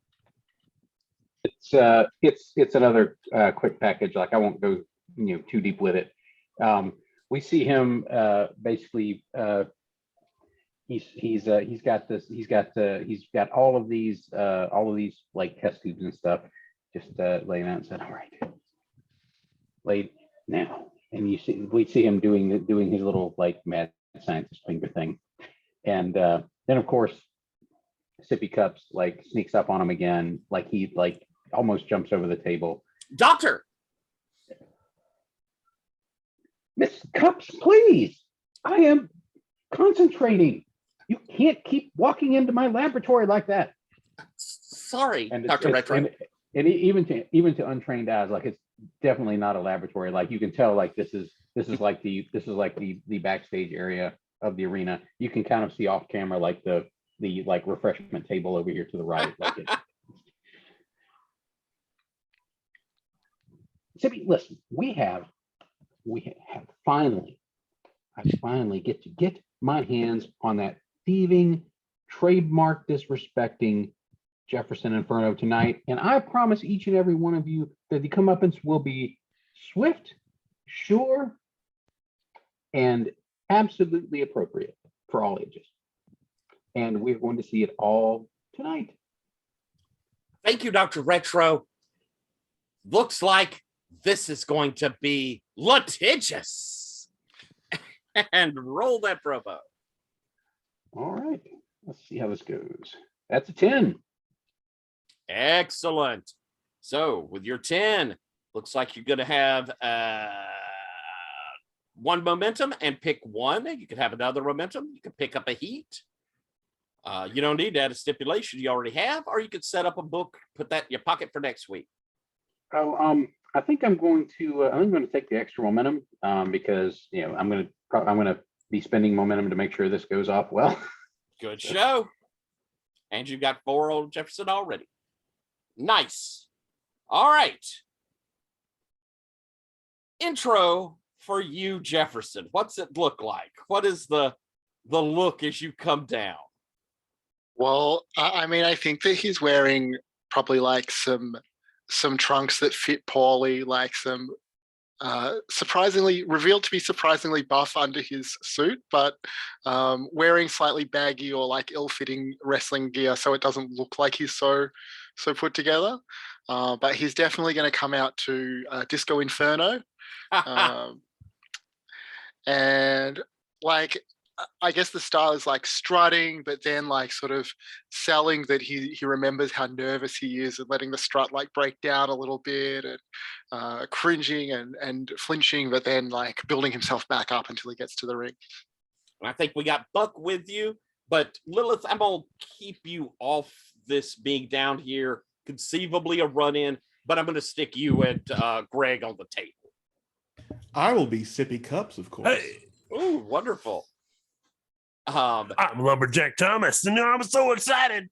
S2: It's another quick package. Like I won't go too deep with it. We see him basically. He's got all of these like test tubes and stuff just laying out and said, all right, laid now. And we see him doing his little like mad scientist finger thing. And then of course Sippy Cups like sneaks up on him again, like he like almost jumps over the table.
S1: Doctor!
S2: Miss Cups, please. I am concentrating. You can't keep walking into my laboratory like that.
S1: Sorry, Dr. Retro.
S2: And even to untrained eyes, like it's definitely not a laboratory. Like you can tell, like this is like the backstage area of the arena. You can kind of see off camera like the like refreshment table over here to the right. Like it. Sippy, listen, I finally get my hands on that thieving, trademark disrespecting Jefferson Inferno tonight. And I promise each and every one of you that the comeuppance will be swift, sure, and absolutely appropriate for all ages. And we're going to see it all tonight.
S1: Thank you, Dr. Retro. Looks like this is going to be litigious. And roll that promo.
S2: All right. Let's see how this goes. That's a 10.
S1: Excellent. So with your 10, looks like you're going to have 1 momentum and pick 1. You could have another momentum. You could pick up a heat. You don't need to add a stipulation you already have, or you could set up a book, put that in your pocket for next week.
S2: Oh, I think I'm going to take the extra momentum because I'm going to be spending momentum to make sure this goes off well.
S1: Good show. And you've got 4 old Jefferson already. Nice. All right. Intro for you, Jefferson. What's it look like? What is the look as you come down?
S4: Well, I mean, I think that he's wearing probably like some trunks that fit poorly, like some revealed to be surprisingly buff under his suit, but wearing slightly baggy or like ill-fitting wrestling gear so it doesn't look like he's so put together. But he's definitely going to come out to Disco Inferno. And like I guess the style is like strutting, but then like sort of selling that he remembers how nervous he is and letting the strut like break down a little bit, and cringing and flinching, but then like building himself back up until he gets to the ring.
S1: I think we got Buck with you, but Lilith, I'm gonna keep you off this being down here, conceivably a run-in, but I'm gonna stick you and Greg on the table.
S3: I will be sippy cups, of course.
S5: Hey,
S1: Ooh, wonderful.
S5: I'm Lumberjack Thomas, and I'm so excited.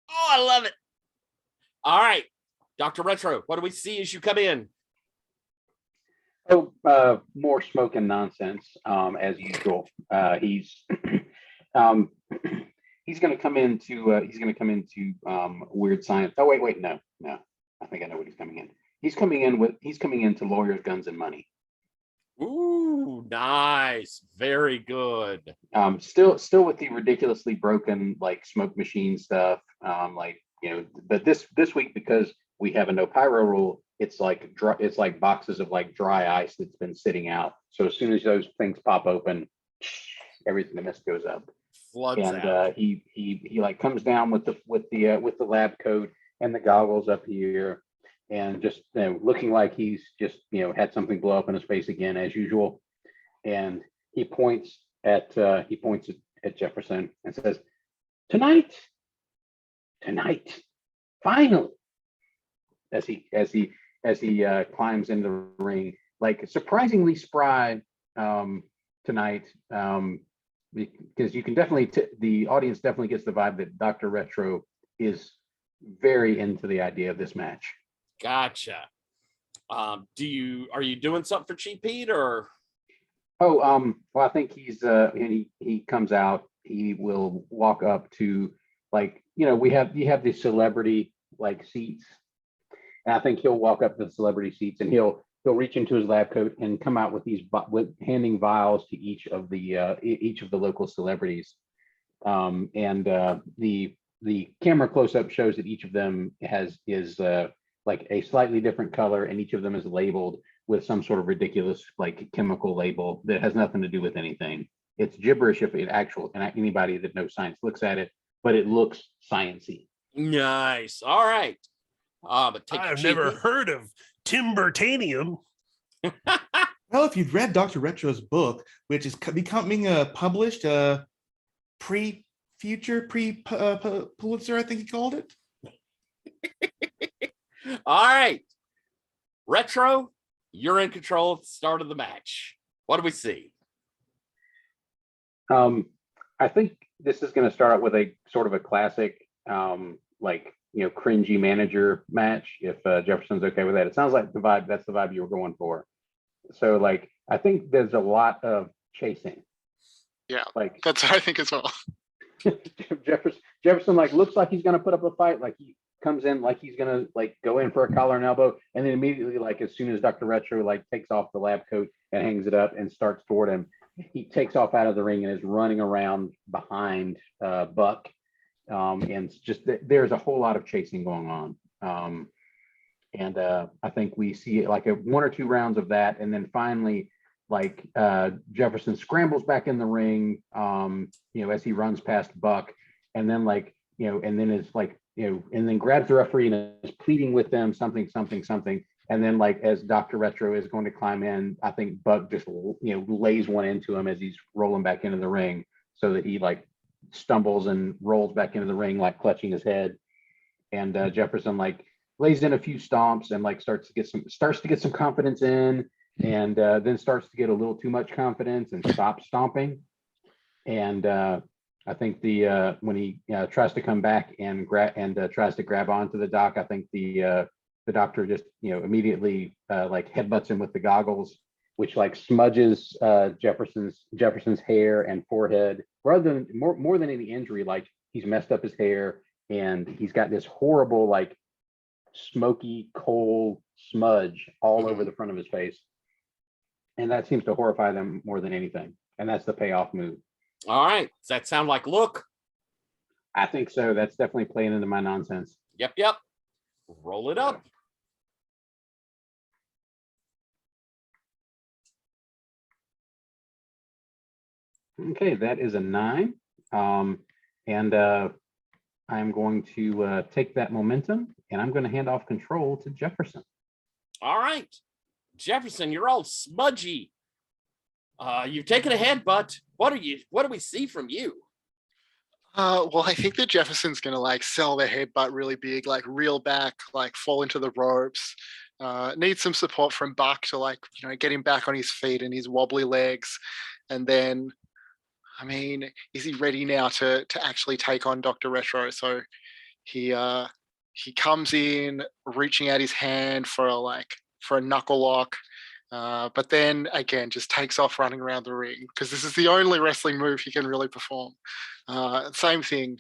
S1: Oh, I love it. All right, Dr. Retro, what do we see as you come in?
S2: Oh, more smoke and nonsense, as usual. He's he's going to come into weird science. Oh, wait, no. I think I know what he's coming in. He's coming into lawyers, guns, and money.
S1: Ooh, nice, very good.
S2: Still with the ridiculously broken like smoke machine stuff. But this week, because we have a no pyro rule, it's like boxes of like dry ice that's been sitting out. So as soon as those things pop open, everything, the mist goes up.
S1: Floods
S2: And
S1: out.
S2: he like comes down with the lab coat and the goggles up here, and just looking like he's just had something blow up in his face again as usual. And he points at Jefferson and says, tonight, finally, as he climbs into the ring, like surprisingly spry tonight, because you can definitely the audience definitely gets the vibe that Dr. Retro is very into the idea of this match.
S1: Gotcha. Are you doing something for Cheap Pete or?
S2: Oh, well, I think he's and he comes out. He will walk up to, like, you have the celebrity like seats, and I think he'll walk up to the celebrity seats and he'll reach into his lab coat and come out with handing vials to each of the local celebrities. And the camera close up shows that each of them is like a slightly different color, and each of them is labeled with some sort of ridiculous like chemical label that has nothing to do with anything. It's gibberish if anybody that knows science looks at it, but it looks sciencey.
S1: Nice. All right. But take
S5: I've never heard of Timbertanium.
S3: Well, if you've read Dr. Retro's book, which is becoming published pre-Pulitzer, I think he called it.
S1: All right. Retro, you're in control at the start of the match. What do we see?
S2: I think this is going to start out with a sort of a classic, cringy manager match. If Jefferson's okay with that, it sounds like that's the vibe you were going for. So, like, I think there's a lot of chasing.
S4: Yeah,
S2: like
S4: that's what I think as well.
S2: Jefferson like looks like he's going to put up a fight. Like he comes in like he's going to like go in for a collar and elbow, and then immediately, like as soon as Dr. Retro like takes off the lab coat and hangs it up and starts toward him, he takes off out of the ring and is running around behind Buck. And just there's a whole lot of chasing going on. And I think we see like one or two rounds of that, and then finally, like Jefferson scrambles back in the ring, as he runs past Buck, and then and then grabs the referee and is pleading with them something, and then like as Dr. Retro is going to climb in, I think Buck just lays one into him as he's rolling back into the ring, so that he like stumbles and rolls back into the ring like clutching his head, and Jefferson like lays in a few stomps and like starts to get some confidence in, and then starts to get a little too much confidence and stops stomping. And I think when he tries to come back and tries to grab onto the doc, I think the doctor just immediately like headbutts him with the goggles, which like smudges Jefferson's hair and forehead. Rather than more than any injury, like he's messed up his hair and he's got this horrible like smoky coal smudge all over the front of his face, and that seems to horrify them more than anything, and that's the payoff move.
S1: All right. Does that sound like look?
S2: I think so. That's definitely playing into my nonsense.
S1: Yep. Roll it up.
S2: Okay, that is a 9. And I'm going to take that momentum, and I'm going to hand off control to Jefferson.
S1: All right, Jefferson, you're all smudgy. You've taken a headbutt. What do we see from you?
S4: Well, I think that Jefferson's gonna like sell their headbutt really big, like reel back, like fall into the ropes. Need some support from Buck to like get him back on his feet and his wobbly legs, and then, I mean, is he ready now to actually take on Dr. Retro? So he comes in reaching out his hand for a knuckle lock. But then again, just takes off running around the ring because this is the only wrestling move he can really perform. Same thing.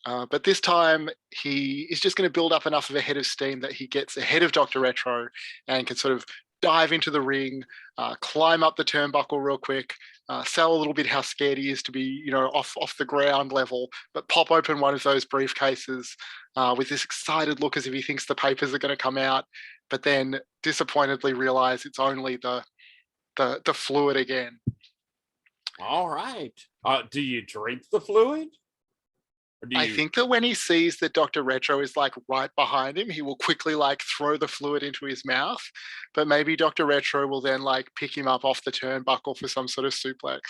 S4: But this time, he is just going to build up enough of a head of steam that he gets ahead of Dr. Retro and can sort of dive into the ring, climb up the turnbuckle real quick, sell a little bit how scared he is to be, off the ground level, but pop open one of those briefcases with this excited look as if he thinks the papers are going to come out, but then disappointedly realize it's only the fluid again.
S1: All right. Do you drink the fluid? Or do
S4: I
S1: you...
S4: think that when he sees that Dr. Retro is like right behind him, he will quickly like throw the fluid into his mouth. But maybe Dr. Retro will then like pick him up off the turnbuckle for some sort of suplex.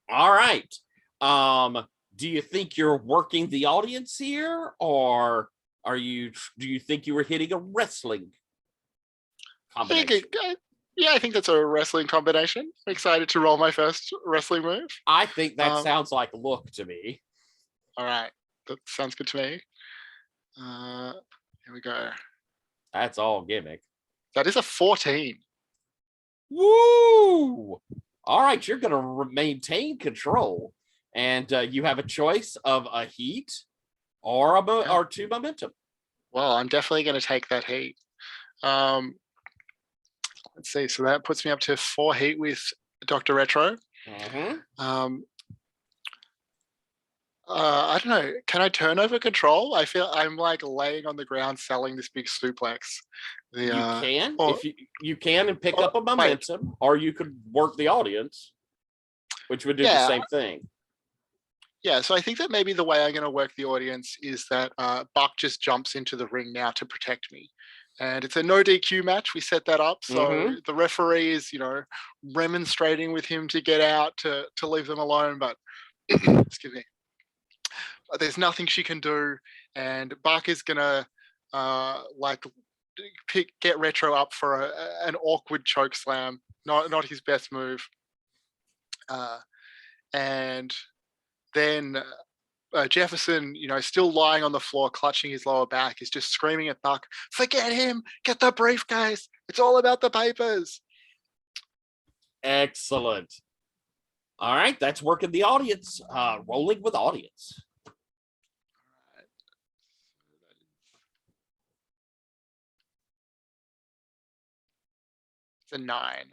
S1: All right. Do you think you're working the audience here, or do you think you were hitting a wrestling combination?
S4: I think that's a wrestling combination. I'm excited to roll my first wrestling move.
S1: I think that sounds like look to me.
S4: All right. That sounds good to me. Here we go.
S1: That's all gimmick.
S4: That is a 14.
S1: Woo! All right, you're going to maintain control, and you have a choice of a heat or or 2 momentum.
S4: Well, I'm definitely going to take that heat. Let's see. So that puts me up to 4 heat with Dr. Retro.
S1: Mm-hmm.
S4: I don't know. Can I turn over control? I feel I'm like laying on the ground selling this big suplex.
S1: You can, if you can, and pick up a momentum, or you could work the audience, which would do the same thing.
S4: Yeah, so I think that maybe the way I'm going to work the audience is that Buck just jumps into the ring now to protect me. And it's a no DQ match. We set that up. So the referee is, remonstrating with him to get out, to leave them alone. But excuse me. There's nothing she can do. And Buck is going to get Retro up for an awkward choke slam. Not his best move. And then Jefferson, still lying on the floor, clutching his lower back, is just screaming at Buck, "Forget him! Get the briefcase! It's all about the papers!"
S1: Excellent. All right, that's working the audience. Rolling with audience.
S4: It's a 9.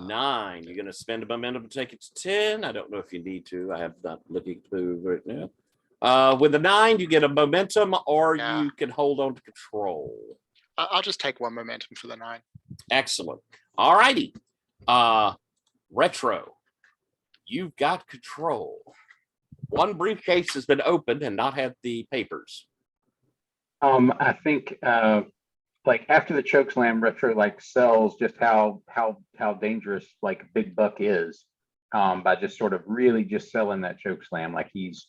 S1: 9. You're going to spend a momentum to take it to 10. I don't know if you need to. I have not looking to move right now. With a 9, you get a momentum, or you can hold on to control.
S4: I'll just take 1 momentum for the 9.
S1: Excellent. All righty. Retro, you've got control. 1 briefcase has been opened and not had the papers.
S2: I think like after the choke slam, Retro like sells just how dangerous like Big Buck is by just sort of really just selling that choke slam. Like he's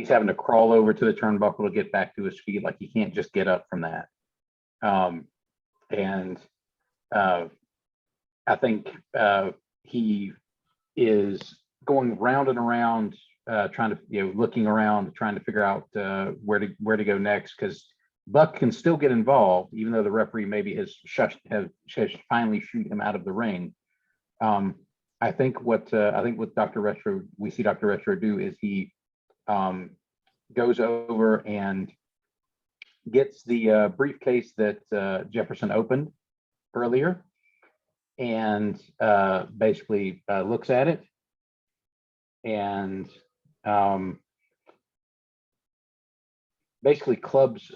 S2: having to crawl over to the turnbuckle to get back to his feet. Like he can't just get up from that. And I think he is going round and around, trying to looking around, trying to figure out where to go next, because Buck can still get involved, even though the referee maybe has finally shooed him out of the ring. I think what Dr. Retro, we see Dr. Retro do is he goes over and gets the briefcase that Jefferson opened earlier, and basically looks at it and basically clubs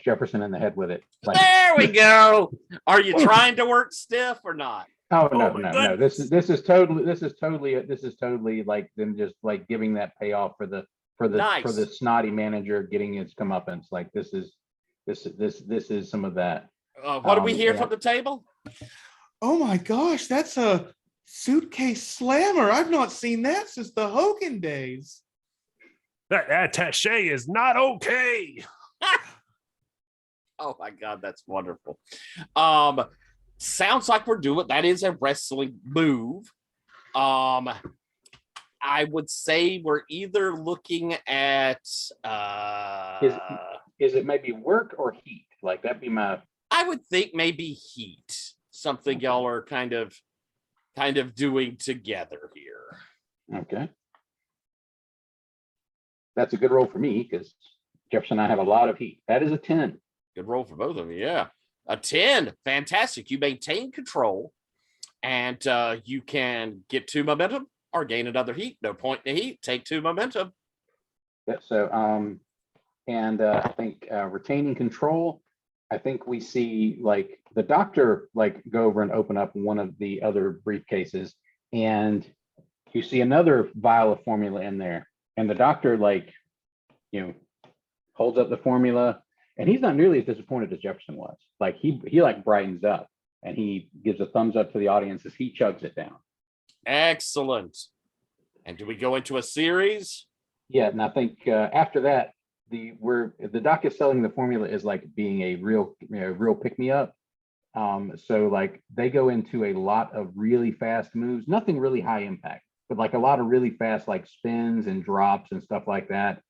S2: Jefferson in the head with it.
S1: There we go. Are you trying to work stiff or not?
S2: Oh
S5: Oh
S2: no,
S5: my
S2: no, no.
S5: goodness.
S2: This is totally like them just like giving that payoff for the
S1: Nice.
S2: snotty manager getting his comeuppance. Like this is some of that.
S1: What do we hear
S2: And
S1: from the table?
S3: Oh my gosh, that's a suitcase slammer. I've not seen that since the Hogan days.
S5: That attaché is not okay.
S1: Oh my God, that's wonderful. Sounds like we're doing that is a wrestling move. I would say we're either looking at
S2: is it maybe work or heat? Like that'd be my.
S1: I would think maybe heat, something y'all are kind of doing together here.
S2: Okay. That's a good roll for me because Jefferson and I have a lot of heat. That is a 10.
S1: Good roll for both of you. Yeah. A 10. Fantastic. You maintain control and you can get 2 momentum or gain another heat. No point in the heat. Take 2 momentum.
S2: Yeah, so and I think retaining control, I think we see like the doctor like go over and open up one of the other briefcases and you see another vial of formula in there. And the doctor like, holds up the formula and he's not nearly as disappointed as Jefferson was. Like he like brightens up and he gives a thumbs up to the audience as he chugs it down.
S1: Excellent. And do we go into a series?
S2: Yeah, and I think after that, the doc is selling the formula is like being a real pick me up. So like they go into a lot of really fast moves, nothing really high impact, but like a lot of really fast like spins and drops and stuff like that.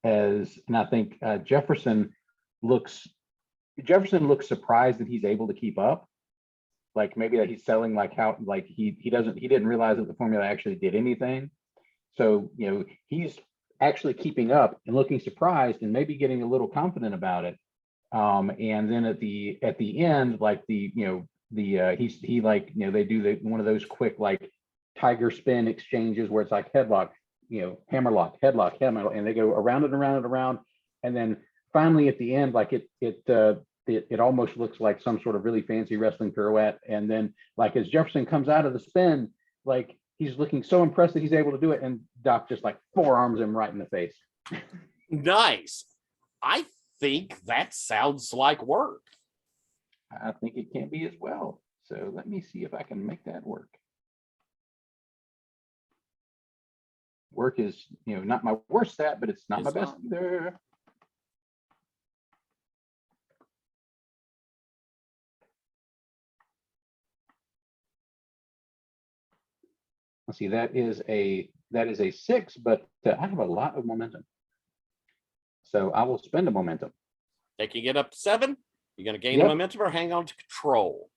S2: And I think Jefferson looks surprised that he's able to keep up. Like maybe that he's selling like how like he didn't realize that the formula actually did anything. So he's actually keeping up and looking surprised and maybe getting a little confident about it. And then at the end, like they do one of those quick like tiger spin exchanges where it's like headlock, hammerlock, headlock, hammerlock, and they go around and around and around, and then finally at the end, like it almost looks like some sort of really fancy wrestling pirouette, and then like as Jefferson comes out of the spin, like he's looking so impressed that he's able to do it, and Doc just like forearms him right in the face.
S1: Nice. I think that sounds like work.
S2: I think it can be as well. So let me see if I can make that work. Work is, not my worst stat, but it's not my best either. Let's see, that is a 6, but I have a lot of momentum. So I will spend a momentum.
S1: Taking it up to 7. You're going to gain a momentum or hang on to control?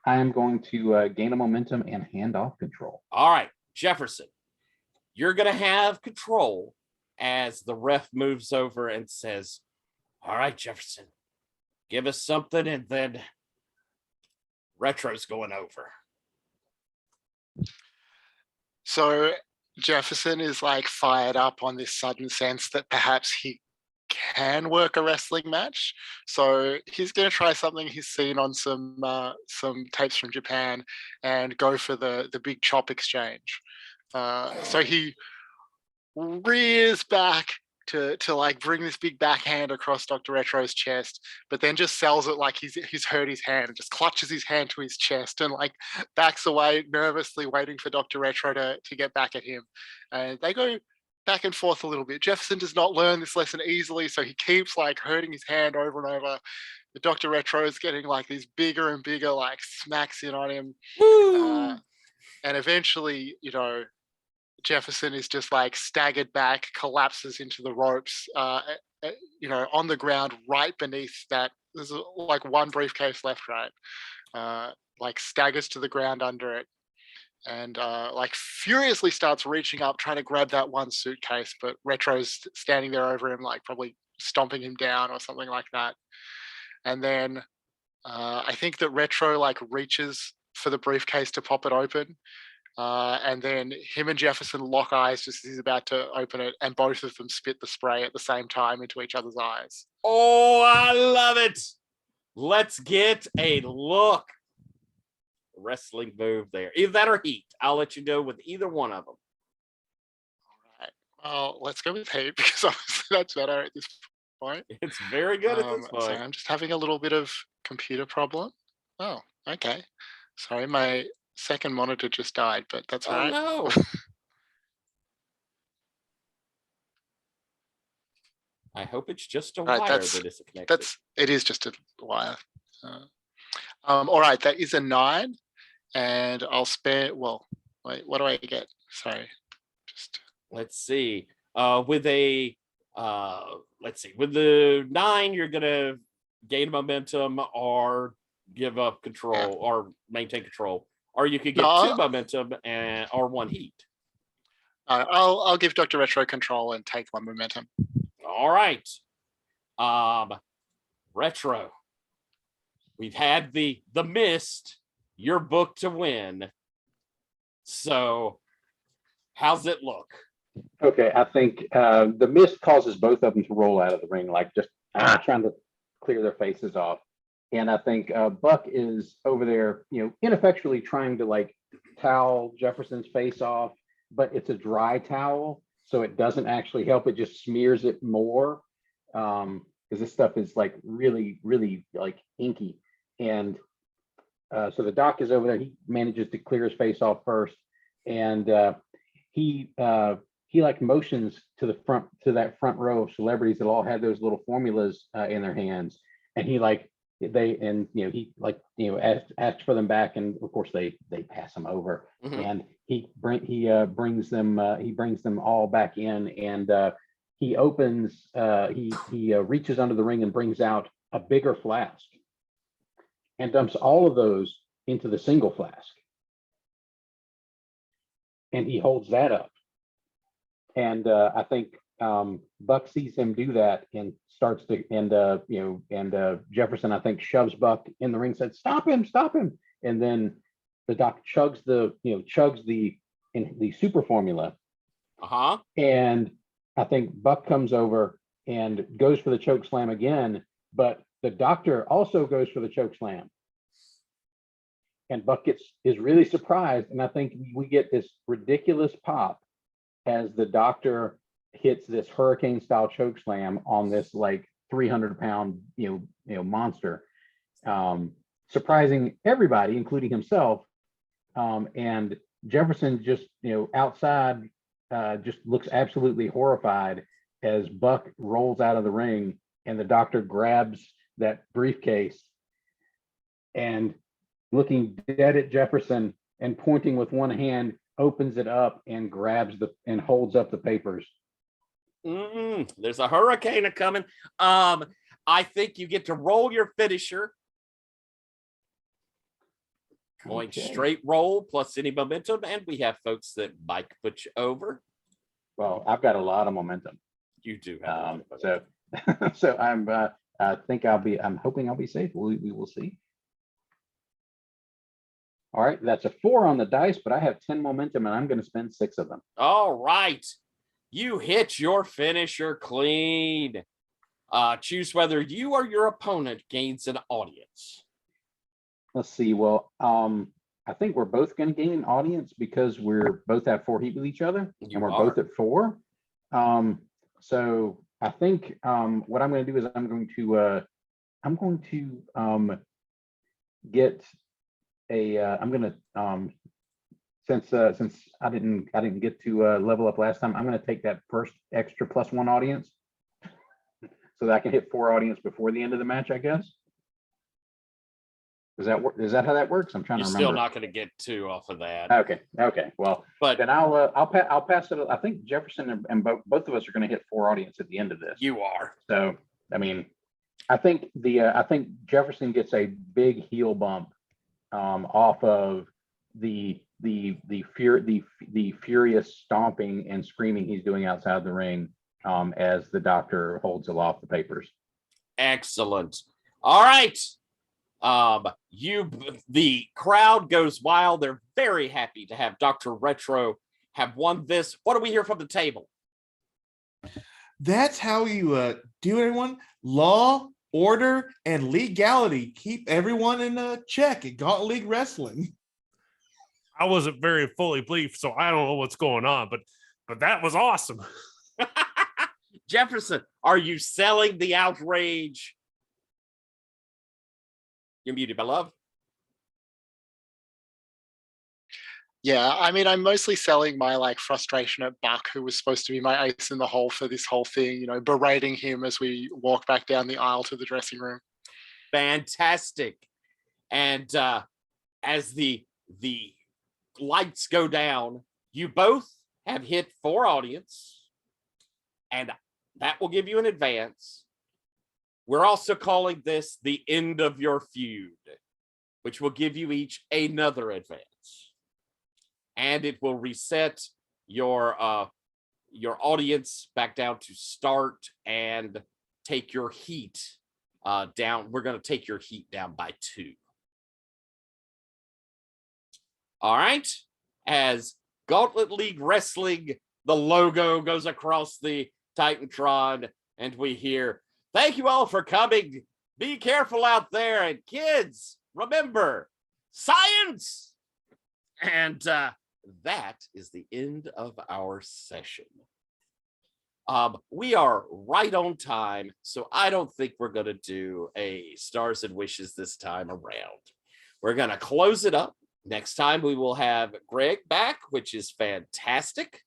S2: I am going to gain a momentum and hand off control.
S1: All right, Jefferson, you're going to have control as the ref moves over and says, all right, Jefferson, give us something, and then Retro's going over.
S4: So Jefferson is like fired up on this sudden sense that perhaps he can work a wrestling match. So he's going to try something he's seen on some tapes from Japan and go for the big chop exchange. So he rears back to like bring this big backhand across Dr. Retro's chest, but then just sells it like he's hurt his hand and just clutches his hand to his chest and like backs away nervously, waiting for Dr. Retro to get back at him. And they go back and forth a little bit. Jefferson does not learn this lesson easily, so he keeps like hurting his hand over and over. The Dr. Retro is getting like these bigger and bigger like smacks in on him. And eventually, Jefferson is just like staggered back, collapses into the ropes, on the ground right beneath that. There's like one briefcase left, right? Like staggers to the ground under it and like furiously starts reaching up, trying to grab that one suitcase, but Retro's standing there over him, like probably stomping him down or something like that. And then I think that Retro like reaches for the briefcase to pop it open. And then him and Jefferson lock eyes just as he's about to open it, and both of them spit the spray at the same time into each other's eyes.
S1: Oh, I love it. Let's get a look. wrestling move there. Either that or heat. I'll let you go with either one of them.
S4: All right. Well, let's go with heat because obviously that's better at this point.
S1: It's very good at this
S4: Sorry,
S1: point.
S4: I'm just having a little bit of computer problem. Oh, okay. Sorry, my second monitor just died, but that's all
S1: Oh
S4: right.
S1: no. I hope it's just a
S4: Right,
S1: wire
S4: that's-
S1: that is connected.
S4: It is just a wire. All right, that is a 9, and I'll spare. Well, wait, what do I get? Sorry, just
S1: Let's see. With the 9, you're gonna gain momentum or give up control or maintain control, or you could get 2 momentum or 1 heat.
S4: I'll give Dr. Retro control and take 1 momentum.
S1: All right. Retro. We've had the mist. You're booked to win. So, how's it look?
S2: Okay, I think the mist causes both of them to roll out of the ring, like just trying to clear their faces off. And I think Buck is over there, ineffectually trying to like towel Jefferson's face off, but it's a dry towel, so it doesn't actually help. It just smears it more because this stuff is like really, really like inky. And so the doc is over there. He manages to clear his face off first, and he like motions to the front, to that front row of celebrities that all had those little formulas in their hands, and he asks for them back, and of course they pass them over.
S1: Mhm.
S2: And he brings them all back in, and he opens he reaches under the ring and brings out a bigger flask and dumps all of those into the single flask, and he holds that up. And I think Buck sees him do that and starts to, and Jefferson, I think, shoves Buck in the ring, said, stop him. And then the doc chugs the super formula.
S1: Uh-huh.
S2: And I think Buck comes over and goes for the choke slam again, but the doctor also goes for the choke slam. And Buck is really surprised. And I think we get this ridiculous pop as the doctor hits this hurricane style choke slam on this like 300-pound monster, surprising everybody, including himself. And Jefferson just outside just looks absolutely horrified as Buck rolls out of the ring, and the doctor grabs that briefcase and, looking dead at Jefferson and pointing with one hand, opens it up and and holds up the papers.
S1: There's a hurricane coming. I think you get to roll your finisher. Going straight roll plus any momentum, and we have folks that might put you over.
S2: Well, I've got a lot of momentum.
S1: You do have a lot of
S2: momentum. So I'm hoping I'll be safe. We will see. All right, that's a 4 on the dice, but I have 10 momentum and I'm going to spend 6 of them.
S1: All right. You hit your finisher clean. Choose whether you or your opponent gains an audience.
S2: Let's see. Well, I think we're both going to gain an audience because we're both at 4 heat with each other, and we're both at 4. So I think what I'm going to do is I'm going to get a I'm going to since I didn't get to level up last time, I'm going to take that first extra +1 audience so that I can hit 4 audience before the end of the match, I guess. Does that work? Is that how that works? I'm trying to remember.
S1: You're still not going to get 2 off of that.
S2: Okay. Well, but then I'll pass it. I think Jefferson and both of us are going to hit 4 audience at the end of this.
S1: You are.
S2: So I mean, I think Jefferson gets a big heel bump off of the furious stomping and screaming he's doing outside the ring as the doctor holds aloft the papers.
S1: Excellent. All right. The crowd goes wild. They're very happy to have Dr. Retro have won this. What do we hear from the table?
S3: That's how you do everyone. Law, order, and legality keep everyone in check at Gauntlet League Wrestling.
S5: I wasn't very fully briefed, so I don't know what's going on, but that was awesome.
S1: Jefferson, are you selling the outrage? You're muted, my love.
S4: Yeah, I mean, I'm mostly selling my like frustration at Buck, who was supposed to be my ace in the hole for this whole thing, you know, berating him as we walk back down the aisle to the dressing room.
S1: Fantastic. And as the lights go down, you both have hit 4 audience, and that will give you an advance. We're also calling this the end of your feud, which will give you each another advance. And it will reset your audience back down to start and take your heat down. We're going to take your heat down by 2. All right. As Gauntlet League Wrestling, the logo goes across the Titantron, and we hear, "Thank you all for coming. Be careful out there. And kids, remember, science." And that is the end of our session. We are right on time, so I don't think we're going to do a Stars and Wishes this time around. We're going to close it up. Next time, we will have Greg back, which is fantastic.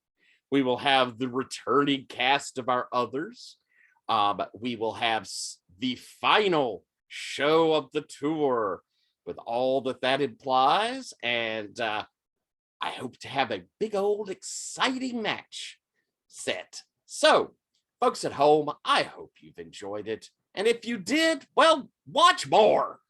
S1: We will have the returning cast of our others. We will have the final show of the tour with all that implies. And I hope to have a big old exciting match set. So, folks at home, I hope you've enjoyed it. And if you did, well, watch more.